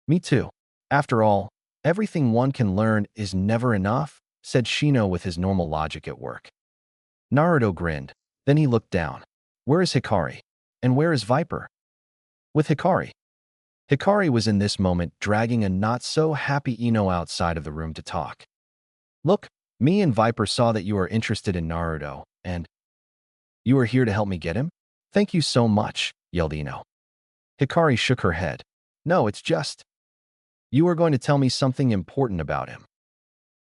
Me too. After all, everything one can learn is never enough, said Shino with his normal logic at work. Naruto grinned. Then he looked down. Where is Hikari? And where is Viper? With Hikari. Hikari was in this moment dragging a not-so-happy Ino outside of the room to talk. Look, me and Viper saw that you are interested in Naruto, and you are here to help me get him? Thank you so much, yelled Ino. Hikari shook her head. No, it's just you are going to tell me something important about him.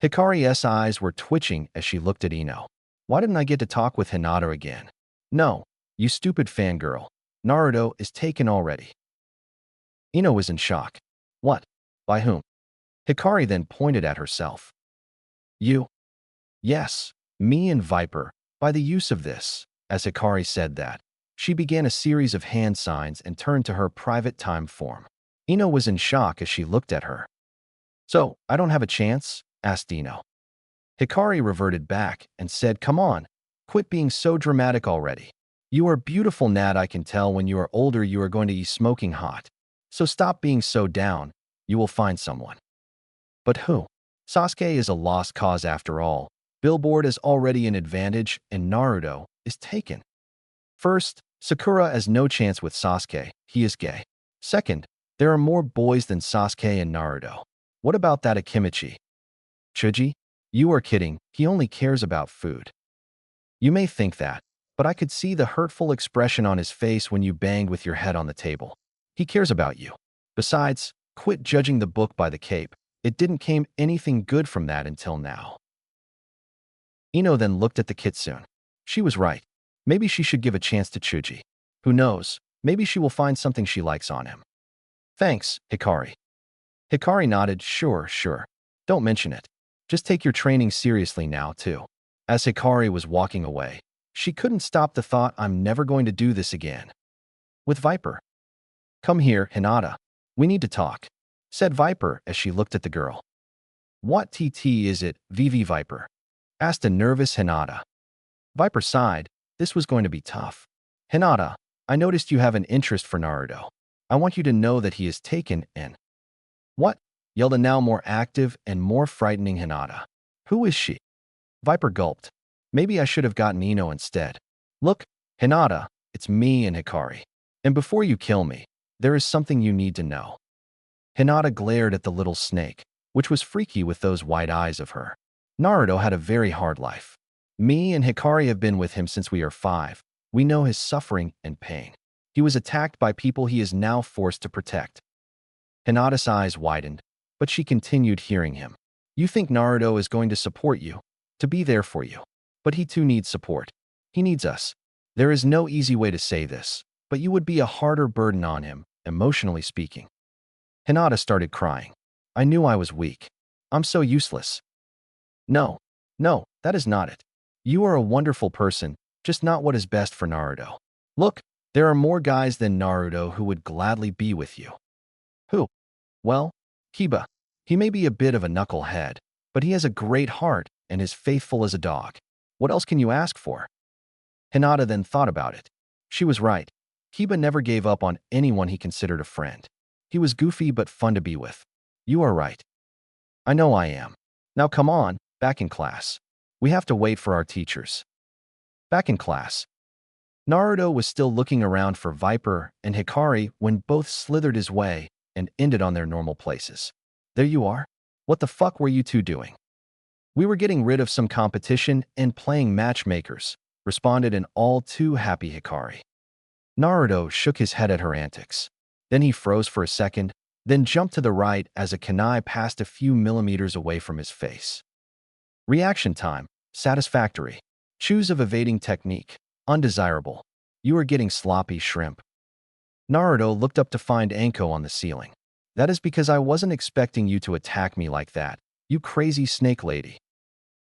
Hikari's eyes were twitching as she looked at Ino. Why didn't I get to talk with Hinata again? No, you stupid fangirl. Naruto is taken already. Ino was in shock. What? By whom? Hikari then pointed at herself. You. Yes, me and Viper, by the use of this. As Hikari said that, she began a series of hand signs and turned to her private time form. Ino was in shock as she looked at her. So, I don't have a chance? Asked Ino. Hikari reverted back and said, come on, quit being so dramatic already. You are beautiful, Nat. I can tell when you are older you are going to be smoking hot. So stop being so down. You will find someone. But who? Sasuke is a lost cause after all. Billboard is already an advantage, and Naruto is taken. First, Sakura has no chance with Sasuke. He is gay. Second, there are more boys than Sasuke and Naruto. What about that Akimichi? Chuji? You are kidding. He only cares about food. You may think that, but I could see the hurtful expression on his face when you banged with your head on the table. He cares about you. Besides, quit judging the book by the cape. It didn't came anything good from that until now. Ino then looked at the kitsune. She was right. Maybe she should give a chance to Chuji. Who knows? Maybe she will find something she likes on him. Thanks, Hikari. Hikari nodded. Sure, sure. Don't mention it. Just take your training seriously now, too. As Hikari was walking away, she couldn't stop the thought, I'm never going to do this again. With Viper. Come here, Hinata. We need to talk, said Viper as she looked at the girl. What TT is it, VV Viper? Asked a nervous Hinata. Viper sighed. This was going to be tough. Hinata, I noticed you have an interest for Naruto. I want you to know that he is taken and… What? Yelled a now more active and more frightening Hinata. Who is she? Viper gulped. Maybe I should have gotten Ino instead. Look, Hinata, it's me and Hikari. And before you kill me, there is something you need to know. Hinata glared at the little snake, which was freaky with those white eyes of her. Naruto had a very hard life. Me and Hikari have been with him since we are 5. We know his suffering and pain. He was attacked by people he is now forced to protect. Hinata's eyes widened, but she continued hearing him. You think Naruto is going to support you, to be there for you. But he too needs support. He needs us. There is no easy way to say this, but you would be a harder burden on him, emotionally speaking. Hinata started crying. I knew I was weak. I'm so useless. No, that is not it. You are a wonderful person, just not what is best for Naruto. Look, there are more guys than Naruto who would gladly be with you. Who? Well, Kiba. He may be a bit of a knucklehead, but he has a great heart and is faithful as a dog. What else can you ask for? Hinata then thought about it. She was right. Kiba never gave up on anyone he considered a friend. He was goofy but fun to be with. You are right. I know I am. Now come on, back in class. We have to wait for our teachers. Back in class. Naruto was still looking around for Viper and Hikari when both slithered his way and ended on their normal places. There you are. What the fuck were you two doing? We were getting rid of some competition and playing matchmakers, responded an all too happy Hikari. Naruto shook his head at her antics. Then he froze for a second, then jumped to the right as a kunai passed a few millimeters away from his face. Reaction time, satisfactory. Choose of evading technique, undesirable. You are getting sloppy, shrimp. Naruto looked up to find Anko on the ceiling. That is because I wasn't expecting you to attack me like that, you crazy snake lady.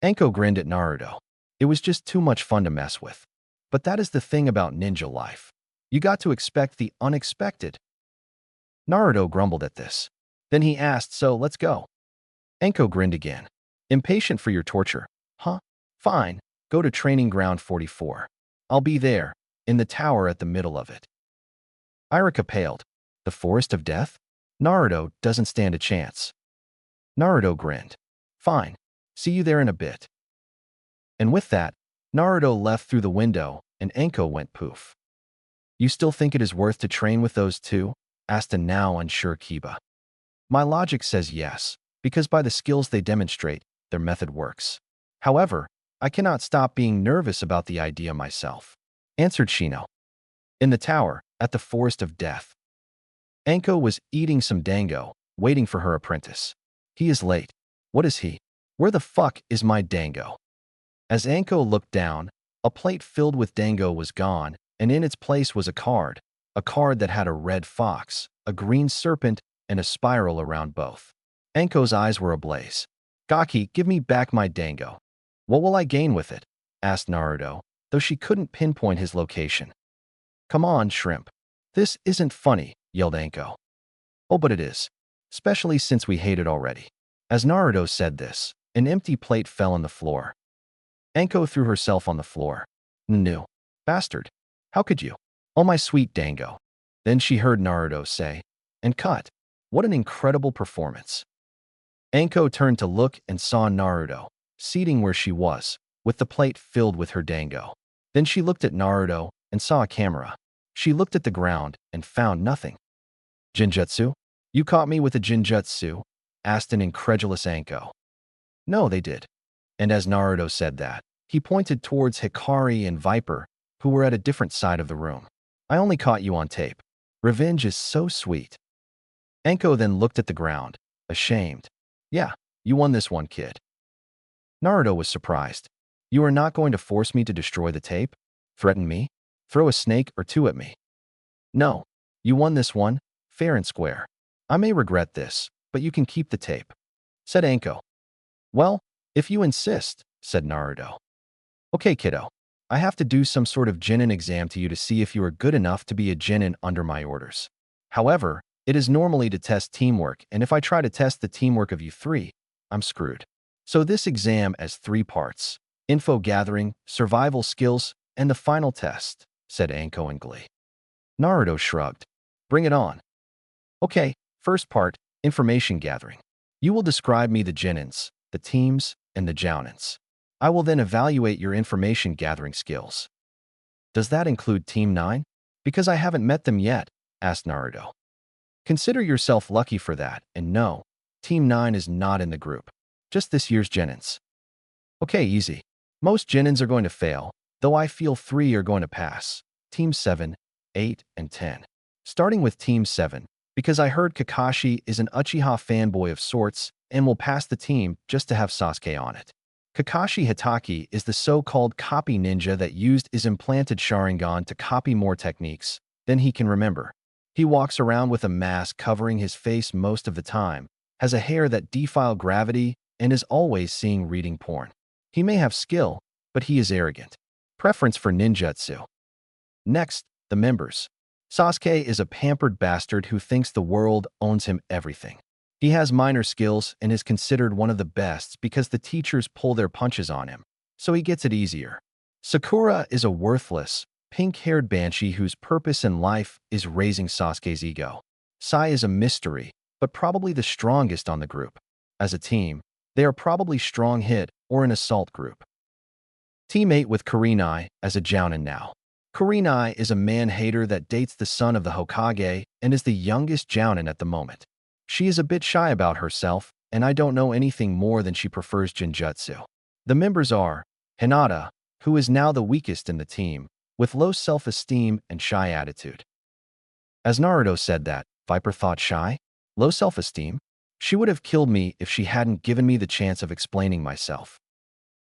Anko grinned at Naruto. It was just too much fun to mess with. But that is the thing about ninja life. You got to expect the unexpected. Naruto grumbled at this. Then he asked, so let's go. Anko grinned again. Impatient for your torture. Huh? Fine. Go to training ground 44. I'll be there, in the tower at the middle of it. Irika paled. The forest of death? Naruto doesn't stand a chance. Naruto grinned. Fine. See you there in a bit. And with that, Naruto left through the window, and Anko went poof. You still think it is worth to train with those two? Asked a now unsure Kiba. My logic says yes, because by the skills they demonstrate, their method works. However, I cannot stop being nervous about the idea myself, answered Shino. In the tower, at the forest of death. Anko was eating some dango, waiting for her apprentice. He is late. What is he? Where the fuck is my dango? As Anko looked down, a plate filled with dango was gone, and in its place was a card that had a red fox, a green serpent, and a spiral around both. Anko's eyes were ablaze. Gaki, give me back my dango. What will I gain with it? Asked Naruto, though she couldn't pinpoint his location. Come on, shrimp. This isn't funny, yelled Anko. Oh, but it is. Especially since we hate it already. As Naruto said this, an empty plate fell on the floor. Anko threw herself on the floor. No. Bastard. How could you? Oh, my sweet Dango. Then she heard Naruto say, and cut. What an incredible performance. Anko turned to look and saw Naruto, seating where she was, with the plate filled with her dango. Then she looked at Naruto and saw a camera. She looked at the ground and found nothing. Jinjutsu? You caught me with a jinjutsu? Asked an incredulous Anko. No, they did. And as Naruto said that, he pointed towards Hikari and Viper, who were at a different side of the room. I only caught you on tape. Revenge is so sweet. Anko then looked at the ground, ashamed. Yeah, you won this one, kid. Naruto was surprised. You are not going to force me to destroy the tape? Threaten me? Throw a snake or two at me? No, you won this one, fair and square. I may regret this, but you can keep the tape, said Anko. Well, if you insist, said Naruto. Okay, kiddo. I have to do some sort of Chunin exam to you to see if you are good enough to be a Chunin under my orders. However, it is normally to test teamwork, and if I try to test the teamwork of you three, I'm screwed. So this exam has 3 parts: info gathering, survival skills, and the final test, said Anko in glee. Naruto shrugged. Bring it on. Okay, first part, information gathering. You will describe me the Chunins, the teams, and the Jounins. I will then evaluate your information gathering skills. Does that include Team 9? Because I haven't met them yet, asked Naruto. Consider yourself lucky for that, and no, Team 9 is not in the group. Just this year's Jounins. Okay, easy. Most Jounins are going to fail, though I feel 3 are going to pass. Team 7, 8, and 10. Starting with Team 7, because I heard Kakashi is an Uchiha fanboy of sorts and will pass the team just to have Sasuke on it. Kakashi Hitaki is the so-called copy ninja that used his implanted Sharingan to copy more techniques than he can remember. He walks around with a mask covering his face most of the time, has a hair that defy gravity, and is always seeing reading porn. He may have skill, but he is arrogant. Preference for ninjutsu. Next, the members. Sasuke is a pampered bastard who thinks the world owns him everything. He has minor skills and is considered one of the best because the teachers pull their punches on him, so he gets it easier. Sakura is a worthless, pink-haired banshee whose purpose in life is raising Sasuke's ego. Sai is a mystery, but probably the strongest on the group. As a team, they are probably strong hit or an assault group. Teammate with Kurenai as a Jounin now. Kurenai is a man-hater that dates the son of the Hokage and is the youngest Jounin at the moment. She is a bit shy about herself, and I don't know anything more than she prefers Jinjutsu. The members are Hinata, who is now the weakest in the team, with low self-esteem and shy attitude. As Naruto said that, Viper thought shy? Low self-esteem? She would have killed me if she hadn't given me the chance of explaining myself.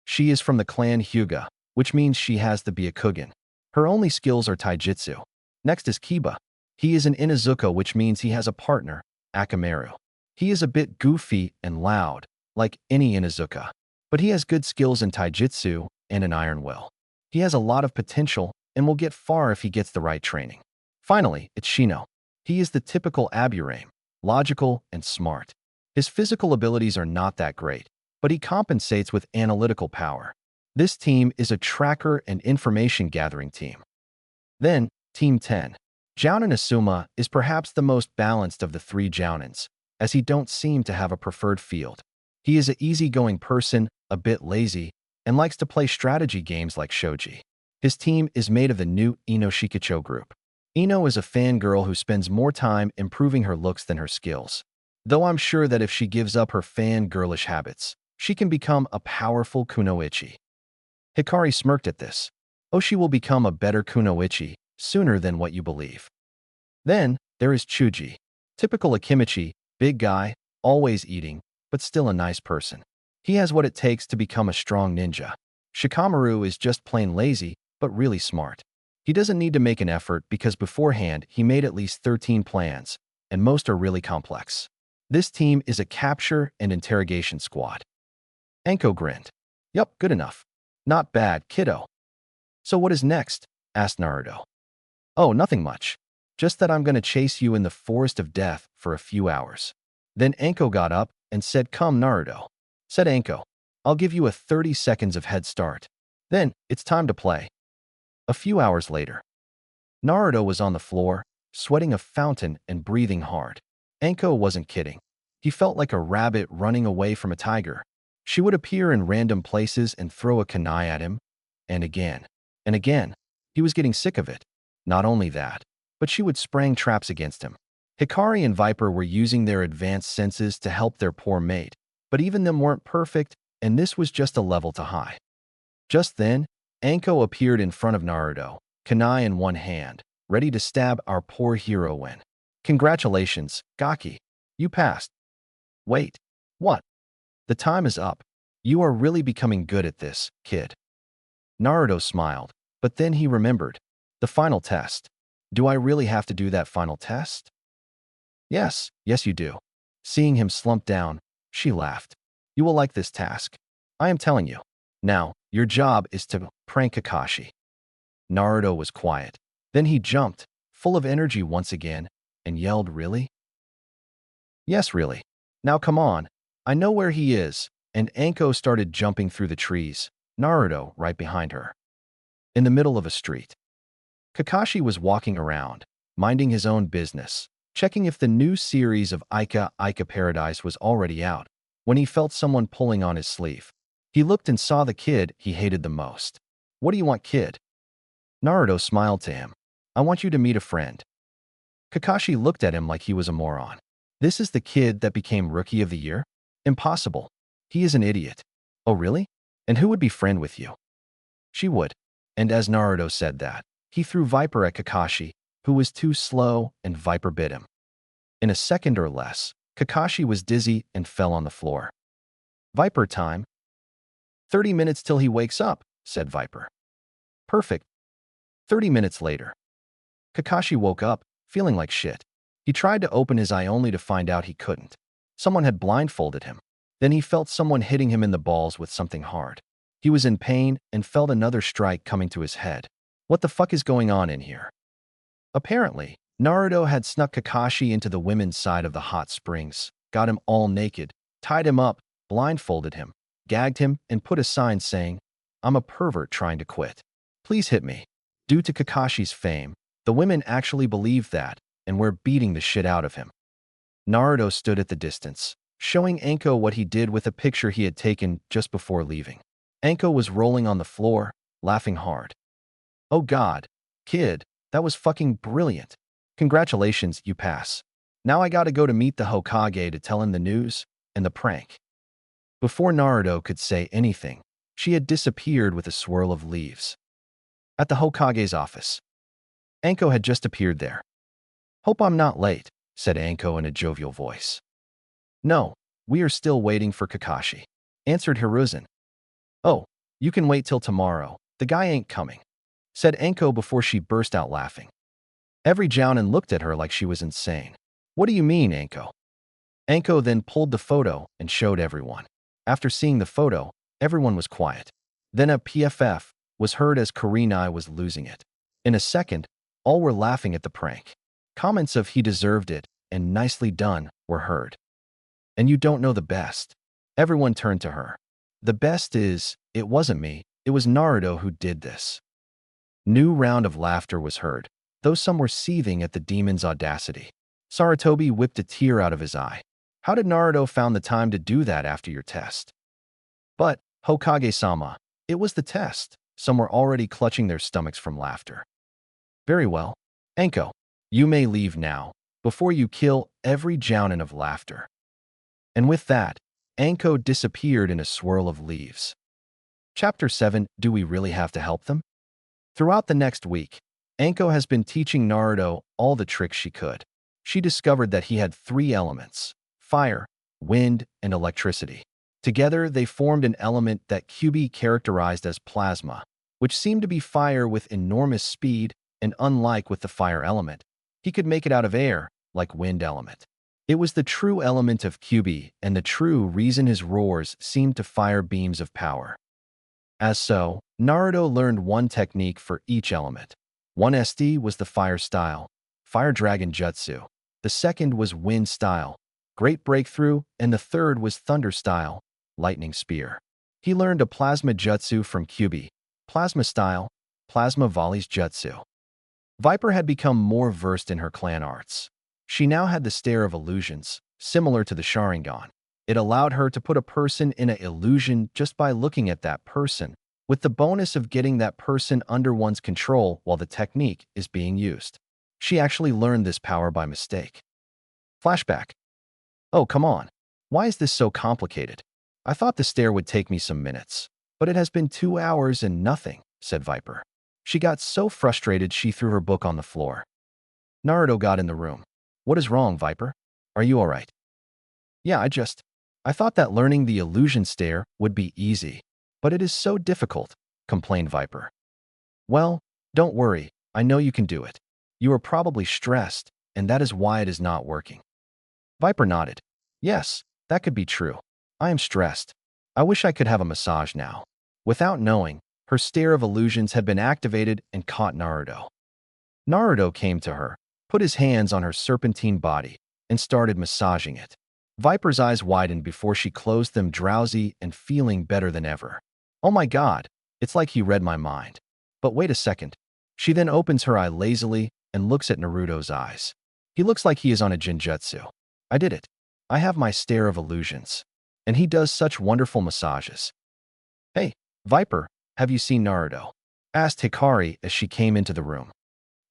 She is from the clan Hyuga, which means she has the Byakugan. Her only skills are Taijutsu. Next is Kiba. He is an Inuzuka, which means he has a partner, Akamaru. He is a bit goofy and loud, like any Inuzuka, but he has good skills in Taijutsu and an iron will. He has a lot of potential and will get far if he gets the right training. Finally, it's Shino. He is the typical Aburame, logical and smart. His physical abilities are not that great, but he compensates with analytical power. This team is a tracker and information gathering team. Then, Team 10. Jounin Asuma is perhaps the most balanced of the 3 Jounins, as he don't seem to have a preferred field. He is an easygoing person, a bit lazy, and likes to play strategy games like shogi. His team is made of the new Ino Shikicho group. Ino is a fangirl who spends more time improving her looks than her skills. Though I'm sure that if she gives up her fangirlish habits, she can become a powerful kunoichi. Hikari smirked at this. Oh, she will become a better kunoichi sooner than what you believe. Then, there is Chuji. Typical Akimichi, big guy, always eating, but still a nice person. He has what it takes to become a strong ninja. Shikamaru is just plain lazy, but really smart. He doesn't need to make an effort because beforehand he made at least 13 plans, and most are really complex. This team is a capture and interrogation squad. Anko grinned. Yup, good enough. Not bad, kiddo. So what is next? Asked Naruto. Oh, nothing much. Just that I'm going to chase you in the forest of death for a few hours. Then Anko got up and said, Come, Naruto. Said Anko, I'll give you a 30 seconds of head start. Then, it's time to play. A few hours later. Naruto was on the floor, sweating a fountain and breathing hard. Anko wasn't kidding. He felt like a rabbit running away from a tiger. She would appear in random places and throw a kunai at him, and again, and again. He was getting sick of it. Not only that, but she would sprang traps against him. Hikari and Viper were using their advanced senses to help their poor mate, but even them weren't perfect, and this was just a level too high. Just then, Anko appeared in front of Naruto, kunai in one hand, ready to stab our poor heroine. Congratulations, Gaki. You passed. Wait. What? The time is up. You are really becoming good at this, kid. Naruto smiled, but then he remembered. The final test. Do I really have to do that final test? Yes, you do. Seeing him slump down, she laughed. You will like this task. I am telling you. Now, your job is to prank Kakashi. Naruto was quiet. Then he jumped, full of energy once again, and yelled, Really? Yes, really. Now come on. I know where he is. And Anko started jumping through the trees, Naruto right behind her. In the middle of a street. Kakashi was walking around, minding his own business, checking if the new series of Ica Paradise was already out, when he felt someone pulling on his sleeve. He looked and saw the kid he hated the most. What do you want, kid? Naruto smiled to him. I want you to meet a friend. Kakashi looked at him like he was a moron. This is the kid that became Rookie of the Year? Impossible. He is an idiot. Oh, really? And who would be friend with you? She would. And as Naruto said that, he threw Viper at Kakashi, who was too slow, and Viper bit him. In a second or less, Kakashi was dizzy and fell on the floor. Viper time. 30 minutes till he wakes up, said Viper. Perfect. 30 minutes later. Kakashi woke up, feeling like shit. He tried to open his eye only to find out he couldn't. Someone had blindfolded him. Then he felt someone hitting him in the balls with something hard. He was in pain and felt another strike coming to his head. What the fuck is going on in here? Apparently, Naruto had snuck Kakashi into the women's side of the hot springs, got him all naked, tied him up, blindfolded him, gagged him, and put a sign saying, I'm a pervert trying to quit. Please hit me. Due to Kakashi's fame, the women actually believed that, and were beating the shit out of him. Naruto stood at the distance, showing Anko what he did with a picture he had taken just before leaving. Anko was rolling on the floor, laughing hard. Oh god, kid, that was fucking brilliant. Congratulations, you pass. Now I gotta go to meet the Hokage to tell him the news and the prank. Before Naruto could say anything, she had disappeared with a swirl of leaves. At the Hokage's office. Anko had just appeared there. Hope I'm not late, said Anko in a jovial voice. No, we are still waiting for Kakashi, answered Hiruzen. Oh, you can wait till tomorrow. The guy ain't coming, said Anko before she burst out laughing. Every Jounin looked at her like she was insane. What do you mean, Anko? Anko then pulled the photo and showed everyone. After seeing the photo, everyone was quiet. Then a PFF was heard as Kurenai was losing it. In a second, all were laughing at the prank. Comments of he deserved it and nicely done were heard. And you don't know the best. Everyone turned to her. The best is, it wasn't me, it was Naruto who did this. New round of laughter was heard, though some were seething at the demon's audacity. Sarutobi whipped a tear out of his eye. How did Naruto found the time to do that after your test? But, Hokage-sama, it was the test. Some were already clutching their stomachs from laughter. Very well. Anko, you may leave now, before you kill every Jounin of laughter. And with that, Anko disappeared in a swirl of leaves. Chapter 7, Do We Really Have to Help Them? Throughout the next week, Anko has been teaching Naruto all the tricks she could. She discovered that he had 3 elements: fire, wind, and electricity. Together, they formed an element that Kyuubi characterized as plasma, which seemed to be fire with enormous speed, and unlike with the fire element, he could make it out of air, like wind element. It was the true element of Kyuubi, and the true reason his roars seemed to fire beams of power. As so, Naruto learned one technique for each element. One SD was the fire style, Fire Dragon Jutsu. The second was wind style, Great Breakthrough, and the third was thunder style, Lightning Spear. He learned a plasma jutsu from Kyuubi, plasma style, Plasma Volleys Jutsu. Viper had become more versed in her clan arts. She now had the Stare of Illusions, similar to the Sharingan. It allowed her to put a person in an illusion just by looking at that person, with the bonus of getting that person under one's control while the technique is being used. She actually learned this power by mistake. Flashback. Oh, come on. Why is this so complicated? I thought the stare would take me some minutes, but it has been 2 hours and nothing, said Viper. She got so frustrated she threw her book on the floor. Naruto got in the room. What is wrong, Viper? Are you all right? Yeah, I thought that learning the illusion stare would be easy, but it is so difficult, complained Viper. Well, don't worry, I know you can do it. You are probably stressed, and that is why it is not working. Viper nodded. Yes, that could be true. I am stressed. I wish I could have a massage now. Without knowing, her stare of illusions had been activated and caught Naruto. Naruto came to her, put his hands on her serpentine body, and started massaging it. Viper's eyes widened before she closed them, drowsy and feeling better than ever. Oh my god, it's like he read my mind. But wait a second. She then opens her eye lazily and looks at Naruto's eyes. He looks like he is on a genjutsu. I did it. I have my stare of illusions. And he does such wonderful massages. Hey, Viper, have you seen Naruto? Asked Hikari as she came into the room.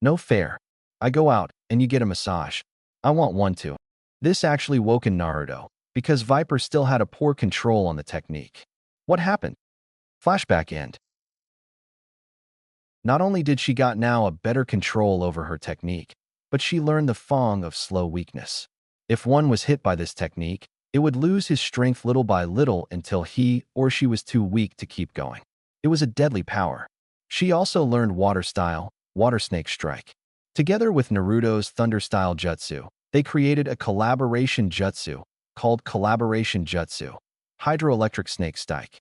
No fair. I go out and you get a massage. I want one too. This actually woken Naruto, because Viper still had a poor control on the technique. What happened? Flashback end. Not only did she got now a better control over her technique, but she learned the Fong of slow weakness. If one was hit by this technique, it would lose his strength little by little until he or she was too weak to keep going. It was a deadly power. She also learned Water Style, Water Snake Strike. Together with Naruto's Thunder Style Jutsu, they created a collaboration jutsu called Collaboration Jutsu, Hydroelectric Snake Strike.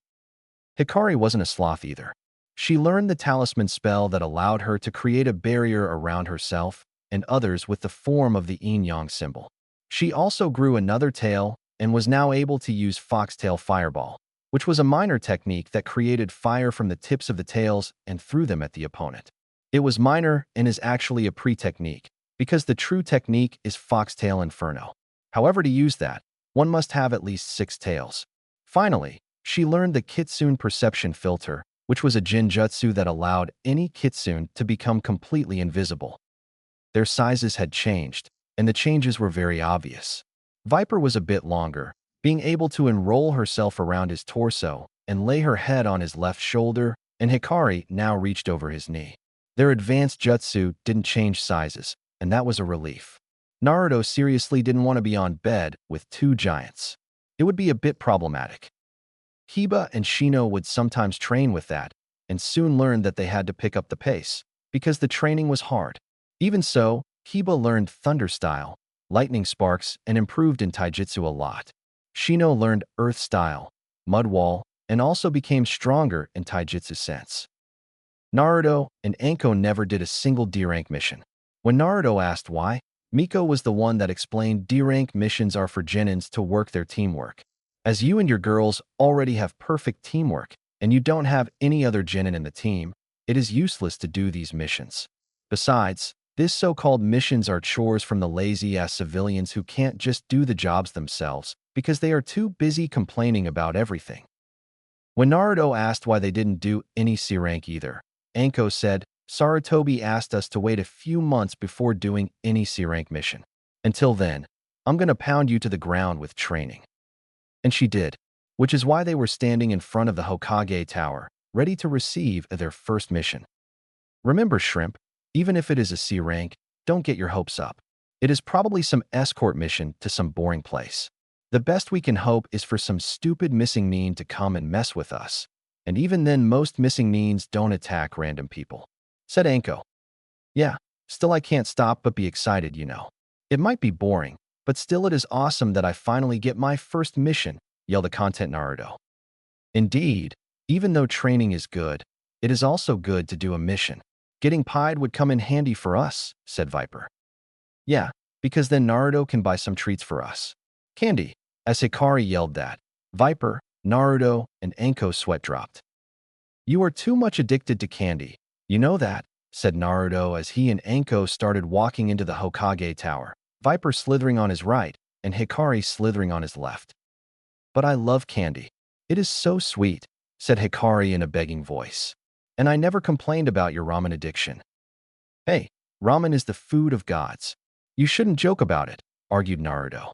Hikari wasn't a sloth either. She learned the talisman spell that allowed her to create a barrier around herself and others with the form of the yin-yang symbol. She also grew another tail and was now able to use Foxtail Fireball, which was a minor technique that created fire from the tips of the tails and threw them at the opponent. It was minor and is actually a pre-technique, because the true technique is Foxtail Inferno. However, to use that, one must have at least 6 tails. Finally, she learned the Kitsune Perception Filter, which was a genjutsu that allowed any kitsune to become completely invisible. Their sizes had changed, and the changes were very obvious. Viper was a bit longer, being able to enroll herself around his torso and lay her head on his left shoulder, and Hikari now reached over his knee. Their advanced jutsu didn't change sizes, and that was a relief. Naruto seriously didn't want to be on bed with 2 giants. It would be a bit problematic. Hiba and Shino would sometimes train with that, and soon learned that they had to pick up the pace, because the training was hard. Even so, Hiba learned Thunder Style, Lightning Sparks, and improved in Taijutsu a lot. Shino learned Earth Style, Mud Wall, and also became stronger in Taijutsu sense. Naruto and Anko never did a single D-rank mission. When Naruto asked why, Miko was the one that explained D-rank missions are for genins to work their teamwork. As you and your girls already have perfect teamwork, and you don't have any other genin in the team, it is useless to do these missions. Besides, these so-called missions are chores from the lazy-ass civilians who can't just do the jobs themselves because they are too busy complaining about everything. When Naruto asked why they didn't do any C-rank either, Anko said, Sarutobi asked us to wait a few months before doing any C-rank mission. Until then, I'm gonna pound you to the ground with training. And she did, which is why they were standing in front of the Hokage Tower, ready to receive their first mission. Remember, Shrimp, even if it is a C rank, don't get your hopes up. It is probably some escort mission to some boring place. The best we can hope is for some stupid missing mean to come and mess with us. And even then, most missing means don't attack random people, said Anko. Yeah, still I can't stop but be excited, you know. It might be boring, but still it is awesome that I finally get my first mission, yelled the content Naruto. Indeed, even though training is good, it is also good to do a mission. Getting pied would come in handy for us, said Viper. Yeah, because then Naruto can buy some treats for us. Candy, as Hikari yelled that. Viper, Naruto, and Anko sweat dropped. You are too much addicted to candy, you know that, said Naruto as he and Anko started walking into the Hokage Tower, Viper slithering on his right and Hikari slithering on his left. But I love candy. It is so sweet, said Hikari in a begging voice. And I never complained about your ramen addiction. Hey, ramen is the food of gods. You shouldn't joke about it, argued Naruto.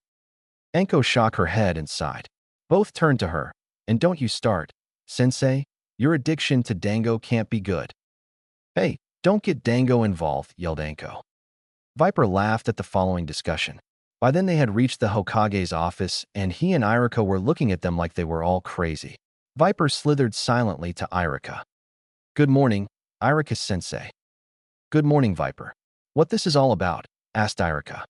Anko shook her head and sighed. Both turned to her. And don't you start, Sensei. Your addiction to dango can't be good. Hey, don't get dango involved, yelled Anko. Viper laughed at the following discussion. By then they had reached the Hokage's office, and he and Irika were looking at them like they were all crazy. Viper slithered silently to Irika. Good morning, Irika-sensei. Good morning, Viper. What this is all about? Asked Irika.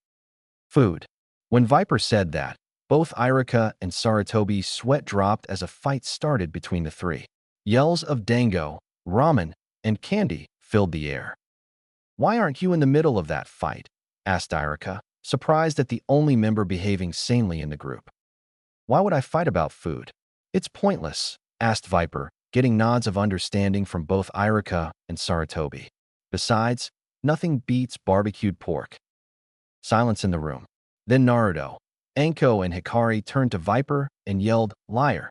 Food. When Viper said that, both Irika and Sarutobi's sweat dropped as a fight started between the three. Yells of dango, ramen, and candy filled the air. Why aren't you in the middle of that fight? Asked Irika, surprised at the only member behaving sanely in the group. Why would I fight about food? It's pointless, asked Viper, getting nods of understanding from both Irika and Sarutobi. Besides, nothing beats barbecued pork. Silence in the room. Then Naruto, Anko, and Hikari turned to Viper and yelled, "Liar!"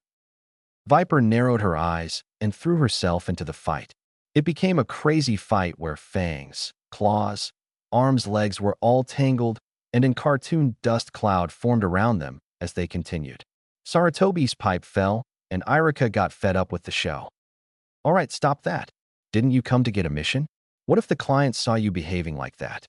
Viper narrowed her eyes and threw herself into the fight. It became a crazy fight where fangs, claws, arms, legs were all tangled, and a cartoon dust cloud formed around them as they continued. Sarutobi's pipe fell, and Irika got fed up with the show. All right, stop that. Didn't you come to get a mission? What if the client saw you behaving like that?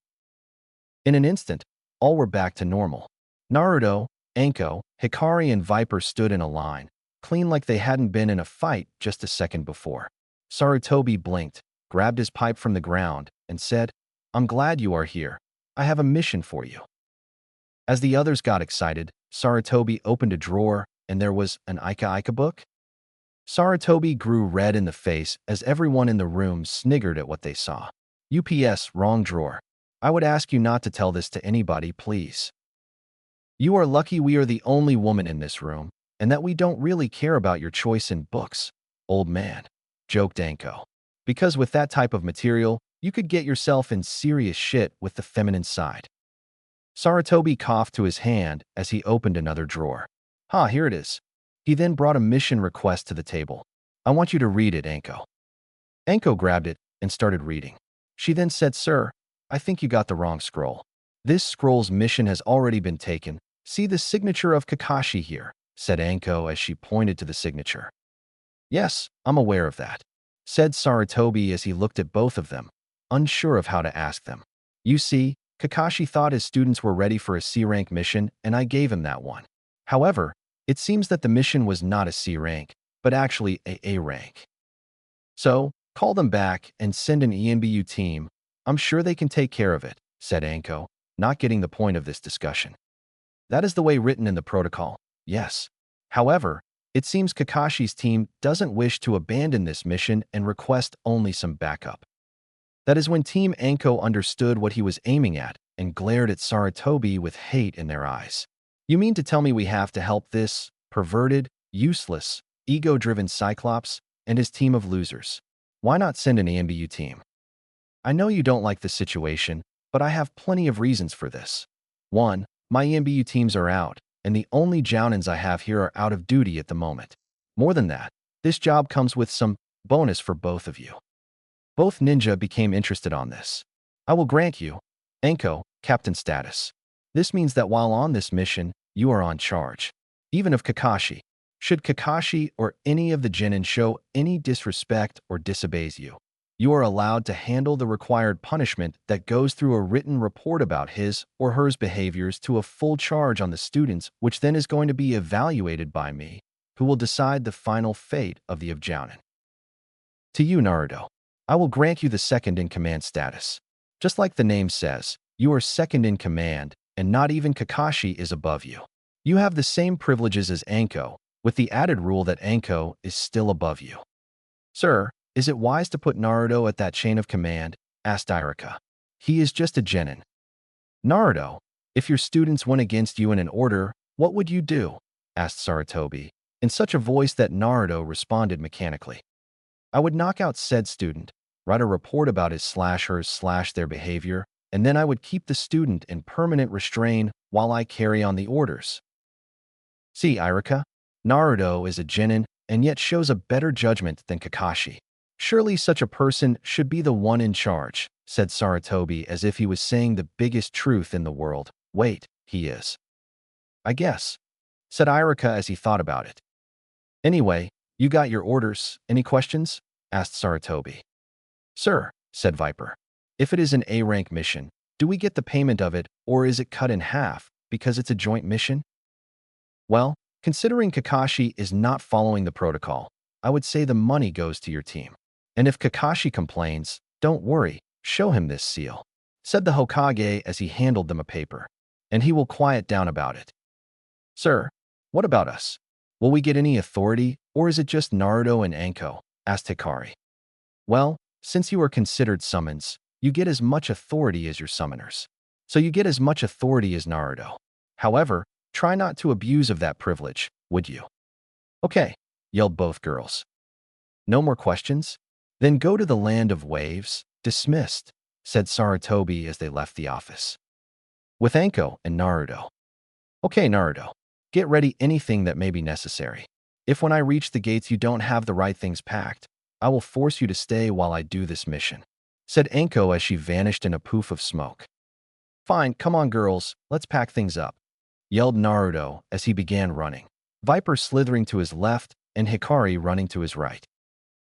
In an instant, all were back to normal. Naruto, Anko, Hikari, and Viper stood in a line, clean like they hadn't been in a fight just a second before. Sarutobi blinked, grabbed his pipe from the ground, and said, I'm glad you are here. I have a mission for you. As the others got excited, Sarutobi opened a drawer, and there was an Ika book. Sarutobi grew red in the face as everyone in the room sniggered at what they saw. UPS, wrong drawer. I would ask you not to tell this to anybody, please. You are lucky we are the only woman in this room, and that we don't really care about your choice in books, old man, joked Anko. Because with that type of material, you could get yourself in serious shit with the feminine side. Sarutobi coughed to his hand as he opened another drawer. Here it is. He then brought a mission request to the table. I want you to read it, Anko. Anko grabbed it and started reading. She then said, Sir, I think you got the wrong scroll. This scroll's mission has already been taken. See the signature of Kakashi here, said Anko as she pointed to the signature. Yes, I'm aware of that, said Sarutobi as he looked at both of them, unsure of how to ask them. You see, Kakashi thought his students were ready for a C-rank mission, and I gave him that one. However, it seems that the mission was not a C rank, but actually a A rank. So, call them back and send an ENBU team. I'm sure they can take care of it, said Anko, not getting the point of this discussion. That is the way written in the protocol, yes. However, it seems Kakashi's team doesn't wish to abandon this mission and request only some backup. That is when Team Anko understood what he was aiming at and glared at Sarutobi with hate in their eyes. You mean to tell me we have to help this perverted, useless, ego-driven Cyclops and his team of losers? Why not send an ENBU team? I know you don't like the situation, but I have plenty of reasons for this. 1. My ENBU teams are out, and the only Jounins I have here are out of duty at the moment. More than that, this job comes with some bonus for both of you. Both ninja became interested on this. I will grant you, Anko, captain status. This means that while on this mission, you are on charge. Even of Kakashi. Should Kakashi or any of the genin show any disrespect or disobeys you, you are allowed to handle the required punishment that goes through a written report about his or her behaviors to a full charge on the students, which then is going to be evaluated by me, who will decide the final fate of the Jounin. To you, Naruto, I will grant you the second-in-command status. Just like the name says, you are second in command, and not even Kakashi is above you. You have the same privileges as Anko, with the added rule that Anko is still above you. Sir, is it wise to put Naruto at that chain of command? Asked Irika. He is just a genin. Naruto, if your students went against you in an order, what would you do? Asked Sarutobi, in such a voice that Naruto responded mechanically. I would knock out said student, write a report about his slashers/their behavior, and then I would keep the student in permanent restraint while I carry on the orders. See, Irika, Naruto is a genin and yet shows a better judgment than Kakashi. Surely such a person should be the one in charge, said Sarutobi as if he was saying the biggest truth in the world. Wait, he is. I guess, said Irika as he thought about it. Anyway, you got your orders. Any questions? Asked Sarutobi. Sir, said Viper, if it is an A-rank mission, do we get the payment of it, or is it cut in half because it's a joint mission? Well, considering Kakashi is not following the protocol, I would say the money goes to your team. And if Kakashi complains, don't worry, show him this seal, said the Hokage as he handed them a paper, and he will quiet down about it. Sir, what about us? Will we get any authority, or is it just Naruto and Anko? Asked Hikari. Well, since you are considered summons, you get as much authority as your summoners. So you get as much authority as Naruto. However, try not to abuse of that privilege, would you? Okay, yelled both girls. No more questions? Then go to the land of waves. Dismissed, said Sarutobi as they left the office. With Anko and Naruto. Okay, Naruto. Get ready anything that may be necessary. If when I reach the gates you don't have the right things packed, I will force you to stay while I do this mission, said Anko as she vanished in a poof of smoke. Fine, come on girls, let's pack things up, yelled Naruto as he began running, Viper slithering to his left and Hikari running to his right.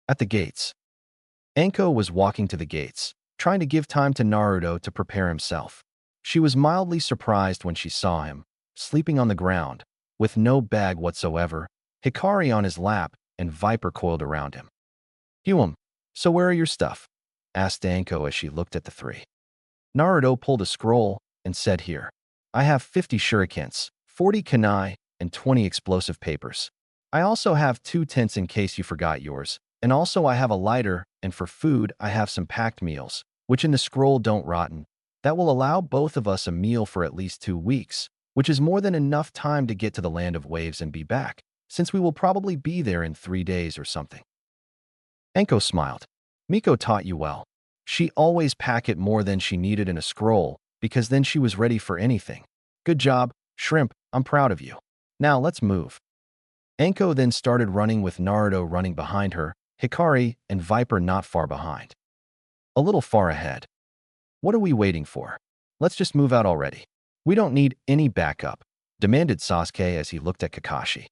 At the gates. Anko was walking to the gates, trying to give time to Naruto to prepare himself. She was mildly surprised when she saw him, sleeping on the ground, with no bag whatsoever, Hikari on his lap, and Viper coiled around him. So where are your stuff? Asked Anko as she looked at the three. Naruto pulled a scroll and said here, I have 50 shurikens, 40 kunai, and 20 explosive papers. I also have 2 tents in case you forgot yours, and also I have a lighter, and for food I have some packed meals, which in the scroll don't rotten. That will allow both of us a meal for at least 2 weeks, which is more than enough time to get to the land of waves and be back, since we will probably be there in 3 days or something. Anko smiled. Miko taught you well. She always packed it more than she needed in a scroll, because then she was ready for anything. Good job, Shrimp, I'm proud of you. Now let's move. Anko then started running with Naruto running behind her, Hikari and Viper not far behind. A little far ahead. What are we waiting for? Let's just move out already. We don't need any backup, demanded Sasuke as he looked at Kakashi.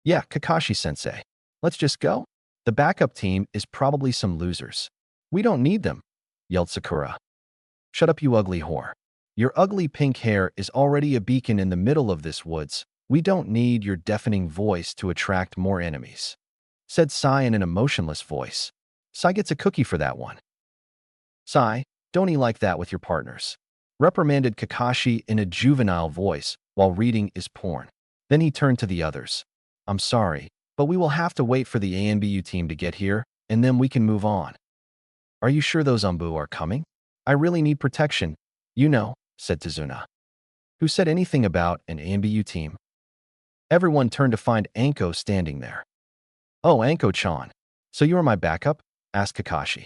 Yeah, Kakashi-sensei. Let's just go. The backup team is probably some losers. We don't need them, yelled Sakura. Shut up, you ugly whore. Your ugly pink hair is already a beacon in the middle of this woods. We don't need your deafening voice to attract more enemies, said Sai in an emotionless voice. Sai gets a cookie for that one. Sai, don't like that with your partners, reprimanded Kakashi in a juvenile voice while reading is porn. Then he turned to the others. I'm sorry, but we will have to wait for the ANBU team to get here, and then we can move on. Are you sure those Umbu are coming? I really need protection, you know, said Tazuna. Who said anything about an ANBU team? Everyone turned to find Anko standing there. Oh, Anko-chan. So you are my backup? Asked Kakashi.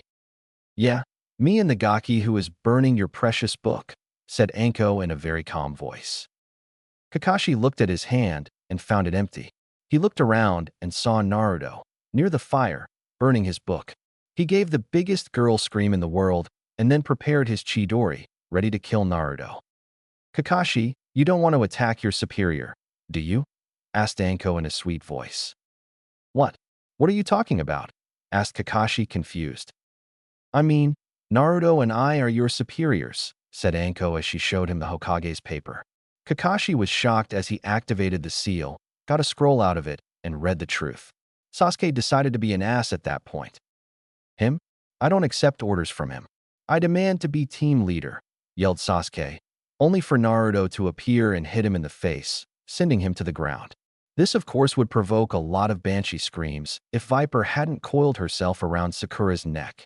Yeah, me and the Gaki who is burning your precious book, said Anko in a very calm voice. Kakashi looked at his hand and found it empty. He looked around and saw Naruto, near the fire, burning his book. He gave the biggest girl scream in the world and then prepared his Chidori, ready to kill Naruto. Kakashi, you don't want to attack your superior, do you? Asked Anko in a sweet voice. What? What are you talking about? Asked Kakashi, confused. I mean, Naruto and I are your superiors, said Anko as she showed him the Hokage's paper. Kakashi was shocked as he activated the seal, got a scroll out of it, and read the truth. Sasuke decided to be an ass at that point. Him? I don't accept orders from him. I demand to be team leader, yelled Sasuke, only for Naruto to appear and hit him in the face, sending him to the ground. This of course would provoke a lot of banshee screams if Viper hadn't coiled herself around Sakura's neck.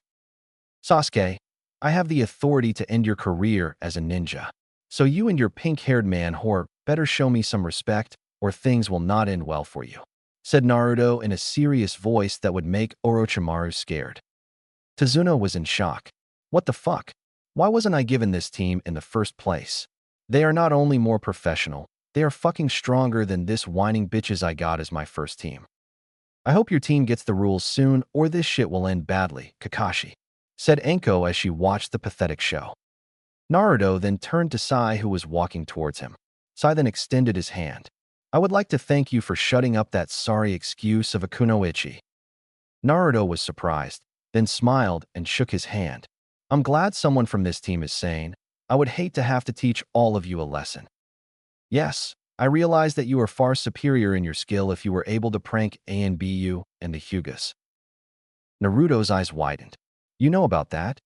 Sasuke, I have the authority to end your career as a ninja. So you and your pink-haired man whore better show me some respect or things will not end well for you, said Naruto in a serious voice that would make Orochimaru scared. Tazuna was in shock. What the fuck? Why wasn't I given this team in the first place? They are not only more professional, they are fucking stronger than this whining bitches I got as my first team. I hope your team gets the rules soon or this shit will end badly, Kakashi, said Enko as she watched the pathetic show. Naruto then turned to Sai, who was walking towards him. Sai then extended his hand. I would like to thank you for shutting up that sorry excuse of a kunoichi. Naruto was surprised, then smiled and shook his hand. I'm glad someone from this team is sane. I would hate to have to teach all of you a lesson. Yes, I realize that you are far superior in your skill if you were able to prank A and BU and the Hyugas. Naruto's eyes widened. You know about that?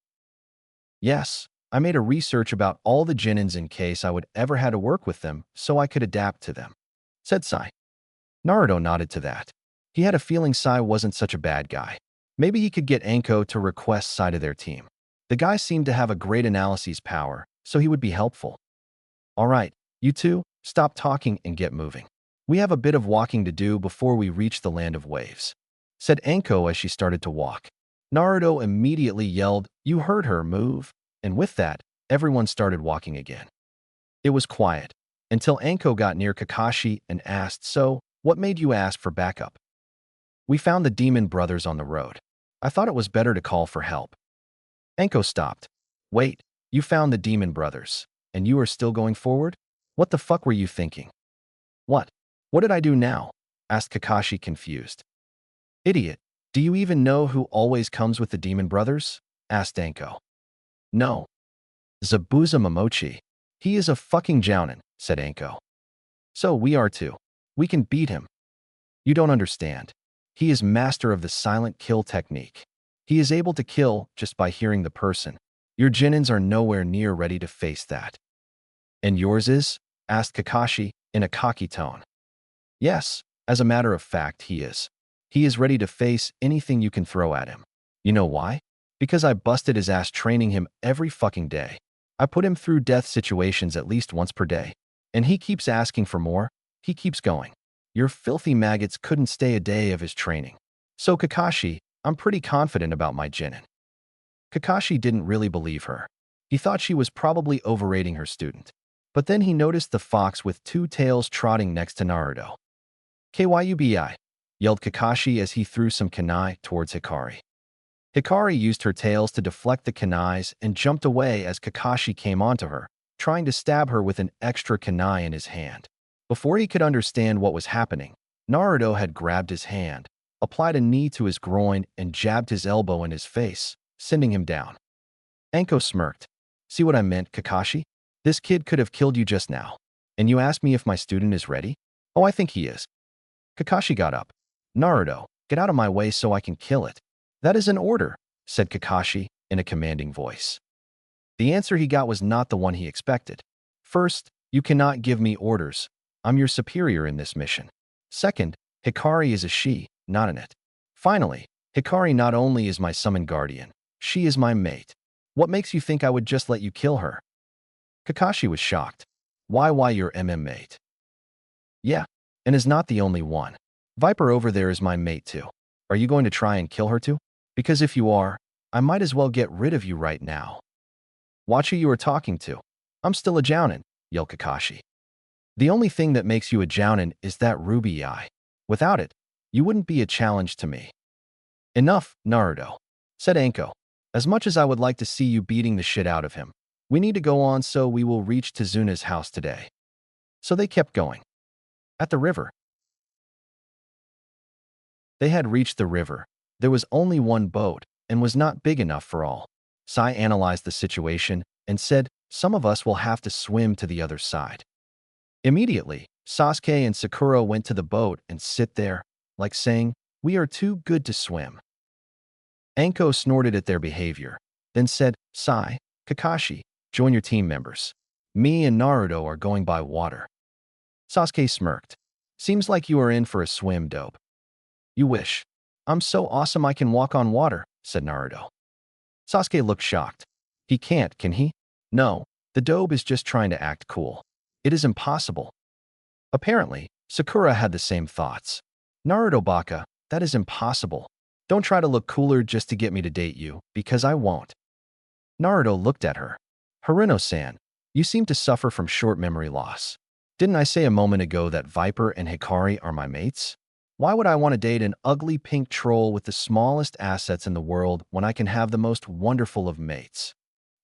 Yes, I made a research about all the Junins in case I would ever have to work with them so I could adapt to them, said Sai. Naruto nodded to that. He had a feeling Sai wasn't such a bad guy. Maybe he could get Anko to request Sai to their team. The guy seemed to have a great analysis power, so he would be helpful. All right, you two, stop talking and get moving. We have a bit of walking to do before we reach the land of waves, said Anko as she started to walk. Naruto immediately yelled, You heard her, move. And with that, everyone started walking again. It was quiet, until Anko got near Kakashi and asked, So, what made you ask for backup? We found the demon brothers on the road. I thought it was better to call for help. Anko stopped. Wait, you found the demon brothers, and you are still going forward? What the fuck were you thinking? What? What did I do now? Asked Kakashi confused. Idiot, do you even know who always comes with the demon brothers? Asked Anko. No. Zabuza Momochi. He is a fucking jounin, said Anko. So we are too. We can beat him. You don't understand. He is master of the silent kill technique. He is able to kill just by hearing the person. Your Junins are nowhere near ready to face that. And yours is? Asked Kakashi in a cocky tone. Yes, as a matter of fact, he is. He is ready to face anything you can throw at him. You know why? Because I busted his ass training him every fucking day. I put him through death situations at least once per day. And he keeps asking for more. He keeps going. Your filthy maggots couldn't stay a day of his training. So Kakashi, I'm pretty confident about my Chunin. Kakashi didn't really believe her. He thought she was probably overrating her student. But then he noticed the fox with two tails trotting next to Naruto. Kyuubi, yelled Kakashi as he threw some kunai towards Hikari. Hikari used her tails to deflect the kunais and jumped away as Kakashi came onto her, trying to stab her with an extra kunai in his hand. Before he could understand what was happening, Naruto had grabbed his hand, applied a knee to his groin, and jabbed his elbow in his face, sending him down. Anko smirked. See what I meant, Kakashi? This kid could have killed you just now. And you asked me if my student is ready? Oh, I think he is. Kakashi got up. Naruto, get out of my way so I can kill it. That is an order, said Kakashi in a commanding voice. The answer he got was not the one he expected. First, you cannot give me orders. I'm your superior in this mission. Second, Hikari is a she, not an it. Finally, Hikari not only is my summon guardian, she is my mate. What makes you think I would just let you kill her? Kakashi was shocked. Why your mate? Yeah, and is not the only one. Viper over there is my mate too. Are you going to try and kill her too? Because if you are, I might as well get rid of you right now. Watch who you are talking to. I'm still a jounin, yelled Kakashi. The only thing that makes you a jounin is that ruby eye. Without it, you wouldn't be a challenge to me. Enough, Naruto, said Anko. As much as I would like to see you beating the shit out of him, we need to go on, so we will reach Tazuna's house today. So they kept going. At the river. They had reached the river. There was only one boat and was not big enough for all. Sai analyzed the situation and said, Some of us will have to swim to the other side. Immediately, Sasuke and Sakura went to the boat and sit there, like saying, We are too good to swim. Anko snorted at their behavior, then said, Sai, Kakashi, join your team members. Me and Naruto are going by water. Sasuke smirked. Seems like you are in for a swim, dope. You wish. I'm so awesome I can walk on water, said Naruto. Sasuke looked shocked. He can't, can he? No, the dope is just trying to act cool. It is impossible. Apparently, Sakura had the same thoughts. Naruto baka, that is impossible. Don't try to look cooler just to get me to date you, because I won't. Naruto looked at her. Haruno-san, you seem to suffer from short memory loss. Didn't I say a moment ago that Viper and Hikari are my mates? Why would I want to date an ugly pink troll with the smallest assets in the world when I can have the most wonderful of mates?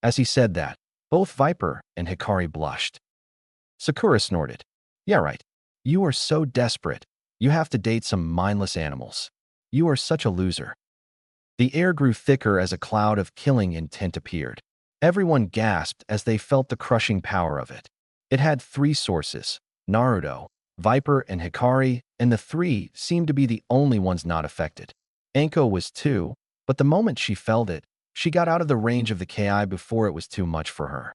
As he said that, both Viper and Hikari blushed. Sakura snorted. Yeah, right. You are so desperate. You have to date some mindless animals. You are such a loser. The air grew thicker as a cloud of killing intent appeared. Everyone gasped as they felt the crushing power of it. It had three sources: Naruto, Viper, and Hikari, and the three seemed to be the only ones not affected. Anko was too, but the moment she felt it, she got out of the range of the Ki before it was too much for her.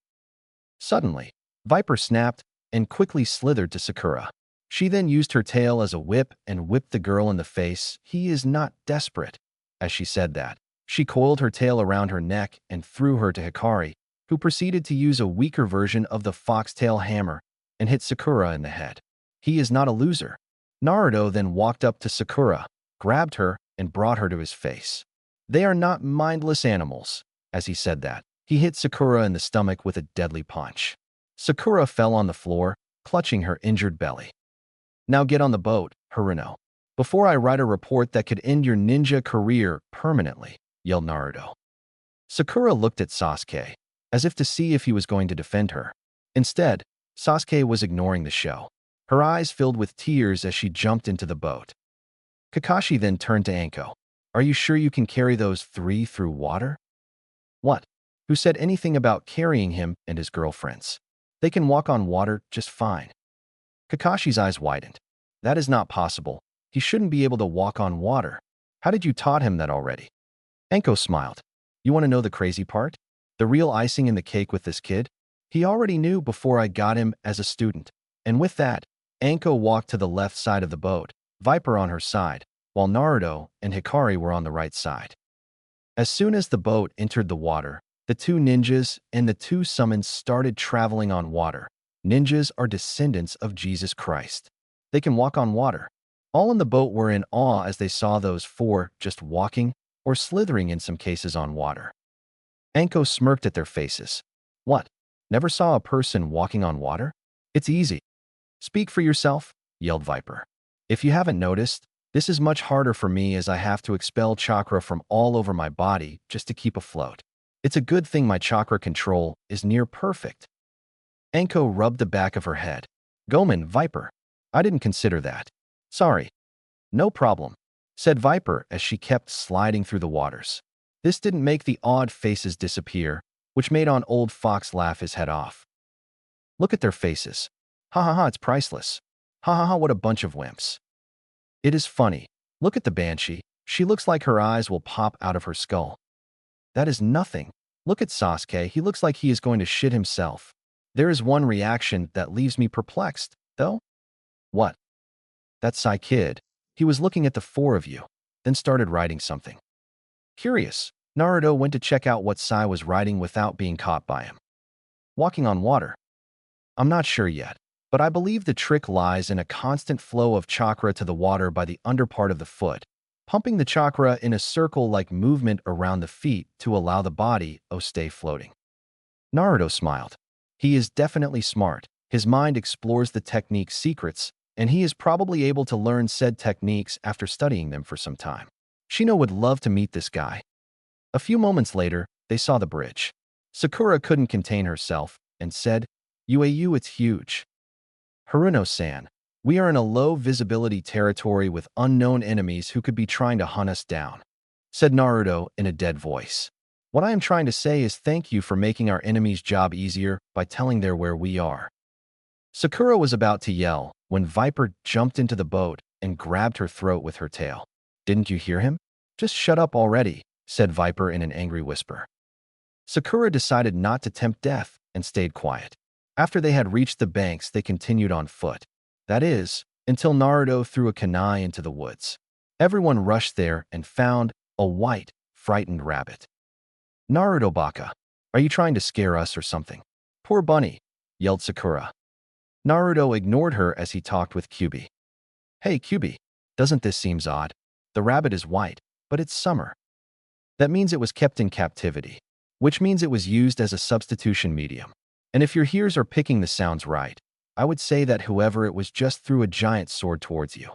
Suddenly, Viper snapped and quickly slithered to Sakura. She then used her tail as a whip and whipped the girl in the face. He is not desperate. As she said that, she coiled her tail around her neck and threw her to Hikari, who proceeded to use a weaker version of the foxtail hammer and hit Sakura in the head. He is not a loser. Naruto then walked up to Sakura, grabbed her, and brought her to his face. They are not mindless animals. As he said that, he hit Sakura in the stomach with a deadly punch. Sakura fell on the floor, clutching her injured belly. Now get on the boat, Haruno, before I write a report that could end your ninja career permanently, yelled Naruto. Sakura looked at Sasuke, as if to see if he was going to defend her. Instead, Sasuke was ignoring the show. Her eyes filled with tears as she jumped into the boat. Kakashi then turned to Anko. Are you sure you can carry those three through water? What? Who said anything about carrying him and his girlfriends? They can walk on water just fine. Kakashi's eyes widened. That is not possible. He shouldn't be able to walk on water. How did you taught him that already? Anko smiled. You want to know the crazy part? The real icing in the cake with this kid? He already knew before I got him as a student. And with that, Anko walked to the left side of the boat, Viper on her side, while Naruto and Hikari were on the right side. As soon as the boat entered the water, the two ninjas and the two summons started traveling on water. Ninjas are descendants of Jesus Christ. They can walk on water. All in the boat were in awe as they saw those four just walking or slithering in some cases on water. Anko smirked at their faces. What? Never saw a person walking on water? It's easy. Speak for yourself, yelled Viper. If you haven't noticed, this is much harder for me as I have to expel chakra from all over my body just to keep afloat. It's a good thing my chakra control is near perfect. Anko rubbed the back of her head. Gomen, Viper. I didn't consider that. Sorry. No problem, said Viper as she kept sliding through the waters. This didn't make the odd faces disappear, which made on old Fox laugh his head off. Look at their faces. Ha ha ha, it's priceless. Ha ha ha, what a bunch of wimps. It is funny. Look at the Banshee. She looks like her eyes will pop out of her skull. That is nothing. Look at Sasuke. He looks like he is going to shit himself. There is one reaction that leaves me perplexed, though. What? That Sai kid. He was looking at the four of you, then started writing something. Curious, Naruto went to check out what Sai was writing without being caught by him. Walking on water. I'm not sure yet, but I believe the trick lies in a constant flow of chakra to the water by the underpart of the foot, pumping the chakra in a circle-like movement around the feet to allow the body to stay floating. Naruto smiled. He is definitely smart. His mind explores the technique's secrets, and he is probably able to learn said techniques after studying them for some time. Shino would love to meet this guy. A few moments later, they saw the bridge. Sakura couldn't contain herself and said, "UAU, it's huge." Haruno-san, we are in a low-visibility territory with unknown enemies who could be trying to hunt us down, said Naruto in a dead voice. What I am trying to say is thank you for making our enemy's job easier by telling them where we are. Sakura was about to yell when Viper jumped into the boat and grabbed her throat with her tail. Didn't you hear him? Just shut up already, said Viper in an angry whisper. Sakura decided not to tempt death and stayed quiet. After they had reached the banks, they continued on foot. That is, until Naruto threw a kunai into the woods. Everyone rushed there and found a white, frightened rabbit. Naruto Baka, are you trying to scare us or something? Poor bunny, yelled Sakura. Naruto ignored her as he talked with Kyuubi. Hey Kyuubi, doesn't this seem odd? The rabbit is white, but it's summer. That means it was kept in captivity, which means it was used as a substitution medium. And if your ears are picking the sounds right, I would say that whoever it was just threw a giant sword towards you.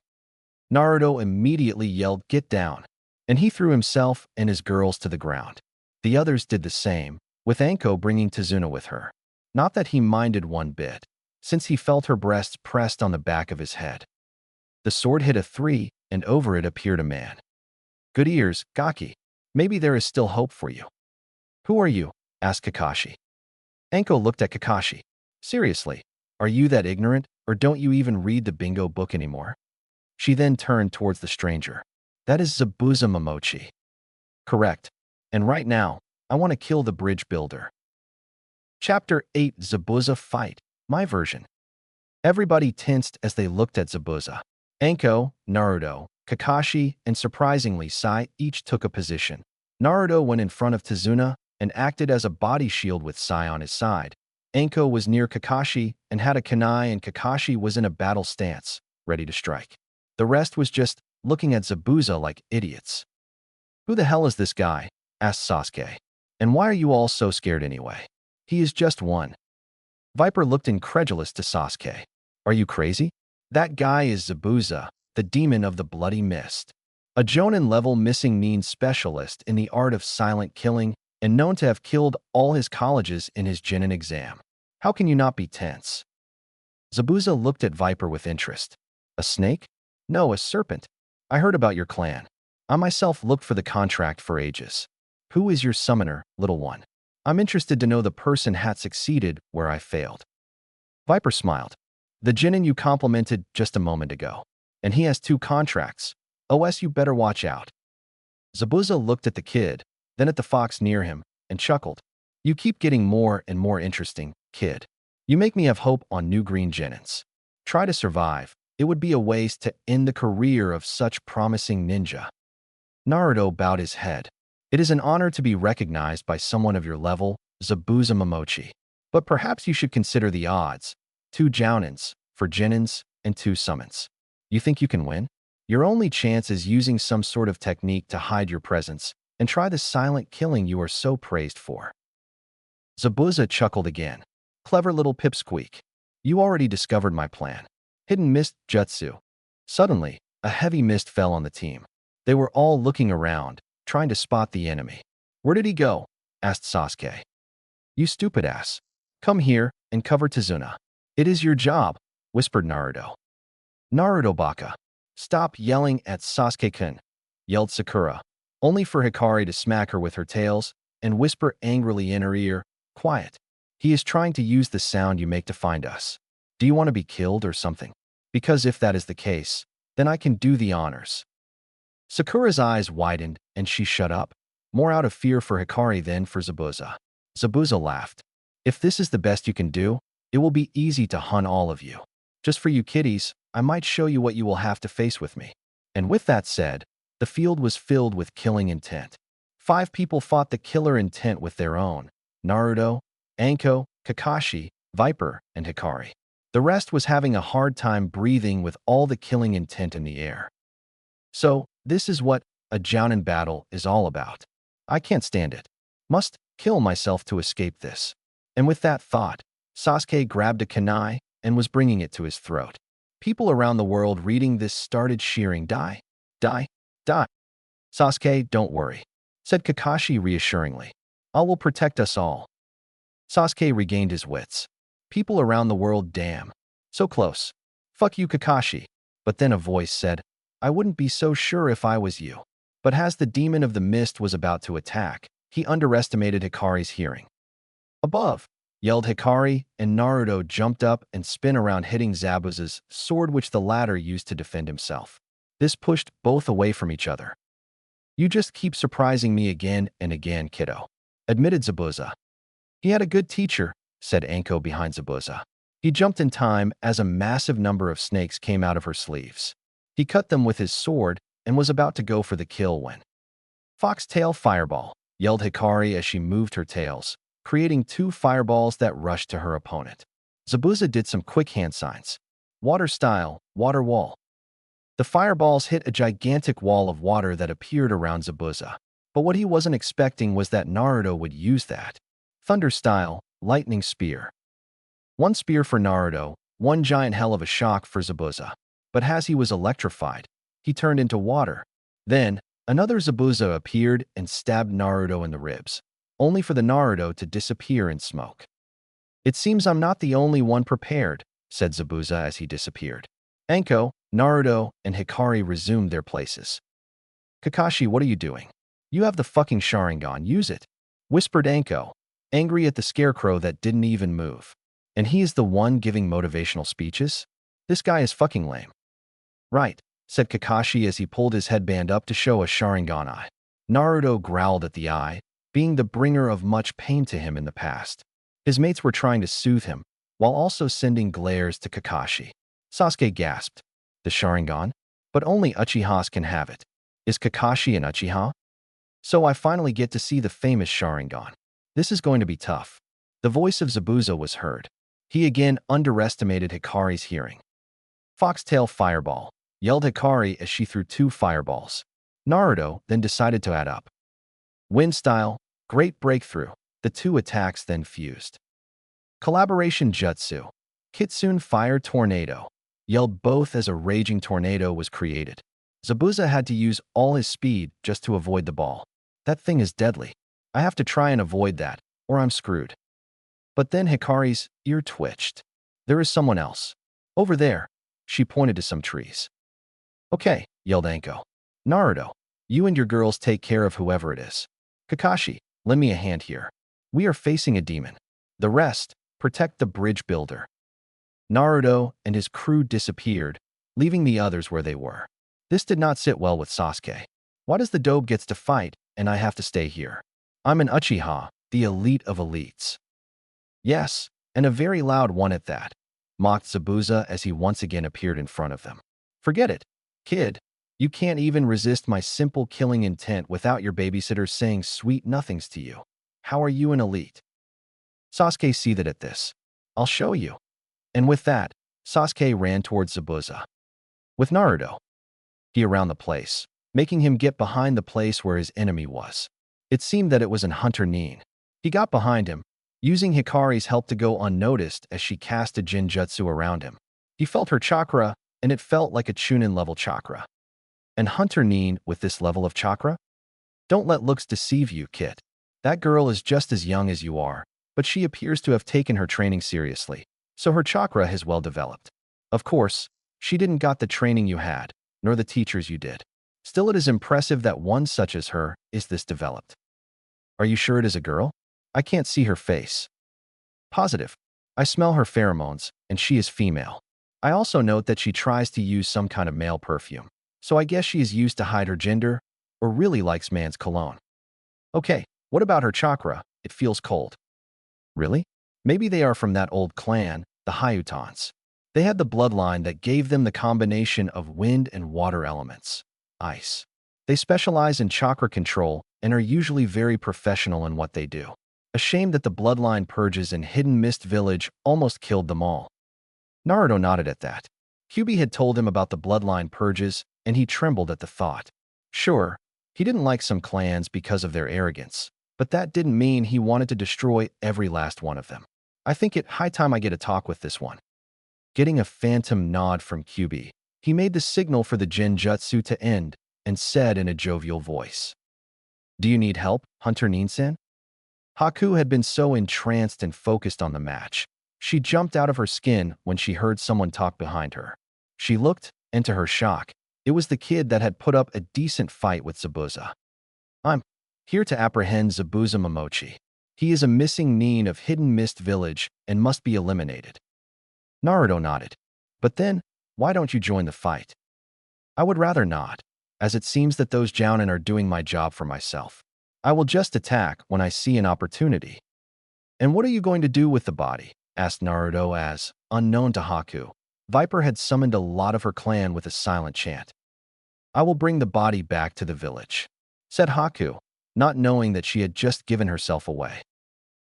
Naruto immediately yelled, "Get down!" And he threw himself and his girls to the ground. The others did the same, with Anko bringing Tazuna with her. Not that he minded one bit, since he felt her breasts pressed on the back of his head. The sword hit a 3, and over it appeared a man. "Good ears, Gaki. Maybe there is still hope for you." "Who are you?" asked Kakashi. Anko looked at Kakashi. "Seriously, are you that ignorant, or don't you even read the bingo book anymore?" She then turned towards the stranger. "That is Zabuza Momochi." "Correct. And right now, I want to kill the bridge builder." Chapter 8: Zabuza Fight. My version. Everybody tensed as they looked at Zabuza. Anko, Naruto, Kakashi, and surprisingly Sai each took a position. Naruto went in front of Tazuna and acted as a body shield with Sai on his side. Anko was near Kakashi and had a kunai, and Kakashi was in a battle stance, ready to strike. The rest was just looking at Zabuza like idiots. "Who the hell is this guy?" asked Sasuke. "And why are you all so scared anyway? He is just one." Viper looked incredulous to Sasuke. "Are you crazy? That guy is Zabuza, the demon of the bloody mist. A Jonin-level missing nin specialist in the art of silent killing and known to have killed all his colleges in his Chunin exam. How can you not be tense?" Zabuza looked at Viper with interest. "A snake? No, a serpent. I heard about your clan. I myself looked for the contract for ages. Who is your summoner, little one? I'm interested to know the person had succeeded where I failed." Viper smiled. "The Chunin you complimented just a moment ago. And he has 2 contracts. OS, you better watch out." Zabuza looked at the kid, then at the fox near him, and chuckled. "You keep getting more and more interesting, kid. You make me have hope on new green Chunins. Try to survive. It would be a waste to end the career of such promising ninja." Naruto bowed his head. "It is an honor to be recognized by someone of your level, Zabuza Momochi. But perhaps you should consider the odds. 2 Jounins for Chunins and 2 summons. You think you can win? Your only chance is using some sort of technique to hide your presence and try the silent killing you are so praised for." Zabuza chuckled again. "Clever little pipsqueak. You already discovered my plan. Hidden mist jutsu." Suddenly, a heavy mist fell on the team. They were all looking around, trying to spot the enemy. "Where did he go?" asked Sasuke. "You stupid ass. Come here and cover Tazuna." "It is your job," whispered Naruto. "Naruto baka. Stop yelling at Sasuke-kun," yelled Sakura, only for Hikari to smack her with her tails and whisper angrily in her ear, "Quiet. He is trying to use the sound you make to find us. Do you want to be killed or something? Because if that is the case, then I can do the honors." Sakura's eyes widened and she shut up, more out of fear for Hikari than for Zabuza. Zabuza laughed. "If this is the best you can do, it will be easy to hunt all of you. Just for you kiddies, I might show you what you will have to face with me." And with that said, the field was filled with killing intent. 5 people fought the killer intent with their own: Naruto, Anko, Kakashi, Viper, and Hikari. The rest was having a hard time breathing with all the killing intent in the air. So, this is what a Jounin battle is all about. I can't stand it. Must kill myself to escape this. And with that thought, Sasuke grabbed a kunai and was bringing it to his throat. People around the world reading this started cheering, "Die, die, die." "Sasuke, don't worry," said Kakashi reassuringly. "I will protect us all." Sasuke regained his wits. People around the world, damn. So close. "Fuck you, Kakashi." But then a voice said, "I wouldn't be so sure if I was you." But as the demon of the mist was about to attack, he underestimated Hikari's hearing. "Above!" yelled Hikari, and Naruto jumped up and spun around, hitting Zabuza's sword, which the latter used to defend himself. This pushed both away from each other. "You just keep surprising me again and again, kiddo," admitted Zabuza. "He had a good teacher," said Anko behind Zabuza. He jumped in time as a massive number of snakes came out of her sleeves. He cut them with his sword and was about to go for the kill when "Foxtail Fireball," yelled Hikari as she moved her tails, creating 2 fireballs that rushed to her opponent. Zabuza did some quick hand signs. "Water style, water wall." The fireballs hit a gigantic wall of water that appeared around Zabuza. But what he wasn't expecting was that Naruto would use that. Thunder-style, lightning spear. One spear for Naruto, one giant hell of a shock for Zabuza. But as he was electrified, he turned into water. Then, another Zabuza appeared and stabbed Naruto in the ribs, only for the Naruto to disappear in smoke. "It seems I'm not the only one prepared," said Zabuza as he disappeared. Anko, Naruto, and Hikari resumed their places. "Kakashi, what are you doing? You have the fucking Sharingan, use it," whispered Anko, angry at the scarecrow that didn't even move. "And he is the one giving motivational speeches? This guy is fucking lame." "Right," said Kakashi as he pulled his headband up to show a Sharingan eye. Naruto growled at the eye, being the bringer of much pain to him in the past. His mates were trying to soothe him, while also sending glares to Kakashi. Sasuke gasped. "The Sharingan? But only Uchihas can have it. Is Kakashi an Uchiha? So I finally get to see the famous Sharingan. This is going to be tough." The voice of Zabuza was heard. He again underestimated Hikari's hearing. "Foxtail fireball," yelled Hikari as she threw 2 fireballs. Naruto then decided to add up. Wind style, great breakthrough. The 2 attacks then fused. Collaboration jutsu. Kitsune fire tornado. Yelled both as a raging tornado was created. Zabuza had to use all his speed just to avoid the ball. "That thing is deadly. I have to try and avoid that, or I'm screwed." But then Hikari's ear twitched. "There is someone else. Over there." She pointed to some trees. "Okay," yelled Anko. "Naruto, you and your girls take care of whoever it is. Kakashi, lend me a hand here. We are facing a demon. The rest, protect the bridge builder." Naruto and his crew disappeared, leaving the others where they were. This did not sit well with Sasuke. "Why does the dope gets to fight, and I have to stay here? I'm an Uchiha, the elite of elites." "Yes, and a very loud one at that," mocked Zabuza as he once again appeared in front of them. "Forget it, kid. You can't even resist my simple killing intent without your babysitter saying sweet nothings to you. How are you an elite?" Sasuke seethed at this. "I'll show you." And with that, Sasuke ran towards Zabuza. With Naruto, he around the place, making him get behind the place where his enemy was. It seemed that it was an Hunter Nin. He got behind him, using Hikari's help to go unnoticed as she cast a Jinjutsu around him. He felt her chakra, and it felt like a Chunin level chakra. And Hunter Nin with this level of chakra? Don't let looks deceive you, kid. That girl is just as young as you are, but she appears to have taken her training seriously, so her chakra is well developed. Of course, she didn't got the training you had, nor the teachers you did. Still, it is impressive that one such as her is this developed. Are you sure it is a girl? I can't see her face. Positive. I smell her pheromones, and she is female. I also note that she tries to use some kind of male perfume, so I guess she is used to hide her gender, or really likes man's cologne. Okay, what about her chakra? It feels cold. Really? Maybe they are from that old clan, the Hyutans. They had the bloodline that gave them the combination of wind and water elements. Ice. They specialize in chakra control and are usually very professional in what they do. A shame that the bloodline purges in Hidden Mist Village almost killed them all. Naruto nodded at that. Kyuubi had told him about the bloodline purges, and he trembled at the thought. Sure, he didn't like some clans because of their arrogance, but that didn't mean he wanted to destroy every last one of them. I think it's high time I get a talk with this one. Getting a phantom nod from Kyuubi, he made the signal for the Genjutsu to end and said in a jovial voice, "Do you need help, Hunter Nin-san?" Haku had been so entranced and focused on the match. She jumped out of her skin when she heard someone talk behind her. She looked, and to her shock, it was the kid that had put up a decent fight with Zabuza. "I'm here to apprehend Zabuza Momochi. He is a missing Nin of Hidden Mist Village and must be eliminated." Naruto nodded. "But then, why don't you join the fight?" "I would rather not, as it seems that those Jounin are doing my job for myself. I will just attack when I see an opportunity." "And what are you going to do with the body?" asked Naruto as, unknown to Haku, Viper had summoned a lot of her clan with a silent chant. "I will bring the body back to the village," said Haku, not knowing that she had just given herself away.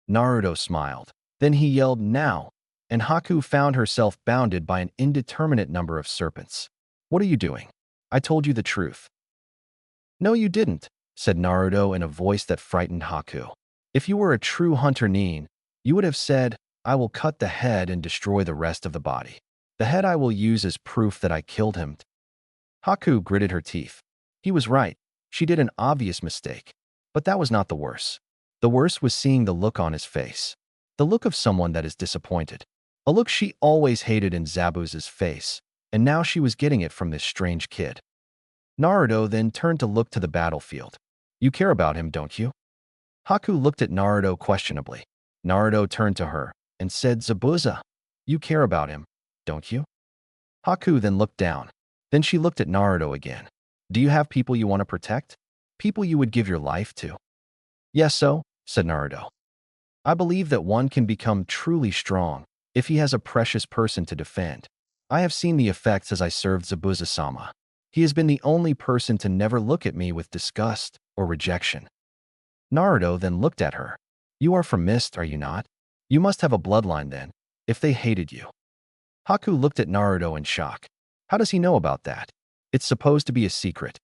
Naruto smiled. Then he yelled, "Now!" and Haku found herself bounded by an indeterminate number of serpents. "What are you doing?" I told you the truth. No, you didn't, said Naruto in a voice that frightened Haku. If you were a true hunter nin, you would have said, I will cut the head and destroy the rest of the body. The head I will use as proof that I killed him. Haku gritted her teeth. He was right. She did an obvious mistake. But that was not the worst. The worst was seeing the look on his face. The look of someone that is disappointed. A look she always hated in Zabuza's face, and now she was getting it from this strange kid. Naruto then turned to look to the battlefield. You care about him, don't you? Haku looked at Naruto questionably. Naruto turned to her and said, Zabuza, you care about him, don't you? Haku then looked down. Then she looked at Naruto again. Do you have people you want to protect? People you would give your life to? Yes, so, said Naruto. I believe that one can become truly strong if he has a precious person to defend. I have seen the effects as I served Zabuza-sama. He has been the only person to never look at me with disgust or rejection. Naruto then looked at her. You are from Mist, are you not? You must have a bloodline then, if they hated you. Haku looked at Naruto in shock. How does he know about that? It's supposed to be a secret.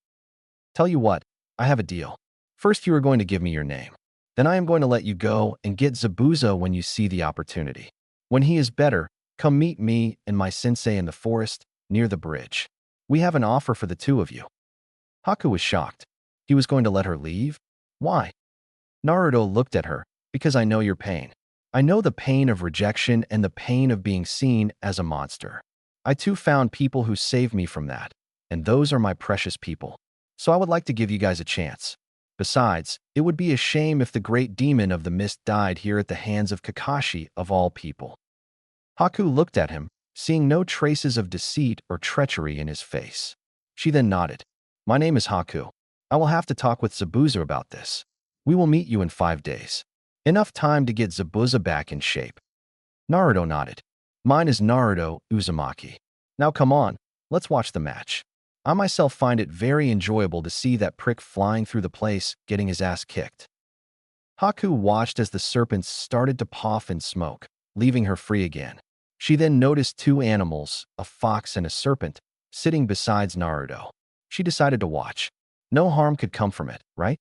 Tell you what, I have a deal. First you are going to give me your name. Then I am going to let you go and get Zabuza when you see the opportunity. When he is better, come meet me and my sensei in the forest, near the bridge. We have an offer for the two of you. Haku was shocked. He was going to let her leave? Why? Naruto looked at her. Because I know your pain. I know the pain of rejection and the pain of being seen as a monster. I too found people who saved me from that, and those are my precious people. So I would like to give you guys a chance. Besides, it would be a shame if the great demon of the mist died here at the hands of Kakashi of all people. Haku looked at him, seeing no traces of deceit or treachery in his face. She then nodded. My name is Haku. I will have to talk with Zabuza about this. We will meet you in 5 days. Enough time to get Zabuza back in shape. Naruto nodded. Mine is Naruto Uzumaki. Now come on, let's watch the match. I myself find it very enjoyable to see that prick flying through the place, getting his ass kicked. Haku watched as the serpents started to puff and smoke, leaving her free again. She then noticed 2 animals, a fox and a serpent, sitting beside Naruto. She decided to watch. No harm could come from it, right?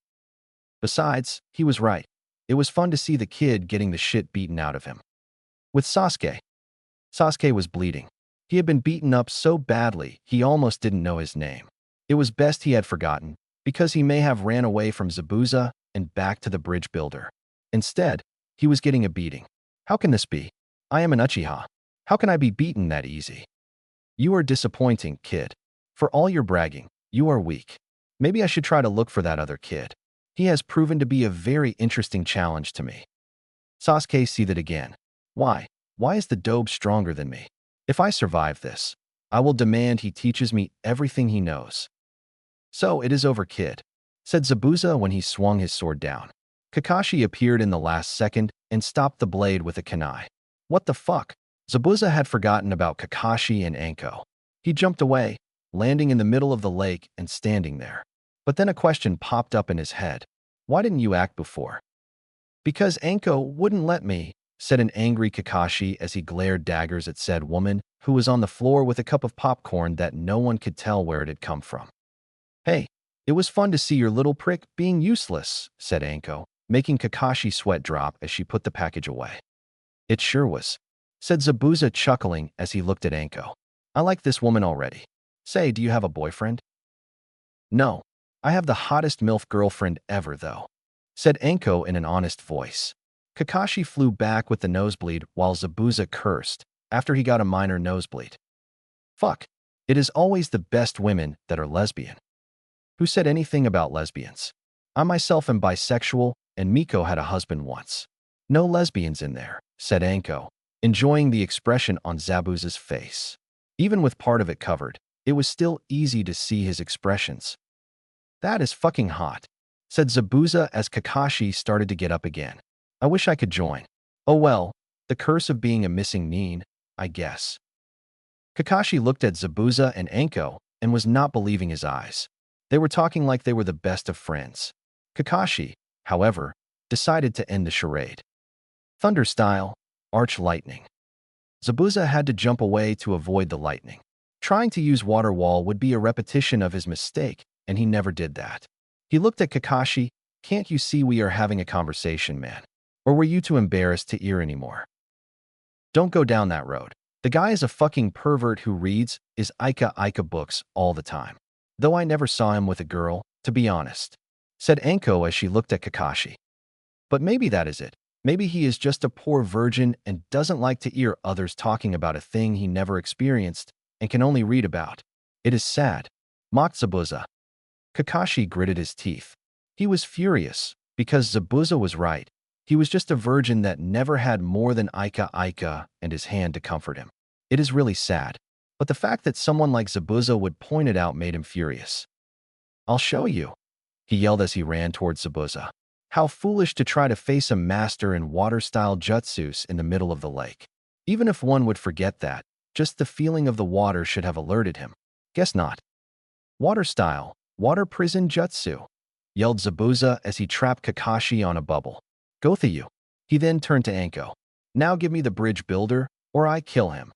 Besides, he was right. It was fun to see the kid getting the shit beaten out of him. With Sasuke. Sasuke was bleeding. He had been beaten up so badly, he almost didn't know his name. It was best he had forgotten, because he may have ran away from Zabuza and back to the bridge builder. Instead, he was getting a beating. How can this be? I am an Uchiha. How can I be beaten that easy? You are disappointing, kid. For all your bragging, you are weak. Maybe I should try to look for that other kid. He has proven to be a very interesting challenge to me. Sasuke see that again. Why? Why is the dobe stronger than me? If I survive this, I will demand he teaches me everything he knows. So it is over, kid, said Zabuza when he swung his sword down. Kakashi appeared in the last second and stopped the blade with a kunai. What the fuck? Zabuza had forgotten about Kakashi and Anko. He jumped away, landing in the middle of the lake and standing there. But then a question popped up in his head. Why didn't you act before? Because Anko wouldn't let me, said an angry Kakashi as he glared daggers at said woman, who was on the floor with a cup of popcorn that no one could tell where it had come from. Hey, it was fun to see your little prick being useless, said Anko, making Kakashi sweat drop as she put the package away. It sure was, said Zabuza chuckling as he looked at Anko. I like this woman already. Say, do you have a boyfriend? No. I have the hottest MILF girlfriend ever, though, said Anko in an honest voice. Kakashi flew back with the nosebleed while Zabuza cursed after he got a minor nosebleed. Fuck. It is always the best women that are lesbian. Who said anything about lesbians? I myself am bisexual, and Miko had a husband once. No lesbians in there, said Anko, enjoying the expression on Zabuza's face. Even with part of it covered, it was still easy to see his expressions. That is fucking hot, said Zabuza as Kakashi started to get up again. I wish I could join. Oh well, the curse of being a missing nin, I guess. Kakashi looked at Zabuza and Anko and was not believing his eyes. They were talking like they were the best of friends. Kakashi, however, decided to end the charade. Thunder style, arch lightning. Zabuza had to jump away to avoid the lightning. Trying to use water wall would be a repetition of his mistake, and he never did that. He looked at Kakashi. Can't you see we are having a conversation, man? Or were you too embarrassed to hear anymore? Don't go down that road. The guy is a fucking pervert who reads his Ika books all the time. Though I never saw him with a girl, to be honest, said Anko as she looked at Kakashi. But maybe that is it. Maybe he is just a poor virgin and doesn't like to hear others talking about a thing he never experienced and can only read about. It is sad. Mocked Zabuza. Kakashi gritted his teeth. He was furious, because Zabuza was right. He was just a virgin that never had more than Ika and his hand to comfort him. It is really sad. But the fact that someone like Zabuza would point it out made him furious. I'll show you, he yelled as he ran towards Zabuza. How foolish to try to face a master in water-style jutsus in the middle of the lake. Even if one would forget that, just the feeling of the water should have alerted him. Guess not. Water-style, water prison jutsu, yelled Zabuza as he trapped Kakashi on a bubble. Go to you. He then turned to Anko. Now give me the bridge builder, or I kill him.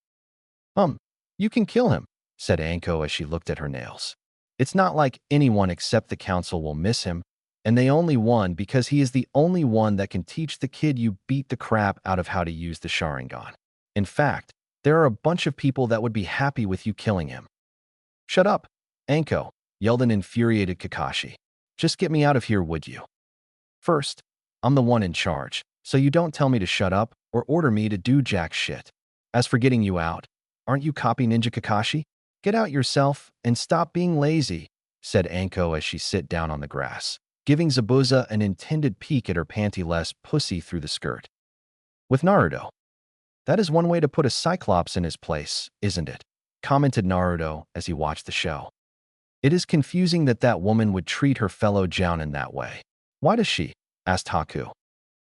You can kill him, said Anko as she looked at her nails. It's not like anyone except the council will miss him, and they only won because he is the only one that can teach the kid you beat the crap out of how to use the Sharingan. In fact, there are a bunch of people that would be happy with you killing him. Shut up, Anko, yelled an infuriated Kakashi. Just get me out of here, would you? First, I'm the one in charge, so you don't tell me to shut up or order me to do jack shit. As for getting you out, aren't you copy ninja Kakashi? Get out yourself and stop being lazy, said Anko as she sat down on the grass, giving Zabuza an intended peek at her panty-less pussy through the skirt. With Naruto. That is one way to put a Cyclops in his place, isn't it? Commented Naruto as he watched the show. It is confusing that that woman would treat her fellow Jounin that way. Why does she? Asked Haku.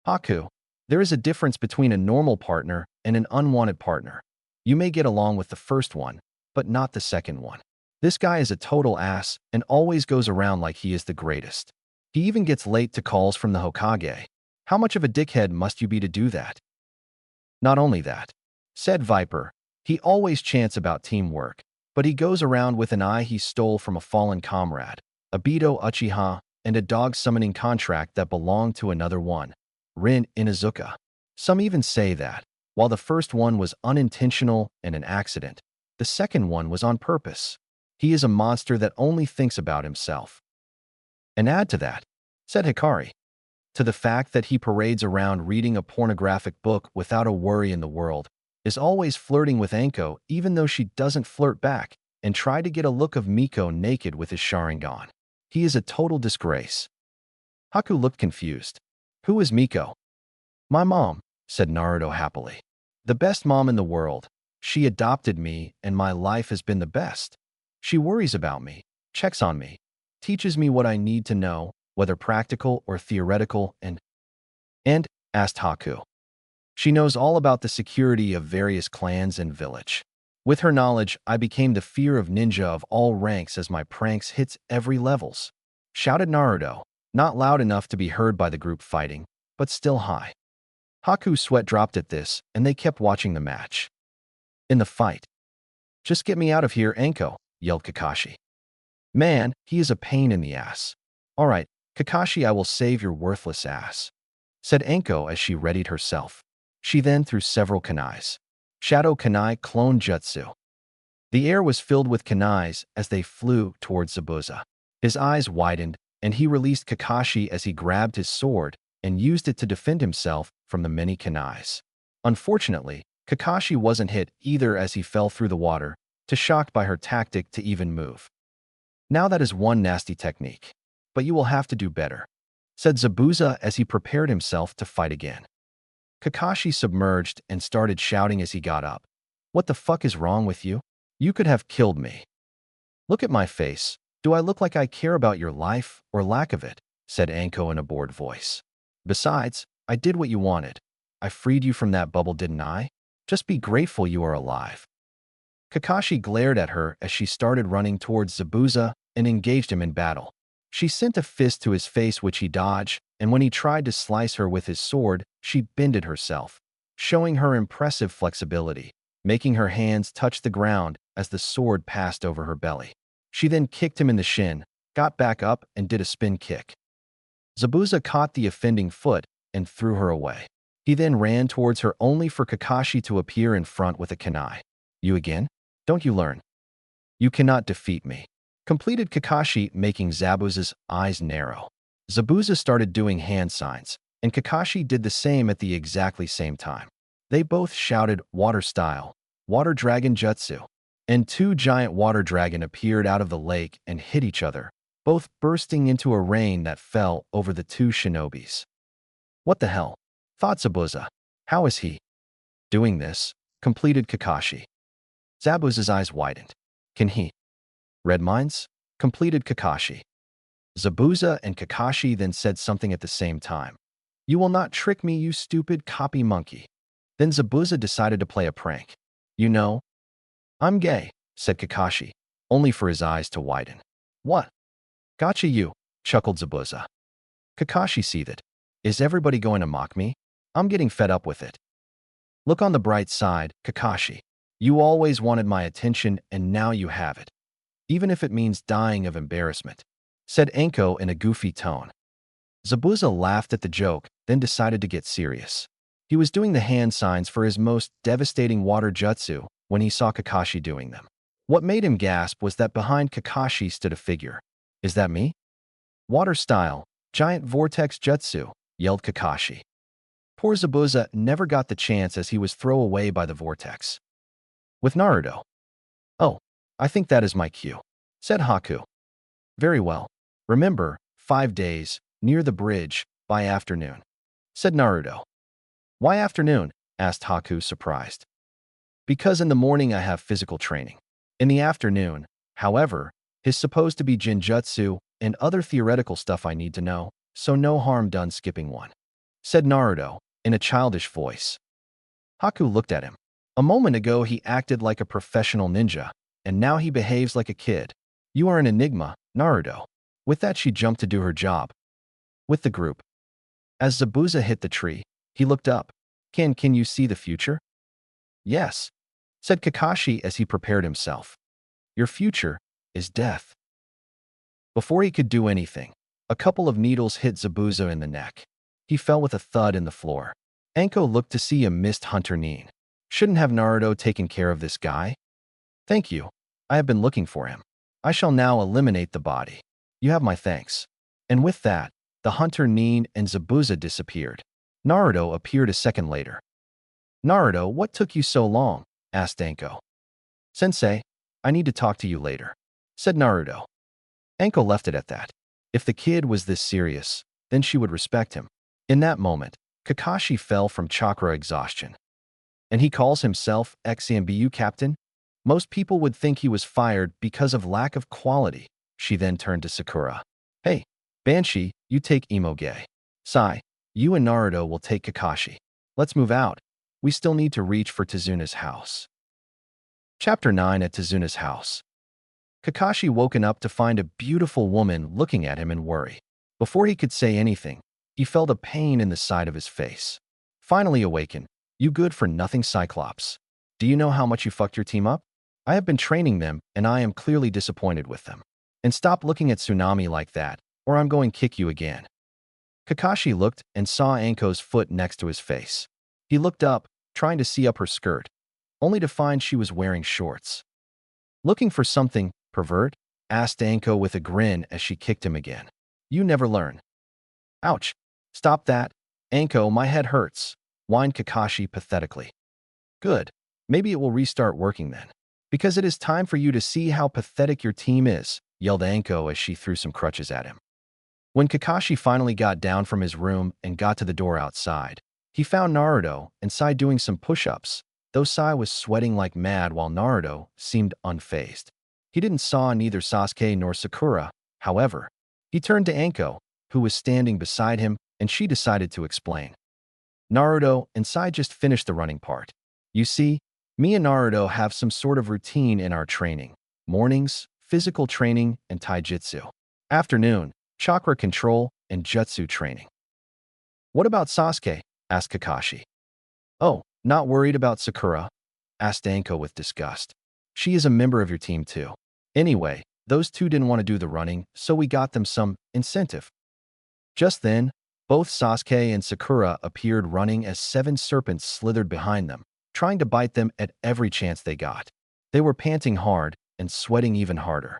Haku, there is a difference between a normal partner and an unwanted partner. You may get along with the first one, but not the second one. This guy is a total ass and always goes around like he is the greatest. He even gets late to calls from the Hokage. How much of a dickhead must you be to do that? Not only that, said Viper, he always chants about teamwork, but he goes around with an eye he stole from a fallen comrade, a Beto Uchiha, and a dog summoning contract that belonged to another one, Rin Inuzuka. Some even say that, while the first one was unintentional and an accident, the second one was on purpose. He is a monster that only thinks about himself. And add to that, said Hikari, to the fact that he parades around reading a pornographic book without a worry in the world, is always flirting with Anko even though she doesn't flirt back, and try to get a look of Miko naked with his Sharingan. He is a total disgrace. Haku looked confused. Who is Miko? My mom, said Naruto happily. The best mom in the world. She adopted me and my life has been the best. She worries about me, checks on me, teaches me what I need to know, whether practical or theoretical, and asked Haku. She knows all about the security of various clans and village. With her knowledge, I became the fear of ninja of all ranks as my pranks hits every levels. Shouted Naruto, not loud enough to be heard by the group fighting, but still high. Haku's sweat dropped at this, and they kept watching the match. In the fight. Just get me out of here, Anko, yelled Kakashi. Man, he is a pain in the ass. All right, Kakashi, I will save your worthless ass, said Anko as she readied herself. She then threw several kunais. Shadow kunai clone jutsu. The air was filled with kunais as they flew towards Zabuza. His eyes widened, and he released Kakashi as he grabbed his sword and used it to defend himself from the many kunais. Unfortunately, Kakashi wasn't hit either as he fell through the water, too shocked by her tactic to even move. Now that is one nasty technique, but you will have to do better, said Zabuza as he prepared himself to fight again. Kakashi submerged and started shouting as he got up. What the fuck is wrong with you? You could have killed me. Look at my face. Do I look like I care about your life or lack of it? Said Anko in a bored voice. Besides, I did what you wanted. I freed you from that bubble, didn't I? Just be grateful you are alive. Kakashi glared at her as she started running towards Zabuza and engaged him in battle. She sent a fist to his face which he dodged, and when he tried to slice her with his sword, she bended herself, showing her impressive flexibility, making her hands touch the ground as the sword passed over her belly. She then kicked him in the shin, got back up, and did a spin kick. Zabuza caught the offending foot and threw her away. He then ran towards her only for Kakashi to appear in front with a kunai. You again? Don't you learn? You cannot defeat me. Completed Kakashi, making Zabuza's eyes narrow. Zabuza started doing hand signs, and Kakashi did the same at the exactly same time. They both shouted water style, water dragon jutsu, and two giant water dragon appeared out of the lake and hit each other, both bursting into a rain that fell over the two shinobis. What the hell? Thought Zabuza. How is he doing this? Completed Kakashi. Zabuza's eyes widened. Can he read minds? Completed Kakashi. Zabuza and Kakashi then said something at the same time. You will not trick me, you stupid copy monkey. Then Zabuza decided to play a prank. You know, I'm gay, said Kakashi, only for his eyes to widen. What? Gotcha you, chuckled Zabuza. Kakashi seethed. Is everybody going to mock me? I'm getting fed up with it. Look on the bright side, Kakashi. You always wanted my attention and now you have it. Even if it means dying of embarrassment, said Anko in a goofy tone. Zabuza laughed at the joke, then decided to get serious. He was doing the hand signs for his most devastating water jutsu when he saw Kakashi doing them. What made him gasp was that behind Kakashi stood a figure. Is that me? Water style, giant vortex jutsu, yelled Kakashi. Poor Zabuza never got the chance as he was thrown away by the vortex. With Naruto. Oh, I think that is my cue, said Haku. Very well. Remember, 5 days, near the bridge, by afternoon, said Naruto. Why afternoon? Asked Haku, surprised. Because in the morning I have physical training. In the afternoon, however, is supposed to be Jinjutsu and other theoretical stuff I need to know, so no harm done skipping one, said Naruto, in a childish voice. Haku looked at him. A moment ago he acted like a professional ninja, and now he behaves like a kid. You are an enigma, Naruto. With that she jumped to do her job. With the group. As Zabuza hit the tree, he looked up. Can you see the future? Yes, said Kakashi as he prepared himself. Your future is death. Before he could do anything, a couple of needles hit Zabuza in the neck. He fell with a thud in the floor. Anko looked to see a missed Hunter Nin. Shouldn't have Naruto taken care of this guy? Thank you. I have been looking for him. I shall now eliminate the body. You have my thanks. And with that, the Hunter Nin and Zabuza disappeared. Naruto appeared a second later. Naruto, what took you so long? Asked Anko. Sensei, I need to talk to you later, said Naruto. Anko left it at that. If the kid was this serious, then she would respect him. In that moment, Kakashi fell from chakra exhaustion. And he calls himself ex-AMBU captain? Most people would think he was fired because of lack of quality. She then turned to Sakura. Hey, Banshee, you take Imoge. Sai, you and Naruto will take Kakashi. Let's move out. We still need to reach for Tezuna's house. Chapter 9 at Tezuna's house. Kakashi woken up to find a beautiful woman looking at him in worry. Before he could say anything, he felt a pain in the side of his face. Finally awakened. You good-for-nothing Cyclops. Do you know how much you fucked your team up? I have been training them, and I am clearly disappointed with them. And stop looking at Tsunami like that, or I'm going to kick you again. Kakashi looked and saw Anko's foot next to his face. He looked up, trying to see up her skirt, only to find she was wearing shorts. Looking for something, pervert? Asked Anko with a grin as she kicked him again. You never learn. Ouch. Stop that. Anko, my head hurts, whined Kakashi pathetically. Good. Maybe it will restart working then. Because it is time for you to see how pathetic your team is, yelled Anko as she threw some crutches at him. When Kakashi finally got down from his room and got to the door outside, he found Naruto and Sai doing some push-ups, though Sai was sweating like mad while Naruto seemed unfazed. He didn't saw neither Sasuke nor Sakura, however. He turned to Anko, who was standing beside him, and she decided to explain. Naruto and Sai just finished the running part. You see, me and Naruto have some sort of routine in our training. Mornings, physical training, and taijutsu. Afternoon, chakra control and jutsu training. What about Sasuke? Asked Kakashi. Oh, not worried about Sakura? Asked Anko with disgust. She is a member of your team too. Anyway, those two didn't want to do the running, so we got them some incentive. Just then, both Sasuke and Sakura appeared running as 7 serpents slithered behind them, trying to bite them at every chance they got. They were panting hard and sweating even harder.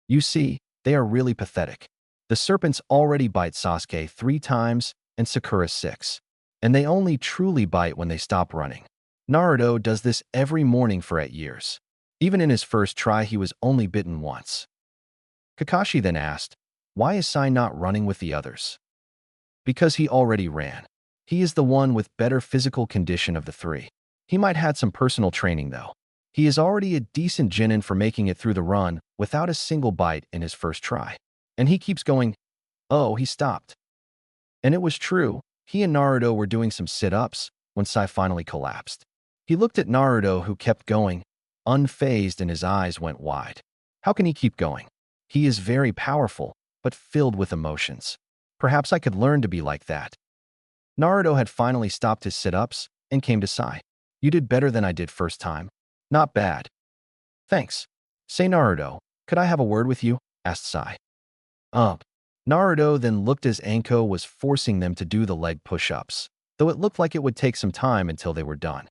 You see, they are really pathetic. The serpents already bite Sasuke 3 times and Sakura 6. And they only truly bite when they stop running. Naruto does this every morning for 8 years. Even in his first try, he was only bitten once. Kakashi then asked, "Why is Sai not running with the others?" Because he already ran. He is the one with better physical condition of the 3. He might had some personal training though. He is already a decent genin for making it through the run without a single bite in his first try. And he keeps going. Oh, he stopped. And it was true. He and Naruto were doing some sit-ups when Sai finally collapsed. He looked at Naruto, who kept going, unfazed, and his eyes went wide. How can he keep going? He is very powerful, but filled with emotions. Perhaps I could learn to be like that. Naruto had finally stopped his sit-ups and came to Sai. You did better than I did first time. Not bad. Thanks. Say, Naruto, could I have a word with you? Asked Sai. Naruto then looked as Anko was forcing them to do the leg push-ups, though it looked like it would take some time until they were done.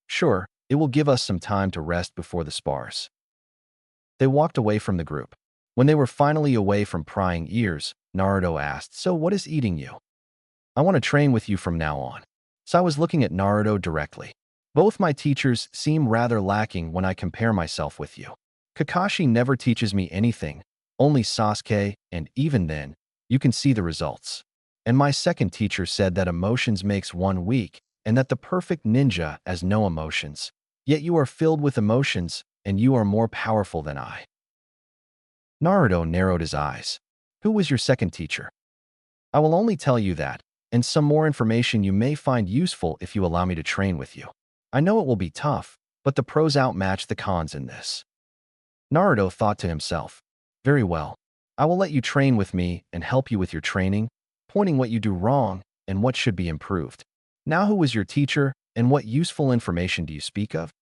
Sure, it will give us some time to rest before the spars. They walked away from the group. When they were finally away from prying ears, Naruto asked, "So what is eating you?" "I want to train with you from now on." Sai was looking at Naruto directly. "Both my teachers seem rather lacking when I compare myself with you. Kakashi never teaches me anything, only Sasuke, and even then, you can see the results. And my second teacher said that emotions makes one weak, and that the perfect ninja has no emotions. Yet you are filled with emotions, and you are more powerful than I." Naruto narrowed his eyes. "Who was your second teacher?" "I will only tell you that, and some more information you may find useful if you allow me to train with you. I know it will be tough, but the pros outmatch the cons in this." Naruto thought to himself, "Very well. I will let you train with me and help you with your training, pointing what you do wrong and what should be improved. Now, who was your teacher and what useful information do you speak of?"